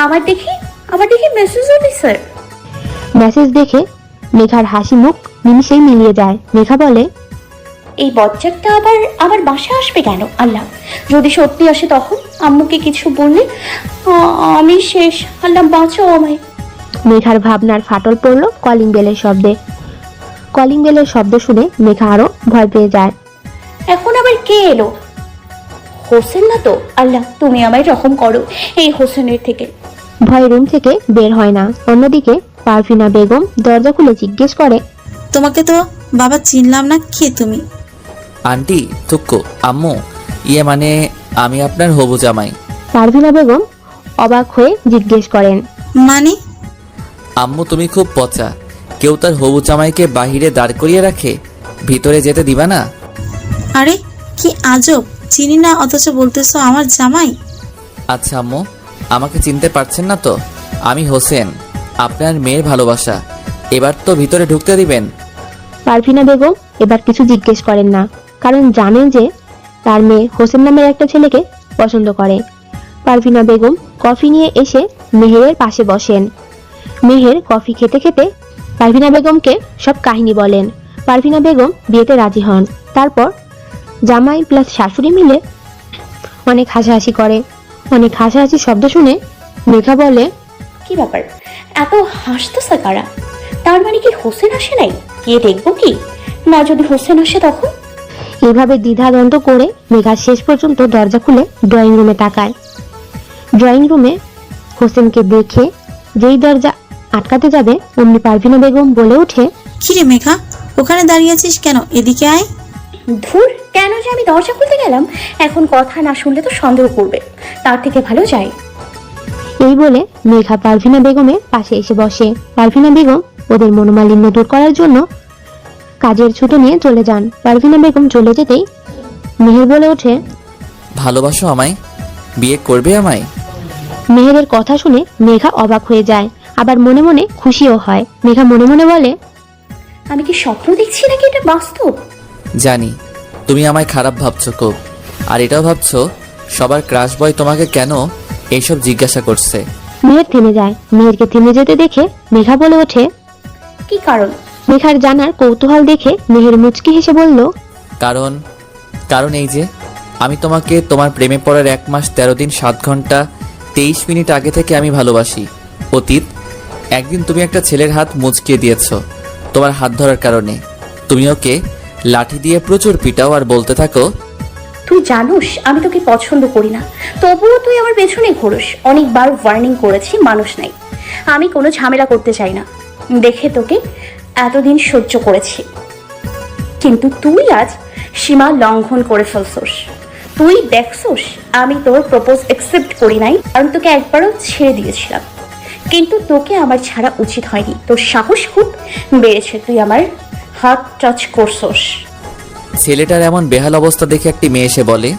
আবার দেখি মেসেজও দিছে। মেসেজ দেখে মেঘার হাসি মুখ নিমিষেই মিলিয়ে যায়। মেঘা বলে, এই বজ্জাতটা আবার আমার বাসায় আসবে কেন? আল্লাহ, যদি সত্যি আসে তখন আম্মুকে কিছু বললে আমি শেষ। আল্লাহ বাঁচাও আমায়। মেঘার ভাবনার ফাটল পড়ল কলিং বেলের শব্দে। কলিং বেলের শব্দ শুনে মেঘা আরো ভয় পেয়ে যায়। এখন আবার কে এলো? হোসেন না তো? আল্লাহ, তুমি আমায় রহম করো এই হোসেনের থেকে। ভয় রুম থেকে বের হয় না। অন্যদিকে পারভিনা বেগম দরজা খুলে জিজ্ঞেস করে, তোমাকে তো বাবা চিনলাম না, কে তুমি? আন্টি, থুক্কু, আম্মু, ইয়ে মানে আমি আপনার হবু জামাই। পারভিনা বেগম অবাক হয়ে জিজ্ঞেস করেন, মানে? আম্মু তুমি খুব পচা, কেউ তার হবু জামাইকে বাহিরে দাঁড় করিয়ে রাখে, ভিতরে যেতে দিবা না? আরে কি আজব, চিনি না অথচ বলতেছো আমার জামাই। আচ্ছা আম্মু, আমাকে চিনতে পারছেন না তো? আমি হোসেন, আপনার মেয়ের ভালোবাসা। এবার তো ভিতরে ঢুকতে দিবেন। পারভিনা বেগম এবার কিছু জিজ্ঞেস করেন না, কারণ জানেন যে তার মেয়ে হোসেন নামের একটা ছেলেকে পছন্দ করে। পারভিনা বেগম কফি নিয়ে এসে মেহেরের পাশে বসেন। মেহের কফি খেতে খেতে পারভিনা বেগমকে সব কাহিনী বলেন। পারভিনা বেগম বিয়েতে রাজি হন। তারপর জামাই প্লাস শাশুড়ি মিলে অনেক হাসাহাসি করে। অনেক হাসাহাসি শব্দ শুনে মেঘা বলে, কি ব্যাপার, এত হাসতেছে কারা? তার মানে কি হোসেন আসে নাই? গিয়ে দেখবো কি, না যদি হোসেন আসে তখন? এইভাবে দ্বিধাদ্বন্দ্ব করে মেঘা শেষ পর্যন্ত দরজা খুলে ড্রয়িং রুমে তাকায়। ড্রয়িং রুমে হোসেনকে দেখে যেই দরজা আটকাতে যাবে অমনি পারভিনা বেগম বলে ওঠে, কিরে মেঘা, ওখানে দাঁড়িয়ে আছিস কেন? এদিকে আয়। ধুর, কেন যে আমি দরজা খুলতে গেলাম, এখন কথা না শুনলে তো সন্দেহ করবে, তার থেকে ভালো যাই। এই বলে মেঘা পারভিনা বেগমের পাশে এসে বসে। পারভিনা বেগম ওদের মনোমালিন্য দূর করার জন্য কাজের ছুতো নিয়ে চলে যান। পারভিনা বেগম চলে যেতেই মেহের বলে ওঠে, ভালোবাসো আমায়? বিয়ে করবে আমায়? মেহেরের কথা শুনে মেঘা অবাক হয়ে যায়, আবার মনে মনে খুশিও হয়। মেঘা মনে মনে বলে, আমি কি স্বপ্ন দেখছি নাকি এটা বাস্তব? জানি তুমি আমায় খারাপ ভাবছো খুব, আর এটাও ভাবছো সবার ক্রাশ বয় তোমাকে কেন এইসব জিজ্ঞাসা করছে। মেহের থেমে যায়। মেহেরকে থেমে যেতে দেখে মেঘা বলে ওঠে, কি কারণ? মেঘার জানার কৌতূহল দেখে মেহের মুচকি হেসে বলল, কারণ এই যে আমি তোমাকে তোমার প্রেমে পড়ার 1 মাস 13 দিন 7 ঘন্টা 23 মিনিট আগে থেকে আমি ভালোবাসি। অতীত একদিন তুমি একটা ছেলের হাত মুচকিয়ে দিয়েছো তোমার হাত ধরার কারণে। তুমি ওকে লাঠি দিয়ে প্রচুর পিটাও আর বলতে থাকো, তুই জানোস আমি তোকে পছন্দ করি না, তবুও তুই আমার পেছনে ঘোরস। অনেকবার ওয়ার্নিং করেছি, মানুষ নাই। আমি কোনো ঝামেলা করতে চাই না দেখে তোকে এতদিন সহ্য করেছি, কিন্তু তুই আজ সীমা লঙ্ঘন করে ফেলছোস। তুই দেখছোস আমি তোর প্রপোজ অ্যাকসেপ্ট করি নাই, কারণ তোকে একবারও ছেড়ে দিয়েছিলাম, কিন্তু তোকে আমার ছাড়া উচিত হয়নি। তোর সাহস খুব বেড়েছে, তুই আমার হাত টাচ করছোস। ছেলেটার এমন বেহাল অবস্থা দেখে একটি মেয়ে এসে বলে,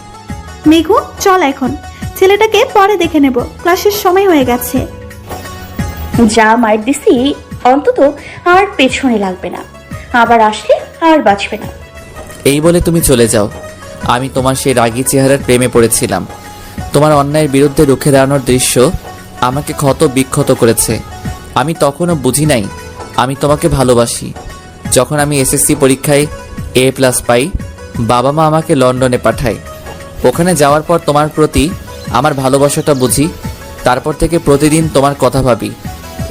মেঘু চল, এখন ছেলেটাকে পরে দেখে নেব, ক্লাসের সময় হয়ে গেছে। যা মার দিছি অন্তত আর পেছনে লাগবে না, আবার আসলে আর বাঁচবে না। এই বলে তুমি চলে যাও। আমি তোমার সেই রাগী চেহারার প্রেমে পড়েছিলাম। তোমার অন্যায়ের বিরুদ্ধে রুখে দাঁড়ানোর দৃশ্য আমাকে ক্ষত বিক্ষত করেছে। আমি তখনও বুঝি নাই আমি তোমাকে ভালোবাসি। যখন আমি এসএসসি পরীক্ষায় A+ পাই, বাবা মা আমাকে লন্ডনে পাঠায়। ওখানে যাওয়ার পর তোমার প্রতি আমার ভালোবাসাটা বুঝি। তারপর থেকে প্রতিদিন তোমার কথা ভাবি।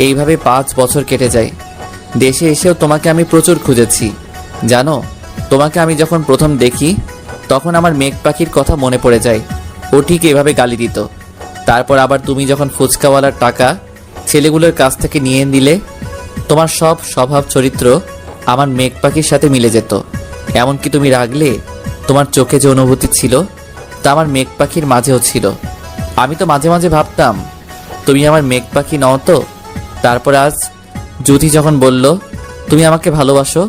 এইভাবে 5 বছর কেটে যায়। দেশে এসেও তোমাকে আমি প্রচুর খুঁজেছি। জানো, তোমাকে আমি যখন প্রথম দেখি তখন আমার মেঘ পাখির কথা মনে পড়ে যায়। ও ঠিক এভাবে গালি দিত। তারপর আবার তুমি যখন ফুচকাওয়ালার টাকা ছেলেগুলোর কাছ থেকে নিয়ে দিলে, তোমার সব স্বভাব চরিত্র আমার মেঘ পাখির সাথে মিলে যেত। এমনকি তুমি রাগলে তোমার চোখে যে অনুভূতি ছিল তা আমার মেঘ পাখির মাঝেও ছিল। আমি তো মাঝে মাঝে ভাবতাম তুমি আমার মেঘ পাখি নও তো। তারপর আজ জ্যোতি যখন বলল তুমি আমাকে ভালোবাসো,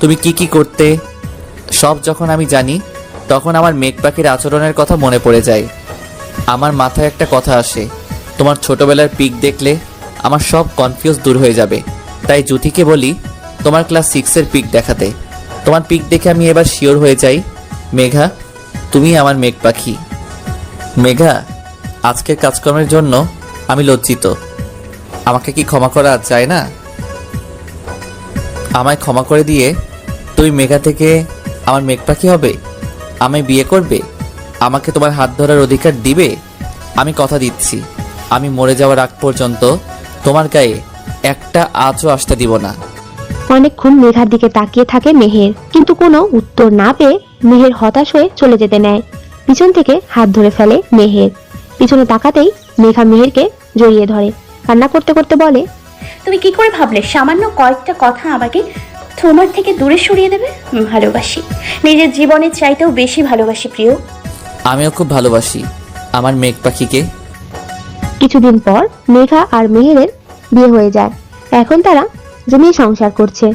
তুমি কি কি করতে সব যখন আমি জানি, তখন আমার মেঘ পাখির আচরণের কথা মনে পড়ে যায়। আমার মাথায় একটা কথা আসে, তোমার ছোটবেলার পিক দেখলে আমার সব কনফিউজ দূর হয়ে যাবে। তাই জ্যোতিকে বলি তোমার ক্লাস 6-এর পিক দেখাতে। তোমার পিক দেখে আমি এবার শিওর হয়ে যাই মেঘা তুমি আমার মেঘ পাখি। মেঘা, আজকের কাজকর্মের জন্য আমি লজ্জিত। আমাকে কি ক্ষমা করা যায় না? আমায় ক্ষমা করে দিয়ে তুমি মেঘা থেকে আমার মেঘ পাখি হবে, আমায় বিয়ে করবে, আমাকে তোমার হাত ধরার অধিকার দিবে। আমি কথা দিচ্ছি, আমি মরে যাওয়ার আগ পর্যন্ত তোমার গায়ে একটা আঁচও আসতে দিব না। অনেকক্ষণ মেঘার দিকে তাকিয়ে থাকে মেহের, কিন্তু কোনো উত্তর না পেয়ে মেহের হতাশ হয়ে চলে যেতে নেয়। পিছন থেকে হাত ধরে ফেলে মেহের। পিছনে তাকাতেই মেঘা মেহেরকে জড়িয়ে ধরে, কান্না করতে করতে বলে, তুমি কি করে ভাবলে সামান্য কয়েকটা কথা আমাকে তোমার থেকে দূরে সরিয়ে দেবে? ভালোবাসি, নিজের জীবনের চাইতেও বেশি ভালোবাসি প্রিয়। আমিও খুব ভালোবাসি আমার মেঘ পাখিকে। কিছুদিন পর মেঘা আর মেহেরের বিয়ে হয়ে যায়। এখন তারা জমিয়ে সংসার করছে।